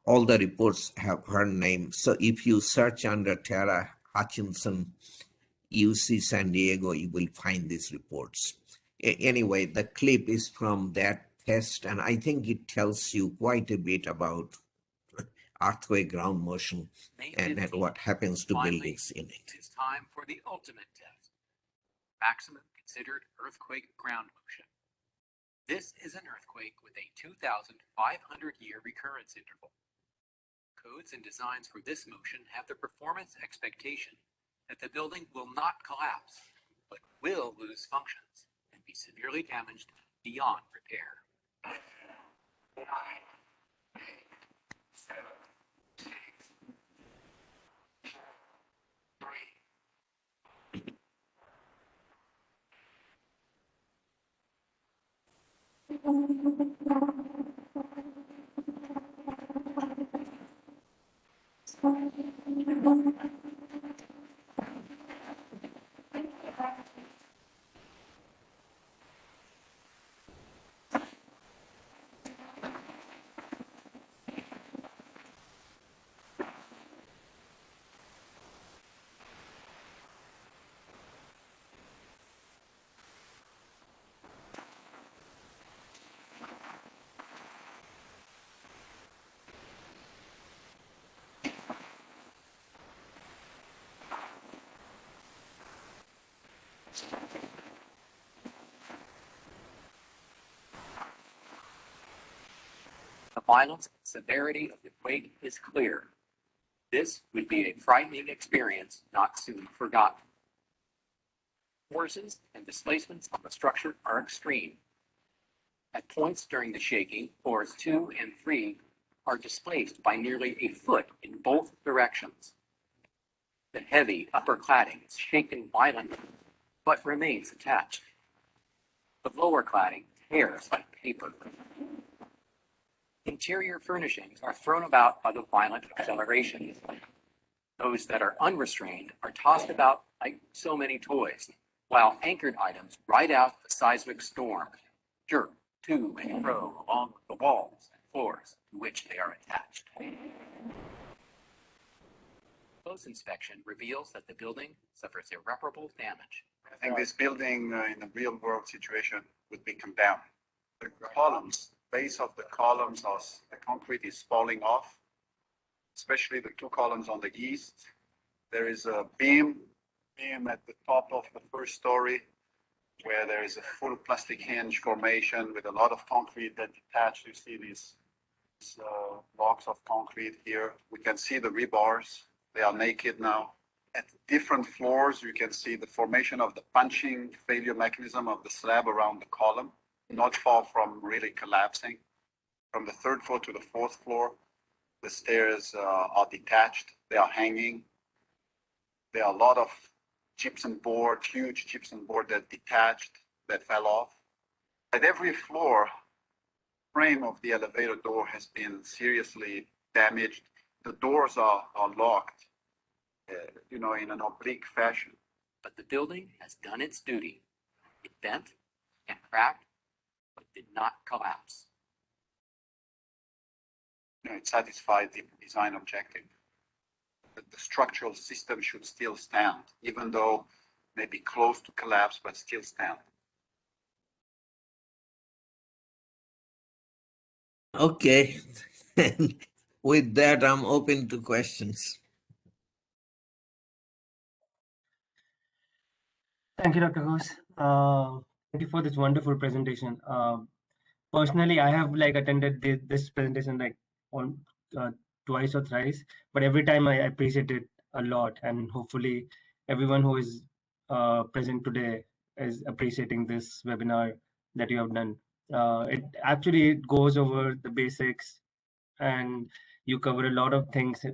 All the reports have her name. So if you search under Tara Hutchinson, UC San Diego, you will find these reports. Anyway, the clip is from that test, and I think it tells you quite a bit about earthquake ground motion and what happens to buildings in it. It's time for the ultimate test. Maximum considered earthquake ground motion. This is an earthquake with a 2,500-year recurrence interval. Codes and designs for this motion have the performance expectation that the building will not collapse, but will lose functions and be severely damaged beyond repair. 9, 8, 7, 6, 5, 4, 3. The violence and severity of the quake is clear. This would be a frightening experience not soon forgotten. Forces and displacements on the structure are extreme. At points during the shaking, floors 2 and 3 are displaced by nearly a foot in both directions. The heavy upper cladding is shaken violently, but remains attached. The lower cladding tears like paper. Interior furnishings are thrown about by the violent acceleration. Those that are unrestrained are tossed about like so many toys, while anchored items ride out the seismic storm, jerked to and fro along the walls and floors to which they are attached. close inspection reveals that the building suffers irreparable damage. I think this building in a real world situation would be condemned. The columns, base of the columns, the concrete is falling off, especially the two columns on the east. There is a beam at the top of the first story where there is a full plastic hinge formation with a lot of concrete that detached. You see these blocks of concrete here. We can see the rebars. They are naked now. At different floors, you can see the formation of the punching failure mechanism of the slab around the column, not far from really collapsing. From the third floor to the fourth floor, the stairs are detached. They are hanging. There are a lot of gypsum board, huge gypsum board that detached, that fell off. At every floor, frame of the elevator door has been seriously damaged. The doors are locked, in an oblique fashion. But the building has done its duty. It bent and cracked, but did not collapse. It satisfied the design objective. The structural system should still stand, even though maybe close to collapse, but still stand. Okay. With that, I'm open to questions. Thank you, Dr. Ghosh. Thank you for this wonderful presentation. Personally, I have attended this presentation on twice or thrice, but every time I appreciate it a lot, and hopefully everyone who is present today is appreciating this webinar that you have done. It goes over the basics, and you cover a lot of things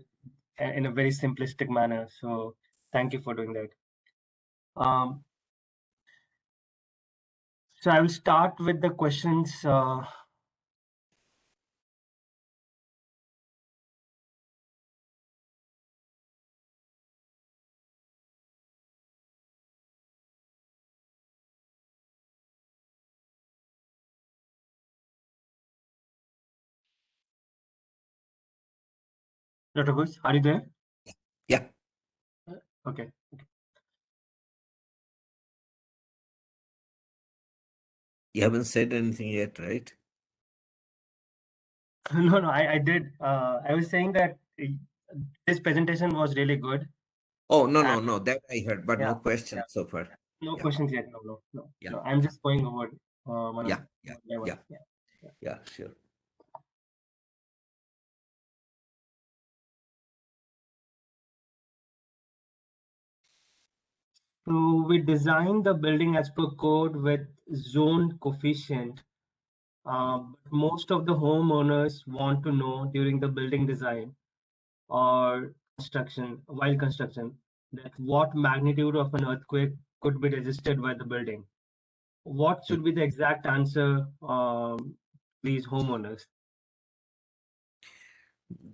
in a very simplistic manner. So thank you for doing that. So I will start with the questions. Dr. Ghosh, are you there? Yeah. Okay. You haven't said anything yet, right? No, I did. I was saying that this presentation was really good. Oh, no, that I heard, but no Yeah, questions yeah. so far. No Yeah. questions yet. No. Yeah. No, I'm just going over one Yeah, by one. yeah, sure. So we designed the building as per code with zone coefficient. Most of the homeowners want to know during the building design or while construction, that what magnitude of an earthquake could be registered by the building. What should be the exact answer, these homeowners?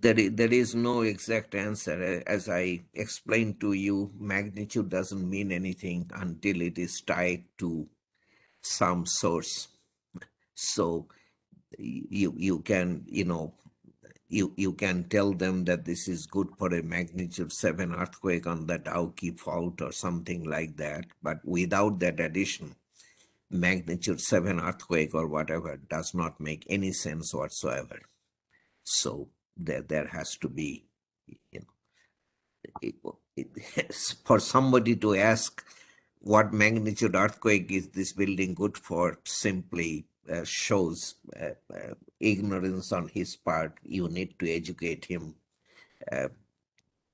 There is no exact answer. As I explained to you, magnitude doesn't mean anything until it is tied to some source. So you can, you can tell them that this is good for a magnitude 7 earthquake on the Dauki fault or something like that. But without that addition, magnitude 7 earthquake or whatever does not make any sense whatsoever. So there has to be, for somebody to ask what magnitude earthquake is this building good for simply shows ignorance on his part. You need to educate him,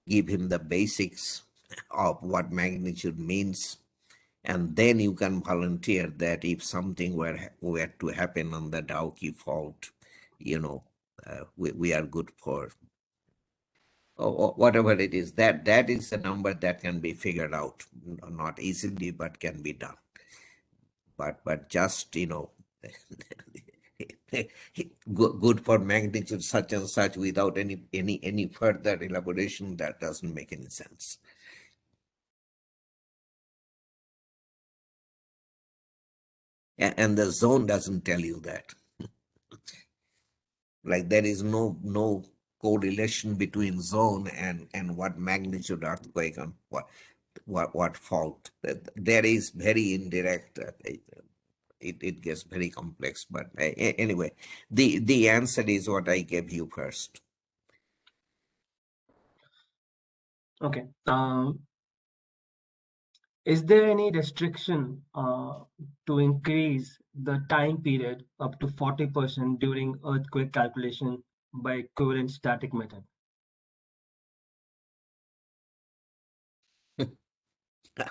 give him the basics of what magnitude means, and then you can volunteer that if something were to happen on the Dauki fault, we are good for, or whatever it is. That is a number that can be figured out, not easily, but can be done. But just good for magnitude such and such without any further elaboration, that doesn't make any sense. And the zone doesn't tell you that. Like there is no correlation between zone and what magnitude earthquake and what fault. There is very indirect. It gets very complex, but anyway, the answer is what I gave you first. Okay. Is there any restriction to increase the time period up to 40% during earthquake calculation by equivalent static method?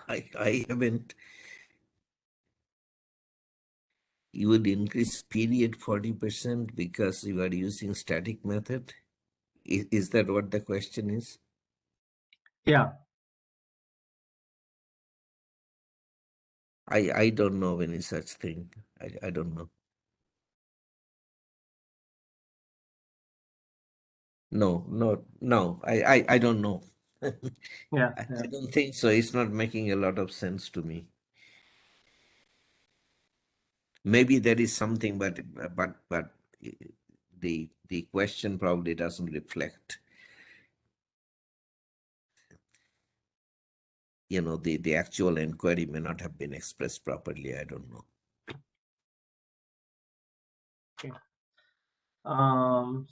I haven't. You would increase period 40% because you are using static method. Is that what the question is? Yeah. I don't know of any such thing. I don't know. No. I don't know. Yeah. I don't think so. It's not making a lot of sense to me. Maybe there is something, but the question probably doesn't reflect, the actual inquiry may not have been expressed properly. I don't know. Okay.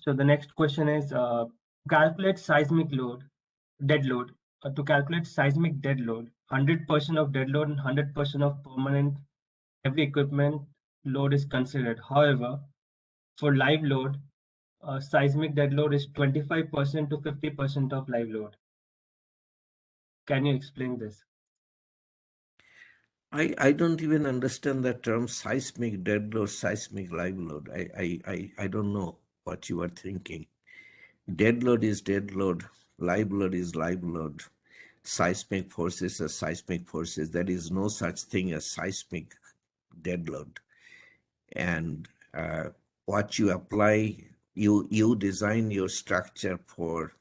So the next question is calculate seismic load, dead load. To calculate seismic dead load, 100% of dead load and 100% of permanent heavy equipment load is considered. However, for live load, seismic dead load is 25% to 50% of live load. Can you explain this? I don't even understand the term seismic dead load, seismic live load. I don't know what you are thinking. Dead load is dead load, live load is live load, seismic forces are seismic forces. There is no such thing as seismic dead load. And what you apply, you design your structure for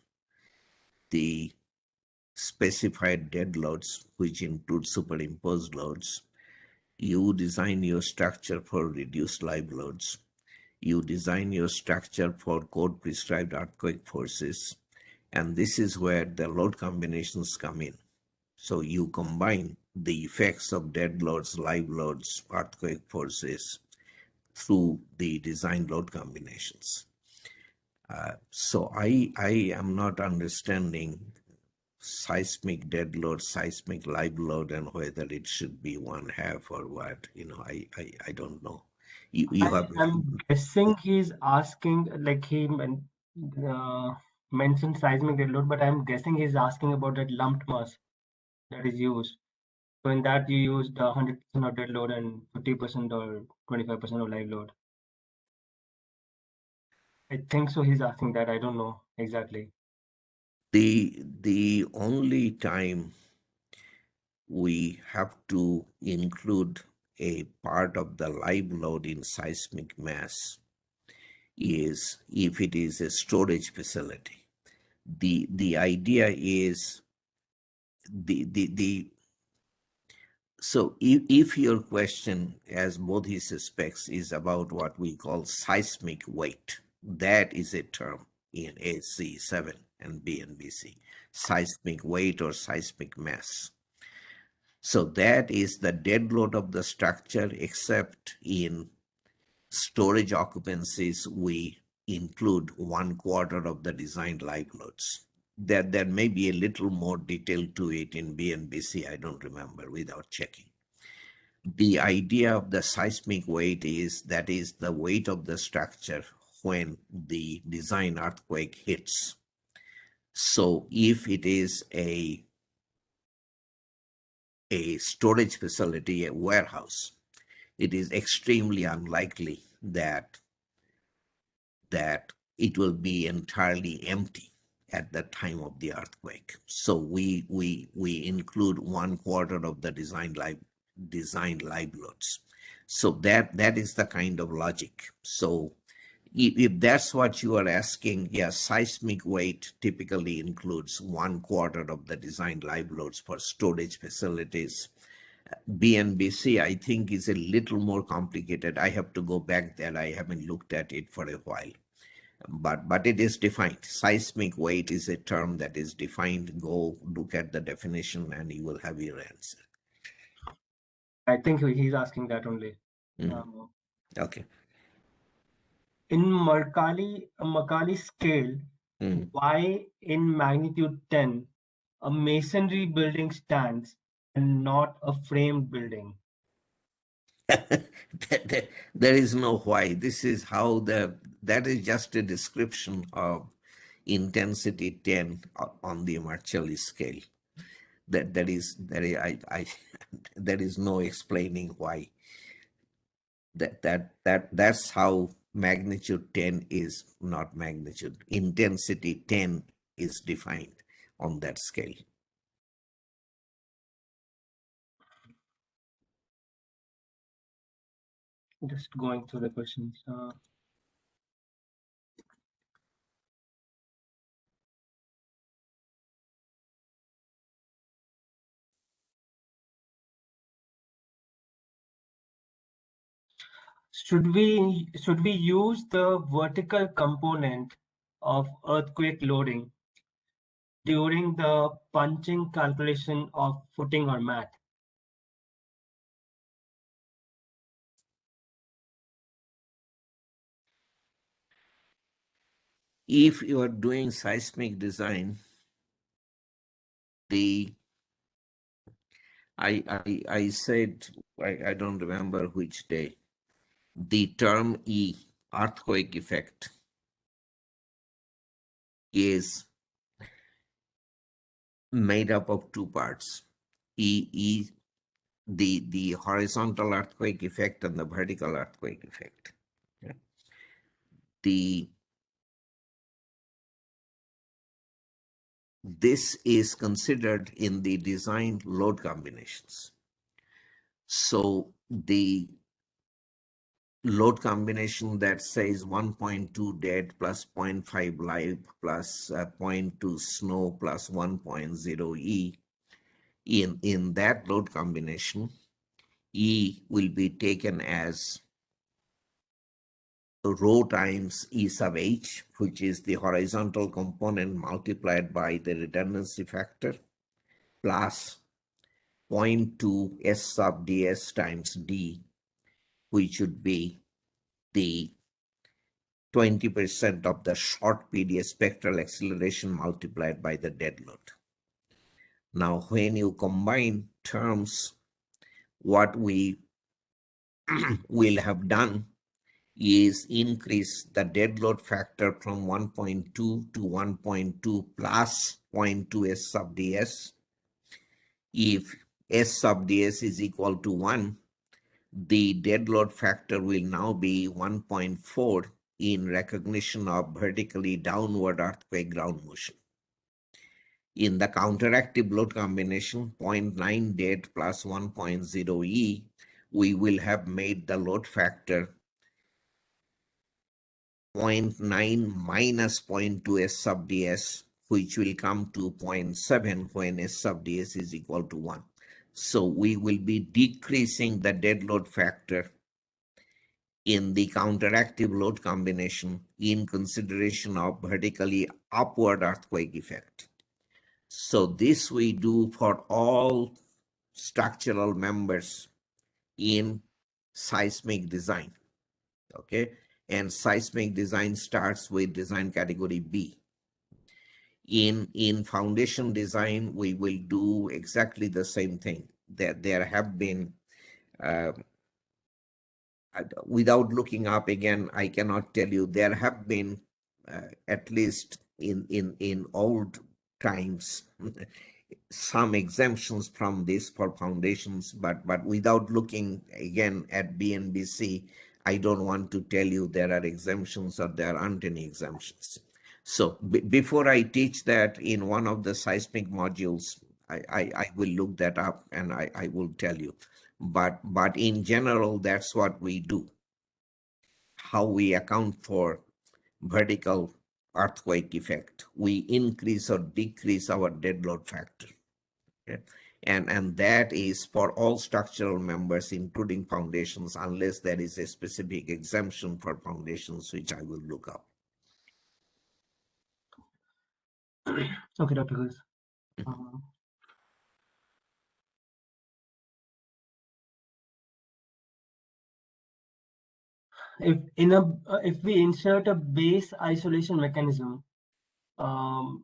the specified dead loads, which include superimposed loads. You design your structure for reduced live loads. You design your structure for code prescribed earthquake forces. And this is where the load combinations come in. So you combine the effects of dead loads, live loads, earthquake forces through the design load combinations. So I am not understanding seismic dead load, seismic live load, and whether it should be one half or what. I don't know. I'm guessing he's asking, like mentioned seismic dead load, but I'm guessing he's asking about that lumped mass that is used. So in that you used 100% of dead load and 50% or 25% of live load. I think so. He's asking that. I don't know exactly. The only time we have to include a part of the live load in seismic mass is if it is a storage facility. The idea is so if your question, as Bodhi suspects, is about what we call seismic weight, that is a term in AC7 and BNBC, seismic weight or seismic mass. So that is the dead load of the structure, except in storage occupancies, we include 1/4 of the designed live loads. There may be a little more detail to it in BNBC, I don't remember without checking. The idea of the seismic weight is that is the weight of the structure when the design earthquake hits. So if it is a storage facility, a warehouse, it is extremely unlikely that it will be entirely empty at the time of the earthquake. So we include 1/4 of the designed live loads. So that is the kind of logic. So if that's what you are asking, yes, seismic weight typically includes 1/4 of the designed live loads for storage facilities. BNBC, I think, is a little more complicated. I have to go back there. I haven't looked at it for a while. but it is defined. Seismic weight is a term that is defined. Go look at the definition and you will have your answer. I think he's asking that only. Mm. Okay. In Mercalli scale, Mm. why in magnitude 10 a masonry building stands and not a framed building? There is no why. This is how that is just a description of intensity 10 on the Mercalli scale. There is there is no explaining why. That's how magnitude 10 is not magnitude. Intensity 10 is defined on that scale. Just going through the questions. Should we use the vertical component of earthquake loading during the punching calculation of footing or mat? If you are doing seismic design, I said, I don't remember which day, the term E, earthquake effect, is made up of two parts. The horizontal earthquake effect and the vertical earthquake effect. Yeah. This is considered in the design load combinations. So the load combination that says 1.2 dead plus 0.5 live plus 0.2 snow plus 1.0 E, in that load combination, E will be taken as rho times E sub H, which is the horizontal component multiplied by the redundancy factor, plus 0.2 S sub ds times D, which would be the 20% of the short period spectral acceleration multiplied by the dead load. Now, when you combine terms, what we will have done is increase the dead load factor from 1.2 to 1.2 plus 0.2 S sub ds. If S sub ds is equal to 1, the dead load factor will now be 1.4 in recognition of vertically downward earthquake ground motion. In the counteractive load combination, 0.9 dead plus 1.0 E, we will have made the load factor 0.9 minus 0.2 S sub ds, which will come to 0.7 when S sub ds is equal to 1. So we will be decreasing the dead load factor in the counteractive load combination in consideration of vertically upward earthquake effect. So this we do for all structural members in seismic design, okay? And seismic design starts with design category B. In foundation design, we will do exactly the same thing. There have been, without looking up again, I cannot tell you, there have been, at least in old times, some exemptions from this for foundations, but without looking again at BNBC, I don't want to tell you there are exemptions or there aren't any exemptions. So before I teach that in one of the seismic modules, I will look that up and I will tell you. But in general, that's what we do. How we account for vertical earthquake effect. We increase or decrease our dead load factor. Okay? And that is for all structural members, including foundations, unless there is a specific exemption for foundations, which I will look up. Okay, Dr. Ghose. If we insert a base isolation mechanism, will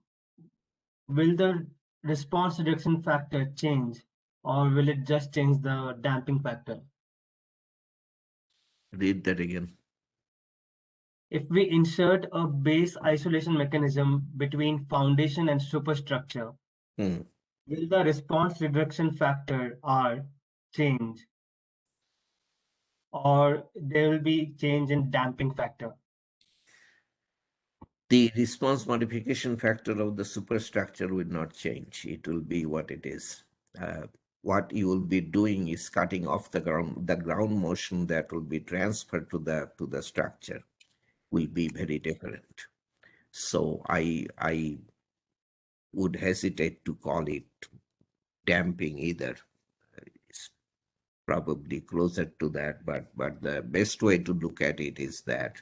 the response reduction factor change, or will it just change the damping factor? Read that again. If we insert a base isolation mechanism between foundation and superstructure, Hmm. will the response reduction factor R change, or there will be change in damping factor? The response modification factor of the superstructure will not change. It will be what it is. What you will be doing is cutting off the ground motion that will be transferred to the structure will be very different. So I would hesitate to call it damping either. It's probably closer to that, but the best way to look at it is that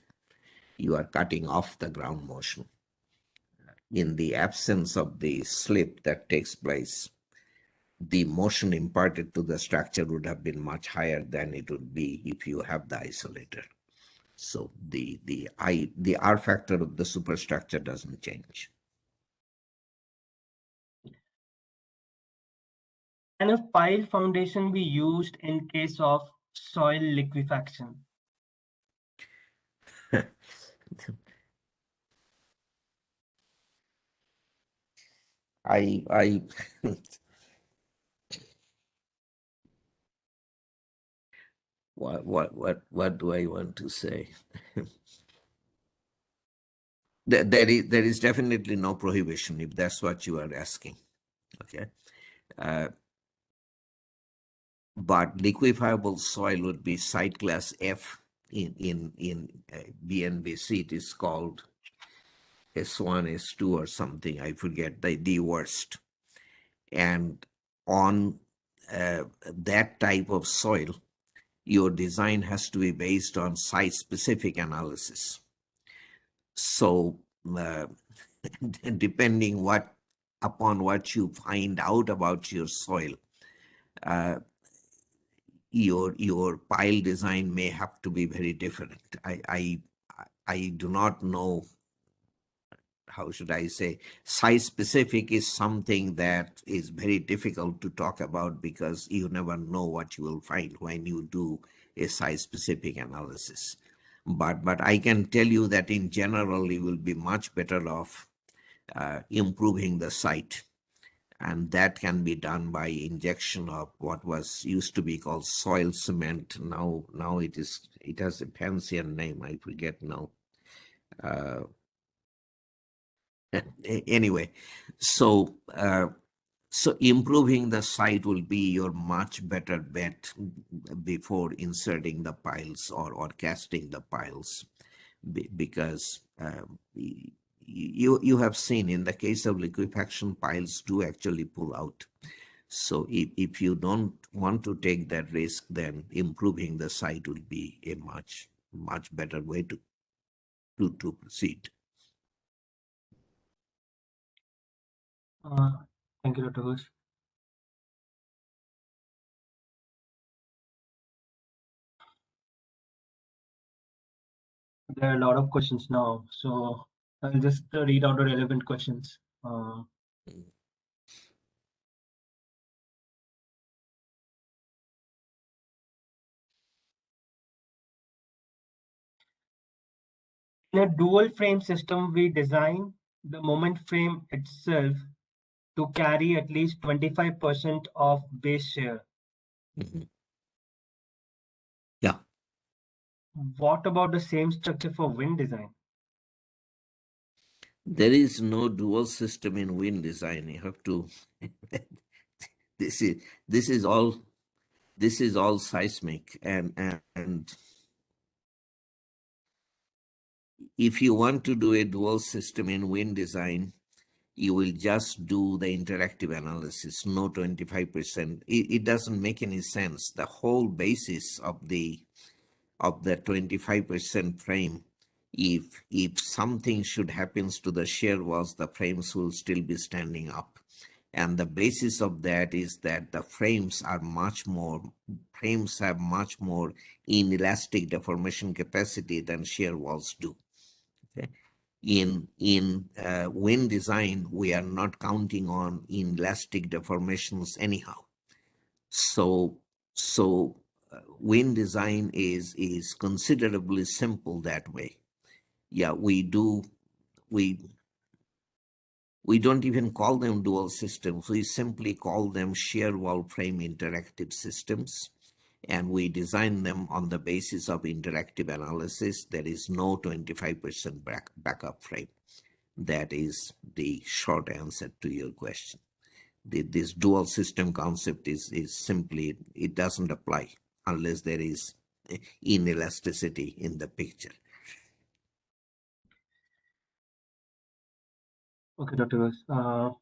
you are cutting off the ground motion. In the absence of the slip that takes place, the motion imparted to the structure would have been much higher than it would be if you have the isolator. So the R factor of the superstructure doesn't change. And a pile foundation be used in case of soil liquefaction? I what do I want to say? There is definitely no prohibition if that's what you are asking. Okay. But liquefiable soil would be site class F in BNBC. It is called S1, S2 or something. I forget the worst. And on that type of soil, your design has to be based on site-specific analysis. So depending upon what you find out about your soil, your pile design may have to be very different. I do not know, how should I say, size specific is something that is very difficult to talk about because you never know what you will find when you do a size specific analysis. But I can tell you that in general, you will be much better off improving the site. And that can be done by injection of what was used to be called soil cement. Now it has a fancier name. I forget now. Anyway, so improving the site will be your much better bet before inserting the piles or casting the piles, because you have seen in the case of liquefaction, piles do actually pull out. So if you don't want to take that risk, then improving the site will be a much better way to proceed. Thank you, Dr. Ghose. There are a lot of questions now, so I'll just read out the relevant questions. In a dual frame system, we design the moment frame itself to carry at least 25% of base shear. Yeah. What about the same structure for wind design? There is no dual system in wind design. You have to. this is all seismic, and if you want to do a dual system in wind design, you will just do the interactive analysis, no 25%. It doesn't make any sense. The whole basis of the 25% frame If something should happens to the shear walls, the frames will still be standing up. And the basis of that is that the frames have much more inelastic deformation capacity than shear walls do. Okay? In wind design, we are not counting on inelastic deformations anyhow. So wind design is considerably simple that way. Yeah, we don't even call them dual systems. We simply call them shear wall frame interactive systems, and we design them on the basis of interactive analysis. There is no 25% backup frame. That is the short answer to your question. This dual system concept is simply, it doesn't apply unless there is inelasticity in the picture. Okay, Dr. Ghosh.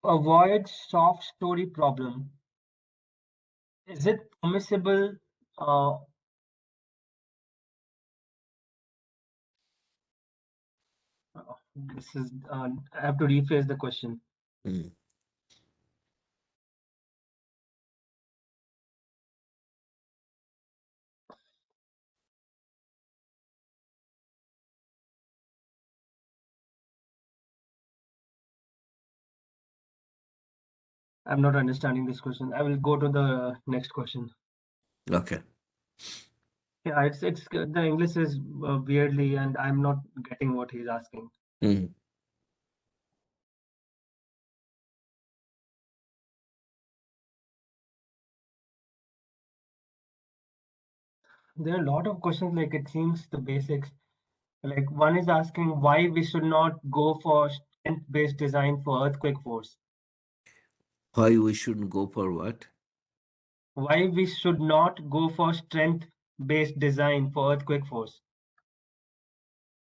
Avoid soft story problem. Is it permissible? Uh, this is I have to rephrase the question. Mm. I'm not understanding this question. I will go to the next question. Okay. Yeah, it's the English is weirdly, and I'm not getting what he's asking. Mm. There are a lot of questions, like it seems the basics. Like one is asking why we should not go for strength-based design for earthquake force. Why we shouldn't go for what? Why we should not go for strength-based design for earthquake force.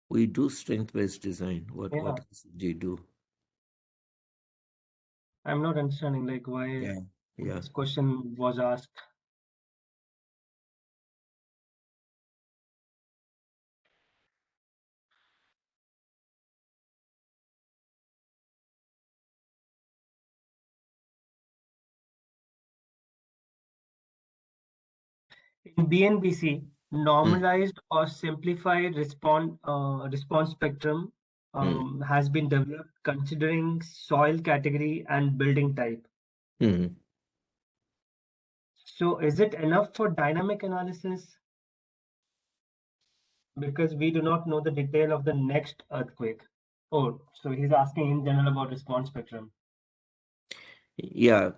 We do strength-based design. What Yeah, do you do? I'm not understanding like why Yeah. this question was asked. In BNBC, normalized or simplified response spectrum has been developed considering soil category and building type. Mm. So is it enough for dynamic analysis? Because we do not know the detail of the next earthquake. Oh, so he's asking in general about response spectrum. Yeah,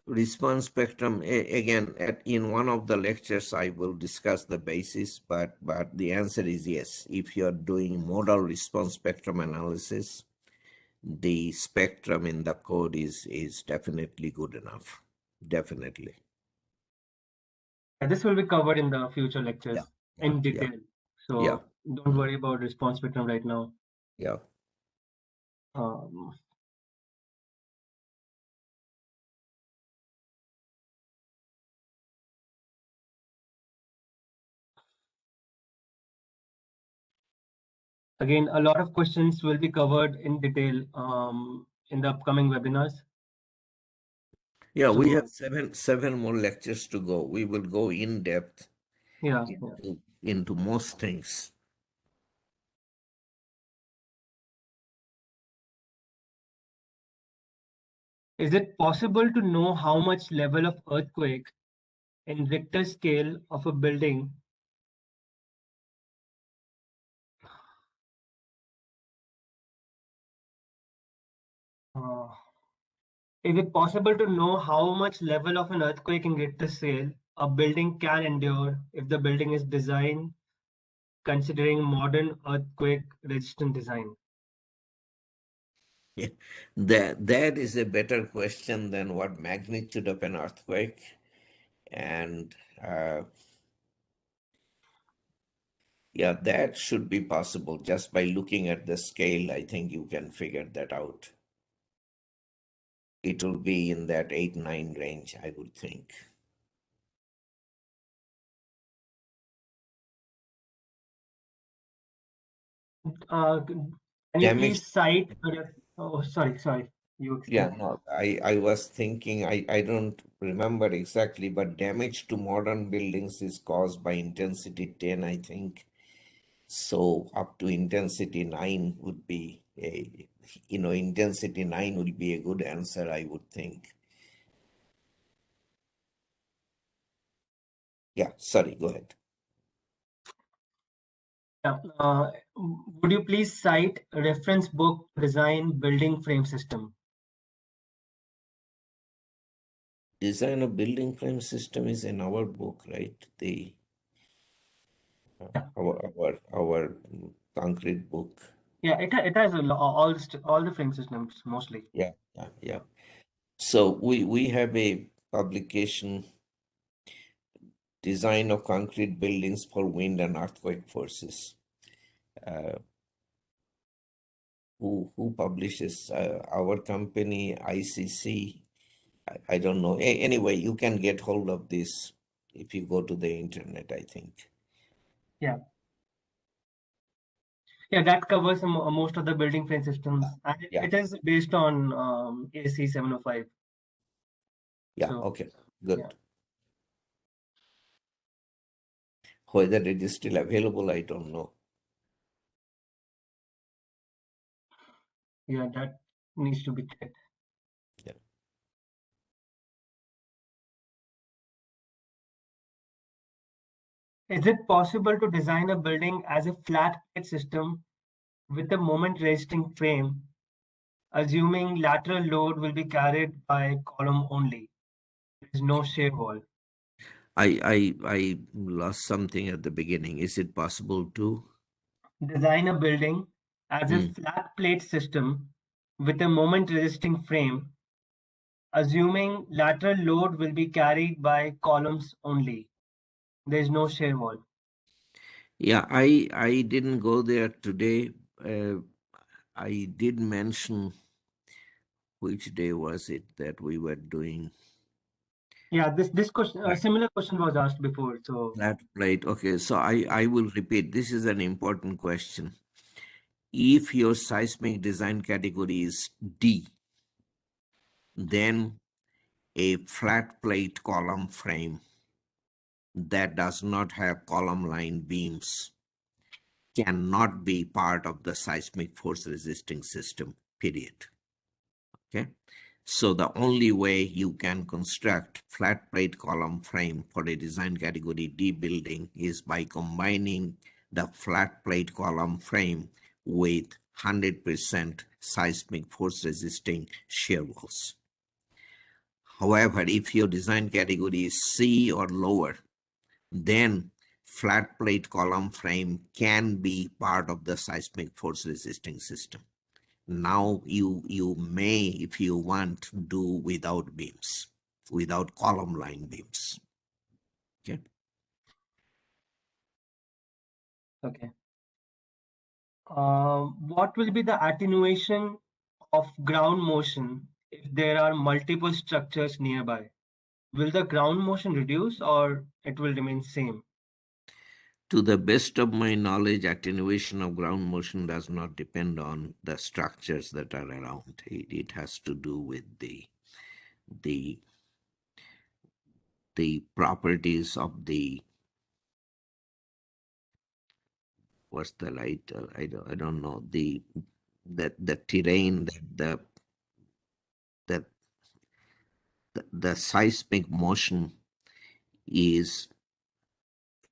response spectrum, again, in one of the lectures, I will discuss the basis, but the answer is yes. If you're doing modal response spectrum analysis, the spectrum in the code is definitely good enough. Definitely. And this will be covered in the future lectures in detail. So Yeah. don't worry about response spectrum right now. Yeah. Um, Again, a lot of questions will be covered in detail in the upcoming webinars. Yeah, we So, have seven more lectures to go. We will go in depth yeah. into most things. Is it possible to know how much level of earthquake in Richter scale of a building is it possible to know how much level of an earthquake in Richter scale a building can endure if the building is designed considering modern earthquake resistant design? Yeah. That is a better question than what magnitude of an earthquake. And Yeah, that should be possible. Just by looking at the scale, I think you can figure that out. It will be in that 8-9 range, I would think. Can you Damage. please cite? Oh, sorry. You Yeah, explain. no, I was thinking, I don't remember exactly, but damage to modern buildings is caused by intensity 10, I think. So up to intensity 9 would be intensity 9 would be a good answer, I would think. Yeah, sorry, go ahead. Yeah. Would you please cite a reference book to design building frame system? Design of building frame system is in our book, right? Yeah. Our concrete book. Yeah, it has all the frame systems mostly. Yeah. So we have a publication, Design of Concrete Buildings for Wind and Earthquake Forces. Who publishes? Our company, ICC. I don't know. Anyway, you can get hold of this if you go to the internet, I think. Yeah. Yeah, that covers most of the building frame systems, and Yeah. it is based on AC 705. Yeah, So okay, good. yeah. Whether it is still available, I don't know. Yeah, that needs to be checked. Yeah. Is it possible to design a building as a flat plate system with a moment resisting frame, assuming lateral load will be carried by column only? There is no shear wall. I lost something at the beginning. Is it possible to? Design a building as a flat plate system with a moment resisting frame, assuming lateral load will be carried by columns only. There is no shear wall. Yeah, I didn't go there today. I did mention which day was it that we were doing Yeah, this question, flat, similar question was asked before. So flat plate. Okay, so I will repeat. This is an important question. If your seismic design category is D, then a flat plate column frame that does not have column line beams cannot be part of the seismic force resisting system, period. Okay. So the only way you can construct flat plate column frame for a design category D building is by combining the flat plate column frame with 100% seismic force resisting shear walls. However, if your design category is C or lower, then flat plate column frame can be part of the seismic force resisting system. Now you may, if you want, do without beams, without column line beams. Okay. okay. What will be the attenuation of ground motion if there are multiple structures nearby? Will the ground motion reduce or it will remain same? To the best of my knowledge, attenuation of ground motion does not depend on the structures that are around. It has to do with the properties of the, what's the right, I don't know, the terrain, that the seismic motion is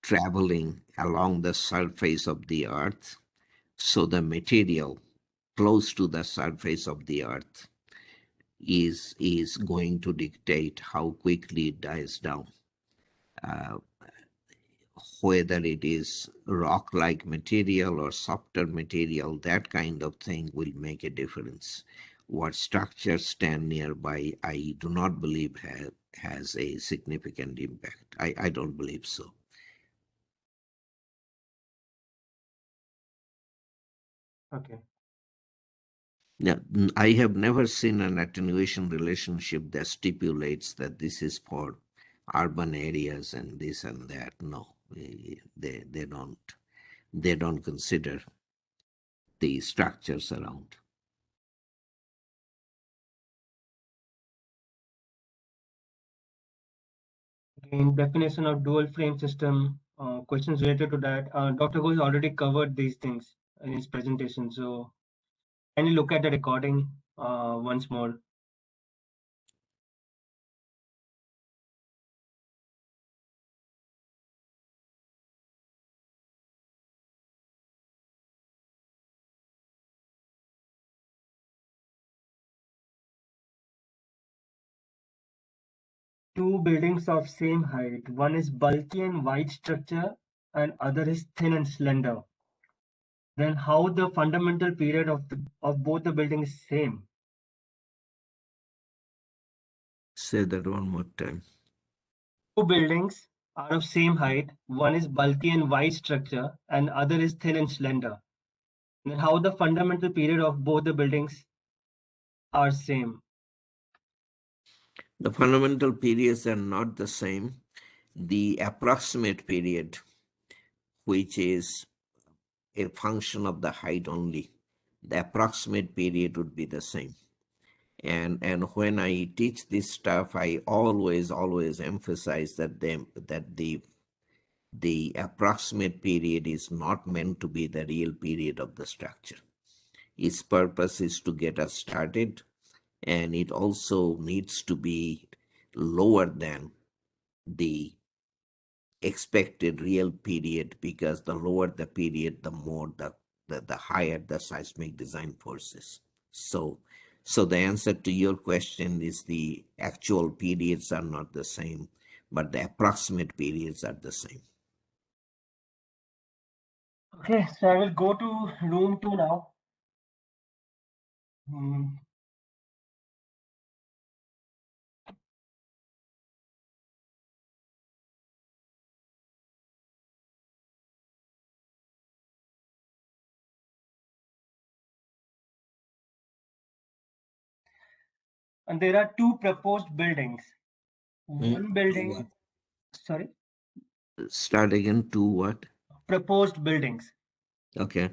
traveling along the surface of the earth. So the material close to the surface of the earth is going to dictate how quickly it dies down. Whether it is rock-like material or softer material, that kind of thing will make a difference. What structures stand nearby, I do not believe has a significant impact. I don't believe so. Okay. Yeah, I have never seen an attenuation relationship that stipulates that this is for urban areas and this and that. No, they don't consider the structures around. In definition of dual frame system, questions related to that. Dr. Ghosh already covered these things in his presentation. So can you look at the recording once more? Two buildings of same height. One is bulky and wide structure and other is thin and slender. Then how the fundamental period of both the buildings is same? Say that one more time. Two buildings are of same height. One is bulky and wide structure and other is thin and slender. Then how the fundamental period of both the buildings are same? The fundamental periods are not the same. The approximate period, which is a function of the height only, the approximate period would be the same. And when I teach this stuff, I always emphasize that the approximate period is not meant to be the real period of the structure. Its purpose is to get us started, and it also needs to be lower than the expected real period, because the lower the period, the more the higher the seismic design forces. So the answer to your question is the actual periods are not the same, but the approximate periods are the same. Okay, so I will go to room 2 now. And there are two proposed buildings. One building, sorry, Start again. To what? proposed buildings. Okay.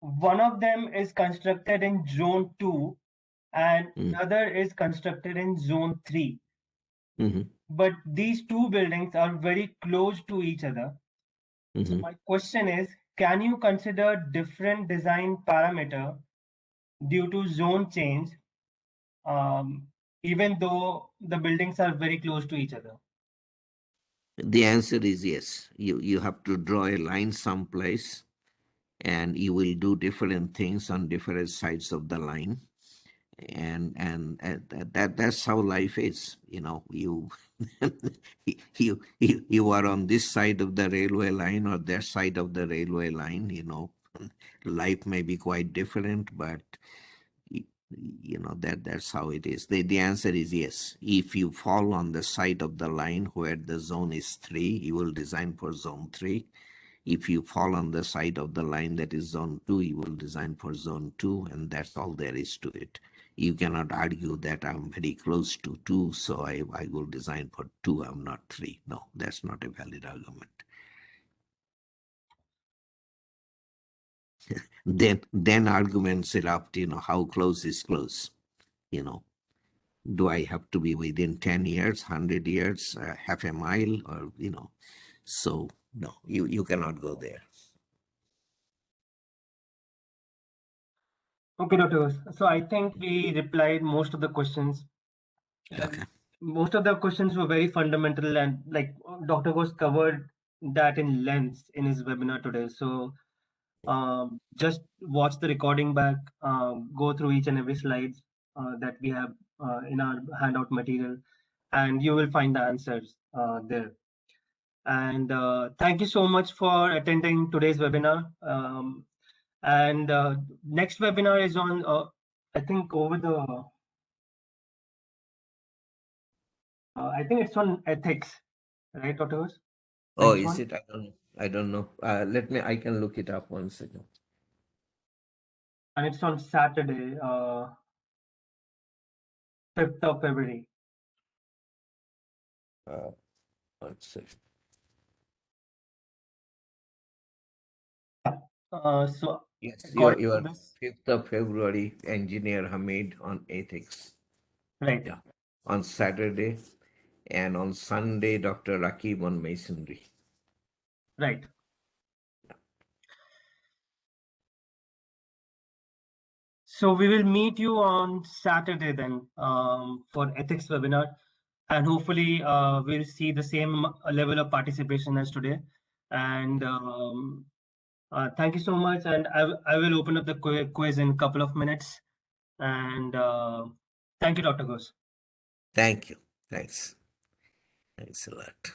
One of them is constructed in zone 2 and Mm. another is constructed in zone 3. Mm-hmm. But these two buildings are very close to each other. So Mm-hmm. my question is, can you consider different design parameter due to zone change, even though the buildings are very close to each other? The answer is yes. You have to draw a line someplace, and you will do different things on different sides of the line, and that's how life is. You know, you you are on this side of the railway line or that side of the railway line. You know, life may be quite different, but you know that's how it is. The answer is yes. If you fall on the side of the line where the zone is 3, you will design for zone 3. If you fall on the side of the line that is zone 2, you will design for zone 2, and that's all there is to it. You cannot argue that I'm very close to 2, so I will design for 2, I'm not 3. No, that's not a valid argument. Then arguments erupt, you know, how close is close? You know, do I have to be within 10 years, 100 years, half a mile, or, you know? So, no, you cannot go there. Okay, Dr. Ghosh. So I think we replied most of the questions. Okay. Most of the questions were very fundamental, and like Dr. Ghosh covered that in length in his webinar today. So just watch the recording back, go through each and every slides that we have in our handout material, and you will find the answers there. And thank you so much for attending today's webinar. And next webinar is on, I think over the, I think it's on ethics, right, Dr. Ghosh? Oh, Next is one. it? I don't know. I can look it up one second. and it's on Saturday, 5th of February. Let's see. So Yes, according your to this, 5th of February, Engineer Hamid on ethics. right? Yeah. On Saturday, and on Sunday, Dr. Rakib on masonry. Right. So we will meet you on Saturday then for ethics webinar, and hopefully we'll see the same level of participation as today. And thank you so much. And I will open up the quiz in a couple of minutes. And thank you, Dr. Ghosh. Thank you. Thanks. Thanks a lot.